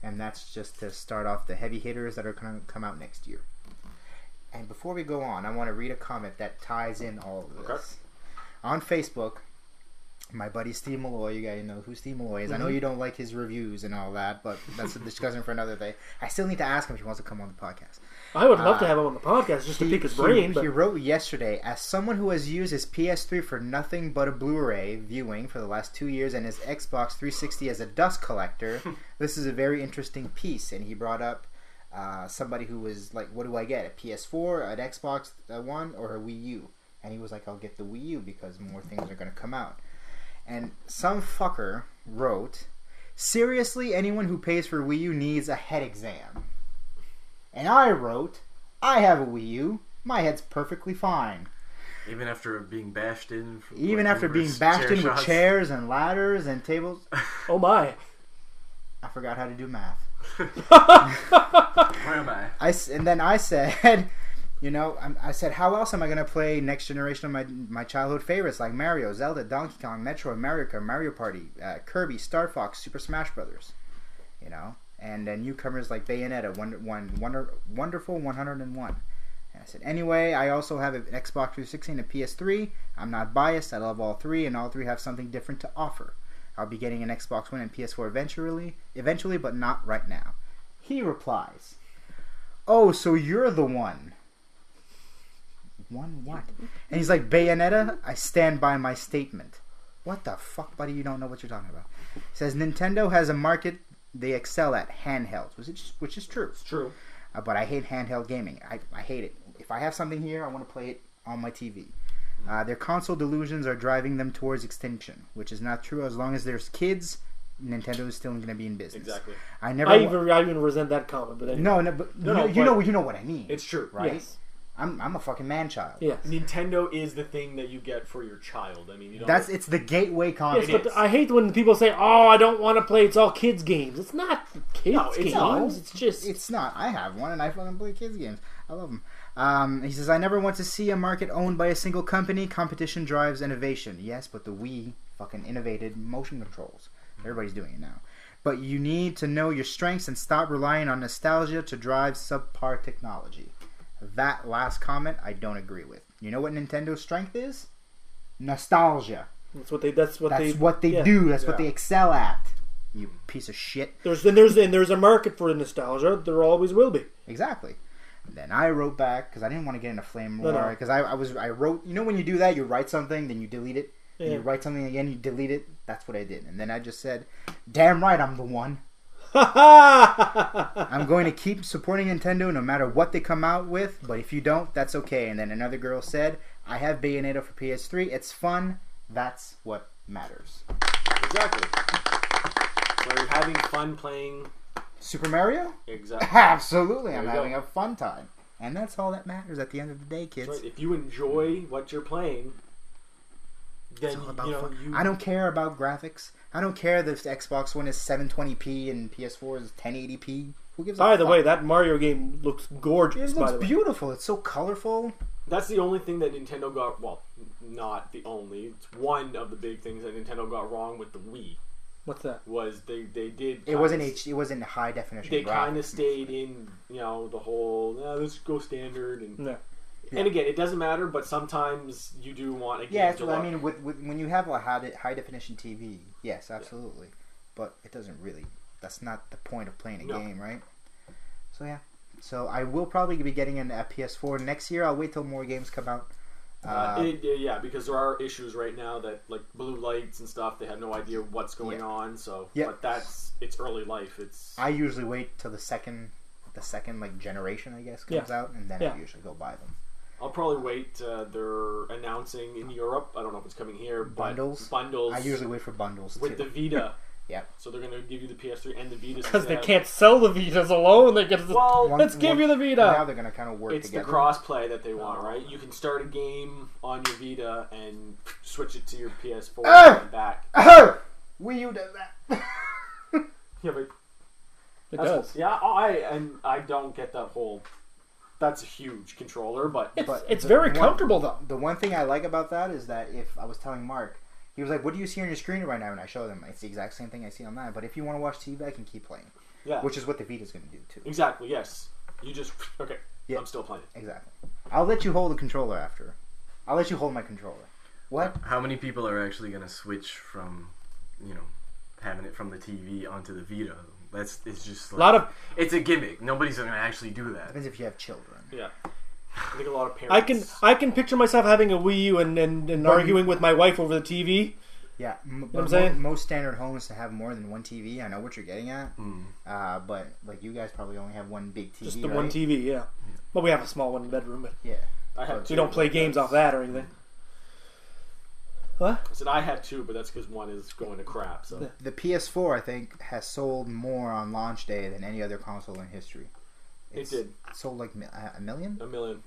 And that's just to start off the heavy hitters that are going to come out next year. And before we go on, I want to read a comment that ties in all of this. Okay. On Facebook, my buddy Steve Malloy, you guys know who Steve Malloy is. I know you don't like his reviews and all that, but that's a discussion for another day. I still need to ask him if he wants to come on the podcast. I would love to have him on the podcast just to pick his brain. But He wrote yesterday, as someone who has used his PS3 for nothing but a Blu-ray viewing for the last 2 years and his Xbox 360 as a dust collector, this is a very interesting piece. And he brought up somebody who was like, what do I get? A PS4, an Xbox One, or a Wii U? And he was like, I'll get the Wii U because more things are going to come out. And some fucker wrote, seriously, anyone who pays for Wii U needs a head exam. And I wrote, I have a Wii U. My head's perfectly fine. Even after being bashed in? Even after being bashed in with chairs and ladders and tables. oh my. I forgot how to do math. Where am I? And then I said, I said, how else am I going to play next generation of my childhood favorites like Mario, Zelda, Donkey Kong, Metroid, Mario Kart, Mario Party, Kirby, Star Fox, Super Smash Brothers, and newcomers like Bayonetta, Wonderful 101. And I said, anyway, I also have an Xbox 360 and a PS3. I'm not biased. I love all three, and all three have something different to offer. I'll be getting an Xbox One and PS4 eventually, but not right now. He replies, oh, so you're the one. One what? And he's like, Bayonetta, I stand by my statement. What the fuck, buddy? You don't know what you're talking about. He says, Nintendo has a market they excel at, handhelds, which is true. It's true. But I hate handheld gaming. I hate it. If I have something here, I want to play it on my TV. Their console delusions are driving them towards extinction, which is not true. As long as there's kids, Nintendo is still going to be in business. Exactly. I even resent that comment, but anyway. You know what I mean. It's true, right? Yes. I'm a fucking man-child. Yes. Nintendo is the thing that you get for your child. I mean, it's the gateway console. Yes, but I hate when people say, "Oh, I don't want to play. It's all kids games." It's not kids games. No, it's just. It's not. I have one, and I fucking play kids games. I love them. He says, I never want to see a market owned by a single company. Competition drives innovation. Yes, but the Wii fucking innovated motion controls. Everybody's doing it now. But you need to know your strengths and stop relying on nostalgia to drive subpar technology. That last comment, I don't agree with. You know what Nintendo's strength is? Nostalgia. That's what they do. That's what they excel at. You piece of shit. There's a market for nostalgia. There always will be. Exactly. And then I wrote back because I didn't want to get in a flame war. Because I wrote. You know when you do that, you write something, then you delete it. Yeah. And you write something again, you delete it. That's what I did. And then I just said, "Damn right, I'm the one." I'm going to keep supporting Nintendo no matter what they come out with, but if you don't, that's okay. And then another girl said, I have Bayonetta for PS3. It's fun. That's what matters. Exactly. So you're having fun playing Super Mario? Exactly. Absolutely. I'm having a fun time. And that's all that matters at the end of the day, kids. Right. If you enjoy what you're playing, then fun. I don't care about graphics. I don't care that the Xbox One is 720p and PS4 is 1080p. Who gives a fuck? By the way, that Mario game looks gorgeous. It looks beautiful. It's so colorful. That's the only thing that Nintendo got... Well, not the only. It's one of the big things that Nintendo got wrong with the Wii. What's that? Was they did... It wasn't high definition. They kind of stayed in, the whole... let's go standard and... Yeah. And again, it doesn't matter, but sometimes you do want a game to look. I mean, with when you have a high definition TV, yes, absolutely. Yeah. But it doesn't really. That's not the point of playing a game, right? So yeah. So I will probably be getting a PS4 next year. I'll wait till more games come out. Because there are issues right now that like blue lights and stuff. They have no idea what's going on. So, but it's early life. I usually wait till the second like generation, I guess, comes out, and then I usually go buy them. I'll probably wait. They're announcing in Europe. I don't know if it's coming here. Bundles. Bundles. I usually wait for bundles with the Vita. Yeah. So they're going to give you the PS3 and the Vita because they can't sell the Vitas alone. They get let's give you the Vita. Now they're going to kind of work together. It's the cross-play that they want, right? You can start a game on your Vita and switch it to your PS4 and back. Wii U does that. Yeah, but it does. Yeah, I don't get that whole. That's a huge controller, but it's very comfortable though. The one thing I like about that is that if I was telling Mark, he was like, "What do you see on your screen right now?" And I showed him, it's the exact same thing I see on that. But if you want to watch TV, I can keep playing. Yeah. which is what the Vita's going to do too. Exactly. Yes. You just okay. Yeah. I'm still playing. Exactly. I'll let you hold the controller after. I'll let you hold my controller. What? How many people are actually going to switch from, having it from the TV onto the Vita? It's just like, A lot of it's a gimmick. Nobody's going to actually do that. Depends if you have children. Yeah. I think a lot of parents. I can picture myself having a Wii U and arguing with my wife over the TV. Yeah, what I'm saying? Most standard homes to have more than one TV. I know what you're getting at, but like you guys probably only have one big TV. Just the right? one TV, yeah. But we have a small one in the bedroom. But Yeah, I have we two, don't play but games that's- off that or anything. What? I said I have two, but that's because one is going to crap. So the PS4 I think has sold more on launch day than any other console in history. it did Sold like a million. $1 million.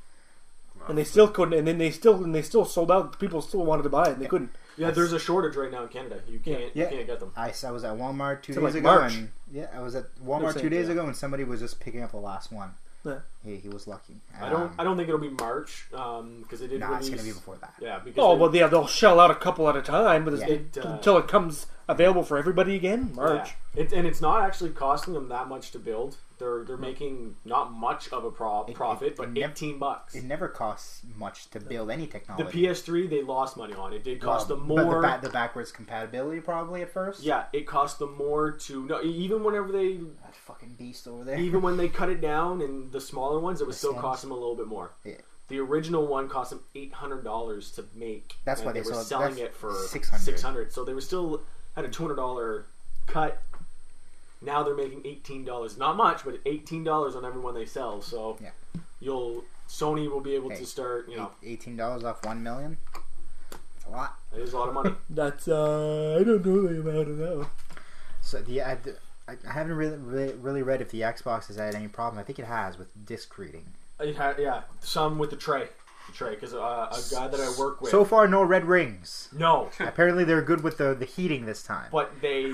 And they still couldn't. And then they still sold out. People still wanted to buy it, and they couldn't. Yeah, there's a shortage right now in Canada. You can't Yeah. you can't get them. I was at Walmart two To, days like, ago, March. and I was at Walmart same, 2 days yeah. ago, and somebody was just picking up the last one. Yeah. He was lucky. I don't think it'll be March because they did Nah, release. it's gonna be before that. Yeah, because Oh, they- well, yeah, they'll shell out a couple at a time, but Yeah. until it comes available for everybody again, March. Yeah. And it's not actually costing them that much to build. They're making not much of a profit, but $18. It never costs much to build any The technology. PS3 they lost money on. It did cost them But more. the backwards compatibility probably at first. Yeah, it cost them more to even whenever they That fucking beast over there. even when they cut it down and the smaller ones, it would still skins. cost them a little bit more. Yeah. The original one cost them $800 to make. That's and why they they were sold- selling that's it for $600. So they were still had a $200 cut. Now they're making $18. Not much, but $18 on every one they sell. So Yeah. Sony will be able Hey, to start. $18 off 1 million. It's a lot. It is a lot of money. That's I don't know the amount of that one. So I haven't really read if the Xbox has had any problem. I think it has with disc reading. It had, some with the tray, because a guy that I work with. So far, no red rings. No, Apparently, they're good with the heating this time. but they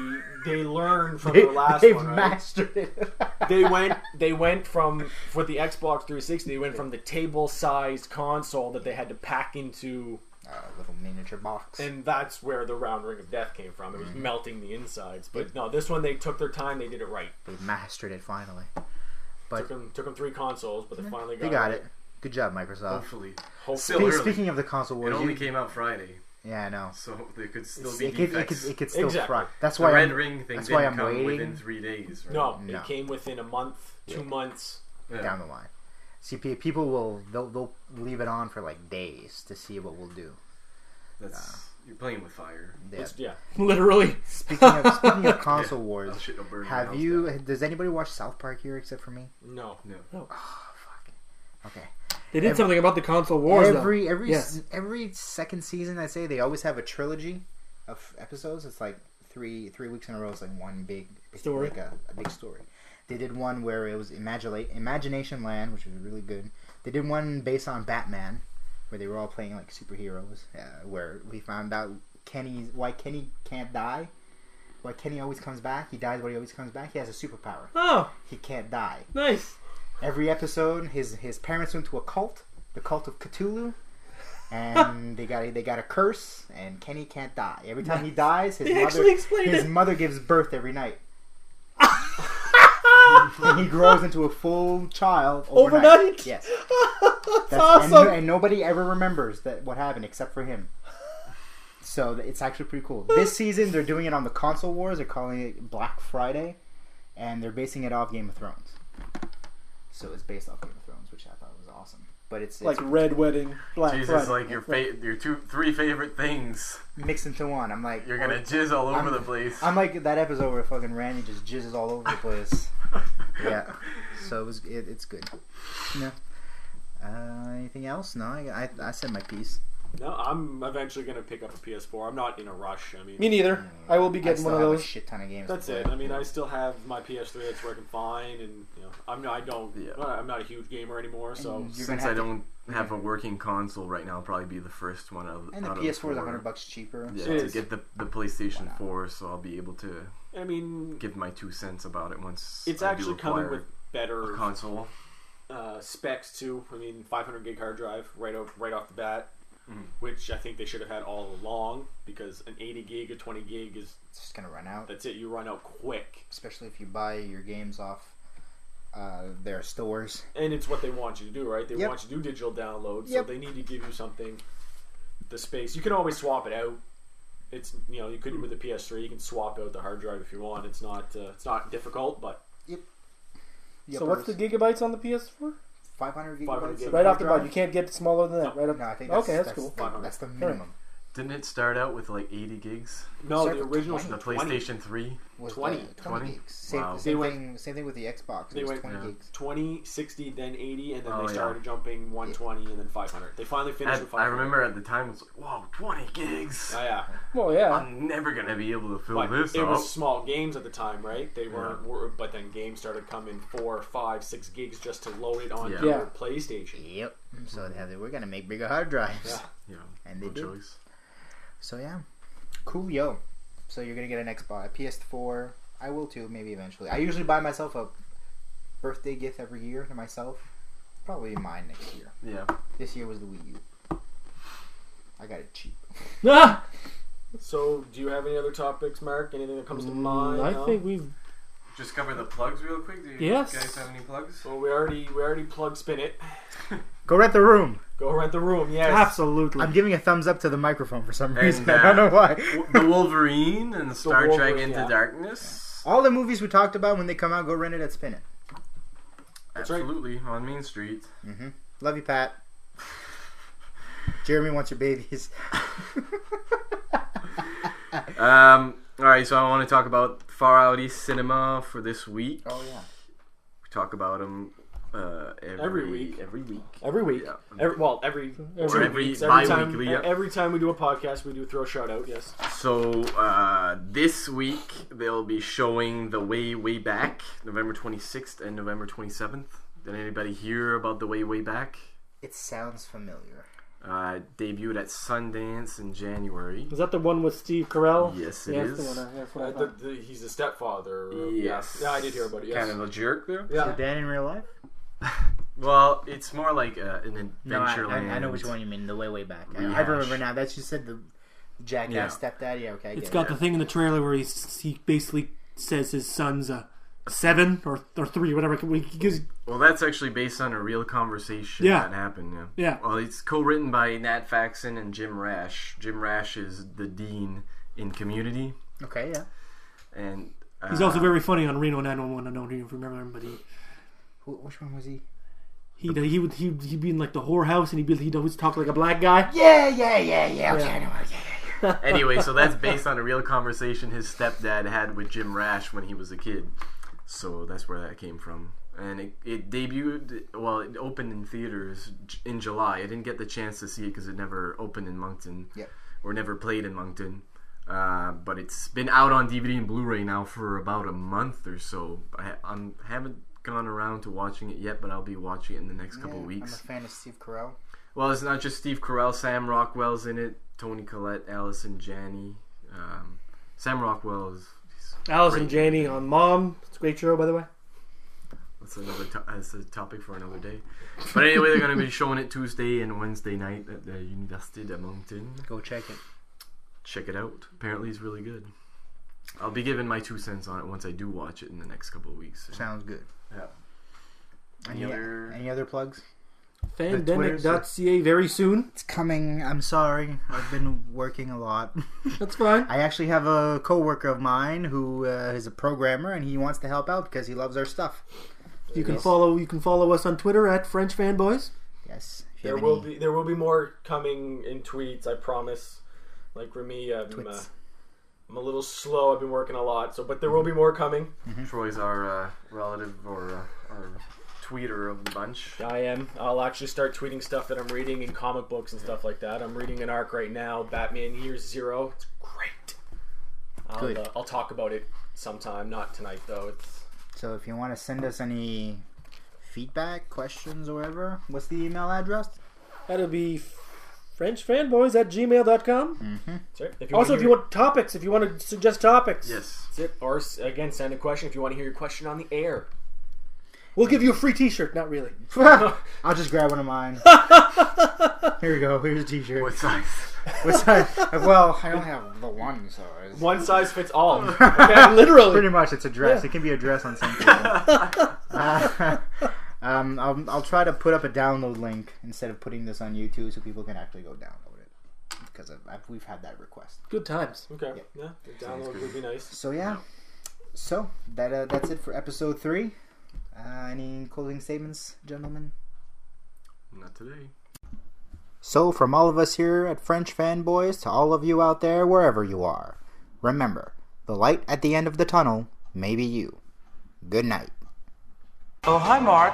learned from the last They've one. Right? mastered it. They went from with the Xbox 360. They went from the table-sized console that they had to pack into, A little miniature box. and that's where the round ring of death came from. It was melting the insides. But no, this one they took their time. They did it right. They mastered it finally. But Took them 3 consoles, but they finally got. they got it. Good job, Microsoft. Hopefully. Hopefully. Still early. Speaking of the console It wars, only came out Friday, yeah, I know. so there could still be It could defects. still Exactly. fry. That's The why red I'm, ring thing that's didn't why I'm come waiting. within 3 days, right? No, No. it came within a month, 2 months. Yeah. down the line. See, people will they'll leave it on for like days to see what we'll do. You're playing with fire. Yeah. Literally. Speaking of console Oh, wars, shit, it'll burn your have house you? down. Does anybody watch South Park here except for me? No. No. Okay. They did something about the console wars, Every Yes. every second season, I'd say they always have a trilogy of episodes. It's like three weeks in a row. It's like one big Story. like a big story. They did one where it was Imagination Land, which was really good. They did one based on Batman, where they were all playing like superheroes. Where we found out why Kenny can't die. Why Kenny always comes back. He dies, but he always comes back. He has a superpower. Oh, He can't die. nice. Every episode, his parents went to a cult, the cult of Cthulhu, and they got a curse, and Kenny can't die. Every time he dies, They actually explained his it. mother gives birth every night. And he grows into a full child Overnight? Yes. That's awesome. And nobody ever remembers what happened except for him. So it's actually pretty cool. This season, they're doing it on the console wars. They're calling it Black Friday, and they're basing it off Game of Thrones. So it's based off Game of Thrones, which I thought was awesome. But it's Like Red Wedding, Black Jesus, Friday. like your 3 favorite things. mixed into one. I'm like, You're gonna jizz all over the place. I'm like that episode where fucking Randy just jizzes all over the place. Yeah. So it's good. Yeah. Anything else? No, I said my piece. No, I'm eventually going to pick up a PS4. I'm not in a rush. I mean, Me neither. I will be I getting still one of have a those. shit ton of games. that's to it. play. I mean, I still have my PS3 that's working fine, and I'm not a huge gamer anymore. So And you're Since gonna I have to- don't have a working console right now, I'll probably be the first one out And the out of PS4 is four. $100 cheaper. Yeah, It to is. get the PlayStation 4, so I'll be able to I mean, give my 2 cents about it once. it's I do actually coming acquire with better a console. specs too. I mean, 500 gig hard drive right off the bat. which I think they should have had all along, because an 80 gig or 20 gig is It's just gonna run out. that's it. You run out quick, Especially if you buy your games off their stores. and it's what they want you to do, right? They Yep. want you to do digital downloads, Yep. so they need to give you something. The space you can always swap it out. It's you could with the PS3 you can swap out the hard drive if you want. It's not difficult, but So what's the gigabytes on the PS4? 500 gigabytes? 500 gigabytes. Right off the bat, you can't get smaller than that. Right up. No, I think Okay, that's cool. That's the minimum. Didn't it start out with like 80 gigs? no, Start the with original 20. The was 20. PlayStation 3? Was 20. 20 20? gigs. Same, Wow. same thing with the Xbox. They It was went 20 gigs. 20, 60, then 80, and then Oh, they yeah. started jumping 120 and then 500. They finally finished with I 500. remember at the time it was like, whoa, 20 gigs! Oh, yeah. Well, yeah. I'm never gonna be able to fill But this it up. was small games at the time, right? They weren't. But then games started coming 4, 5, 6 gigs just to load it on Yeah. your Yeah. PlayStation. Yep. So we're gonna make bigger hard drives. Yeah. Yeah, And they no did. choice. So yeah. Cool, yo. So you're gonna get an Xbox, a PS4. I will too, maybe eventually. I usually buy myself a birthday gift every year to myself. Probably mine next year. Yeah. This year was the Wii U. I got it cheap. Ah! So, do you have any other topics, Mark? Anything that comes to mind? I No? think we've. Just cover the plugs real quick. Do you Yes. guys have any plugs? Well, we already plugged Spin It. Go rent the room. Go rent the room. Yes. Absolutely. I'm giving a thumbs up to the microphone for some And, reason. I don't know why. The Wolverine and Star Trek Wolverine, Into yeah. Darkness. All the movies we talked about, when they come out, go rent it at Spin It. That's right. Absolutely, on Main Street. Love you, Pat. Jeremy wants your babies. Alright, so I want to talk about Far Outie Cinema for this week. Oh yeah. We talk about them Every week. Every week. Every week. Yeah. Every 2 every weeks. Every time, bi-weekly, yeah. every time we do a podcast, we do throw a shout out. Yes. So this week they'll be showing The Way Back, November 26th and November 27th. Did anybody hear about The Way Back? It sounds familiar. Debuted at Sundance in January. Is that the one with Steve Carell? Yes, it That's is. the one. That's what I thought. He's the stepfather. Yes. Yeah, I did hear about it. Yes. Kind of a jerk there. Yeah. Dan in real life? Well, it's more like an No, Adventureland. I know which one you mean. The way back. I Rehash. remember now. That's you said the jackass stepdad. Yeah, okay. I It's get got it. the thing in the trailer where he basically says his son's 7 or 3, whatever. Because Well, that's actually based on a real conversation Yeah. that happened. Yeah. Yeah. Well, it's co-written by Nat Faxon and Jim Rash. Jim Rash is the dean in Community, Okay, yeah. and he's also very funny on Reno 911. I don't know if you remember him, but Which one was he? he'd be in like the whorehouse and he'd always talk like a black guy. Yeah. Okay, I know. Yeah. Anyway, so that's based on a real conversation his stepdad had with Jim Rash when he was a kid. So that's where that came from. And it debuted, well, it opened in theaters in July. I didn't get the chance to see it because it never opened in Moncton. Yep. Or never played in Moncton. But it's been out on DVD and Blu-ray now for about a month or so. I haven't gone around to watching it yet, but I'll be watching it in the next couple weeks. I'm a fan of Steve Carell. Well, it's not just Steve Carell. Sam Rockwell's in it. Toni Collette, Allison Janney. Sam Rockwell is... Allison great. Janney on Mom. It's a great show, by the way. That's a topic for another day. But anyway, they're going to be showing it Tuesday and Wednesday night at the University de Moncton. Go check it. Check it out. Apparently it's really good. I'll be giving my 2 cents on it once I do watch it in the next couple of weeks. Sounds good. Yeah. Any other plugs? Fandemic.ca very soon. It's coming. I'm sorry. I've been working a lot. That's fine. I actually have a coworker of mine who is a programmer, and he wants to help out because he loves our stuff. You can follow us on Twitter at French Fanboys. Yes. If you There have will any be more coming in tweets. I promise. Like for me, Twits. I'm a little slow. I've been working a lot, but there will be more coming. Troy's our relative or our tweeter of the bunch. I am. I'll actually start tweeting stuff that I'm reading in comic books and stuff like that. I'm reading an arc right now, Batman Year Zero. It's great. Good. I'll talk about it sometime. Not tonight though. So if you want to send us any feedback, questions, or whatever, what's the email address? That'll be FrenchFanboys@gmail.com. That's it. If Also, if you want topics, if you want to suggest topics. Yes. That's it. Or again, send a question if you want to hear your question on the air. We'll give you a free T-shirt. Not really. I'll just grab one of mine. Here we go. Here's a T-shirt. What size? What size? Well, I don't have the one size. One size fits all. Okay? Literally. Pretty much, it's a dress. Yeah. It can be a dress on some people. I'll try to put up a download link instead of putting this on YouTube so people can actually go download it. Because we've had that request. Good times. Okay. Yeah. The download would be nice. So yeah. So that's it for episode 3. Any closing statements, gentlemen? Not today. So from all of us here at French Fanboys to all of you out there wherever you are, remember, the light at the end of the tunnel may be you. Good night. Oh, hi, Mark.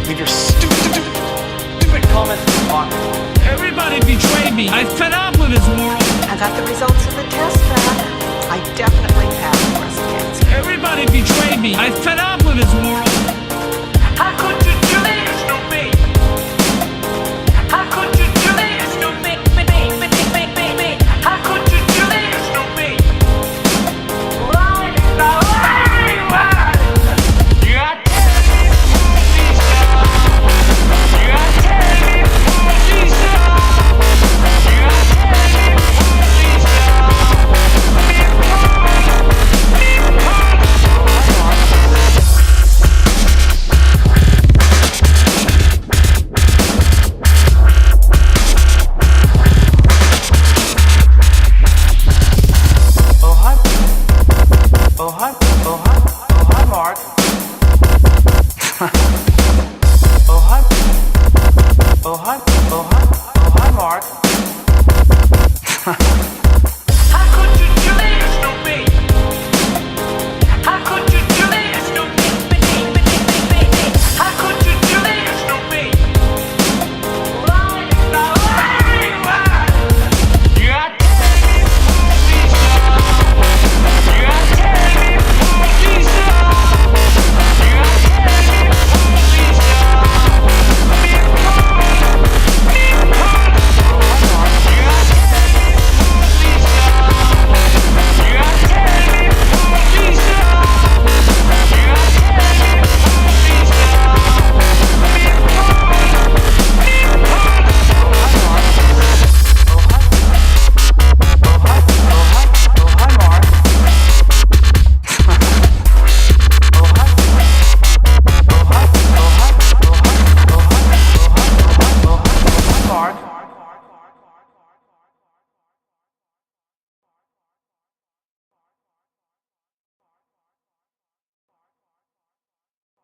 Leave your stupid comments on. Everybody betrayed me. I fed up with this world. I got the results of the test back. I definitely have breast cancer. Everybody betrayed me. I fed up with this world. How could you do this to me? How could you do this to me? How could you do this to me? Why? You got Mark. Oh hi, Mark.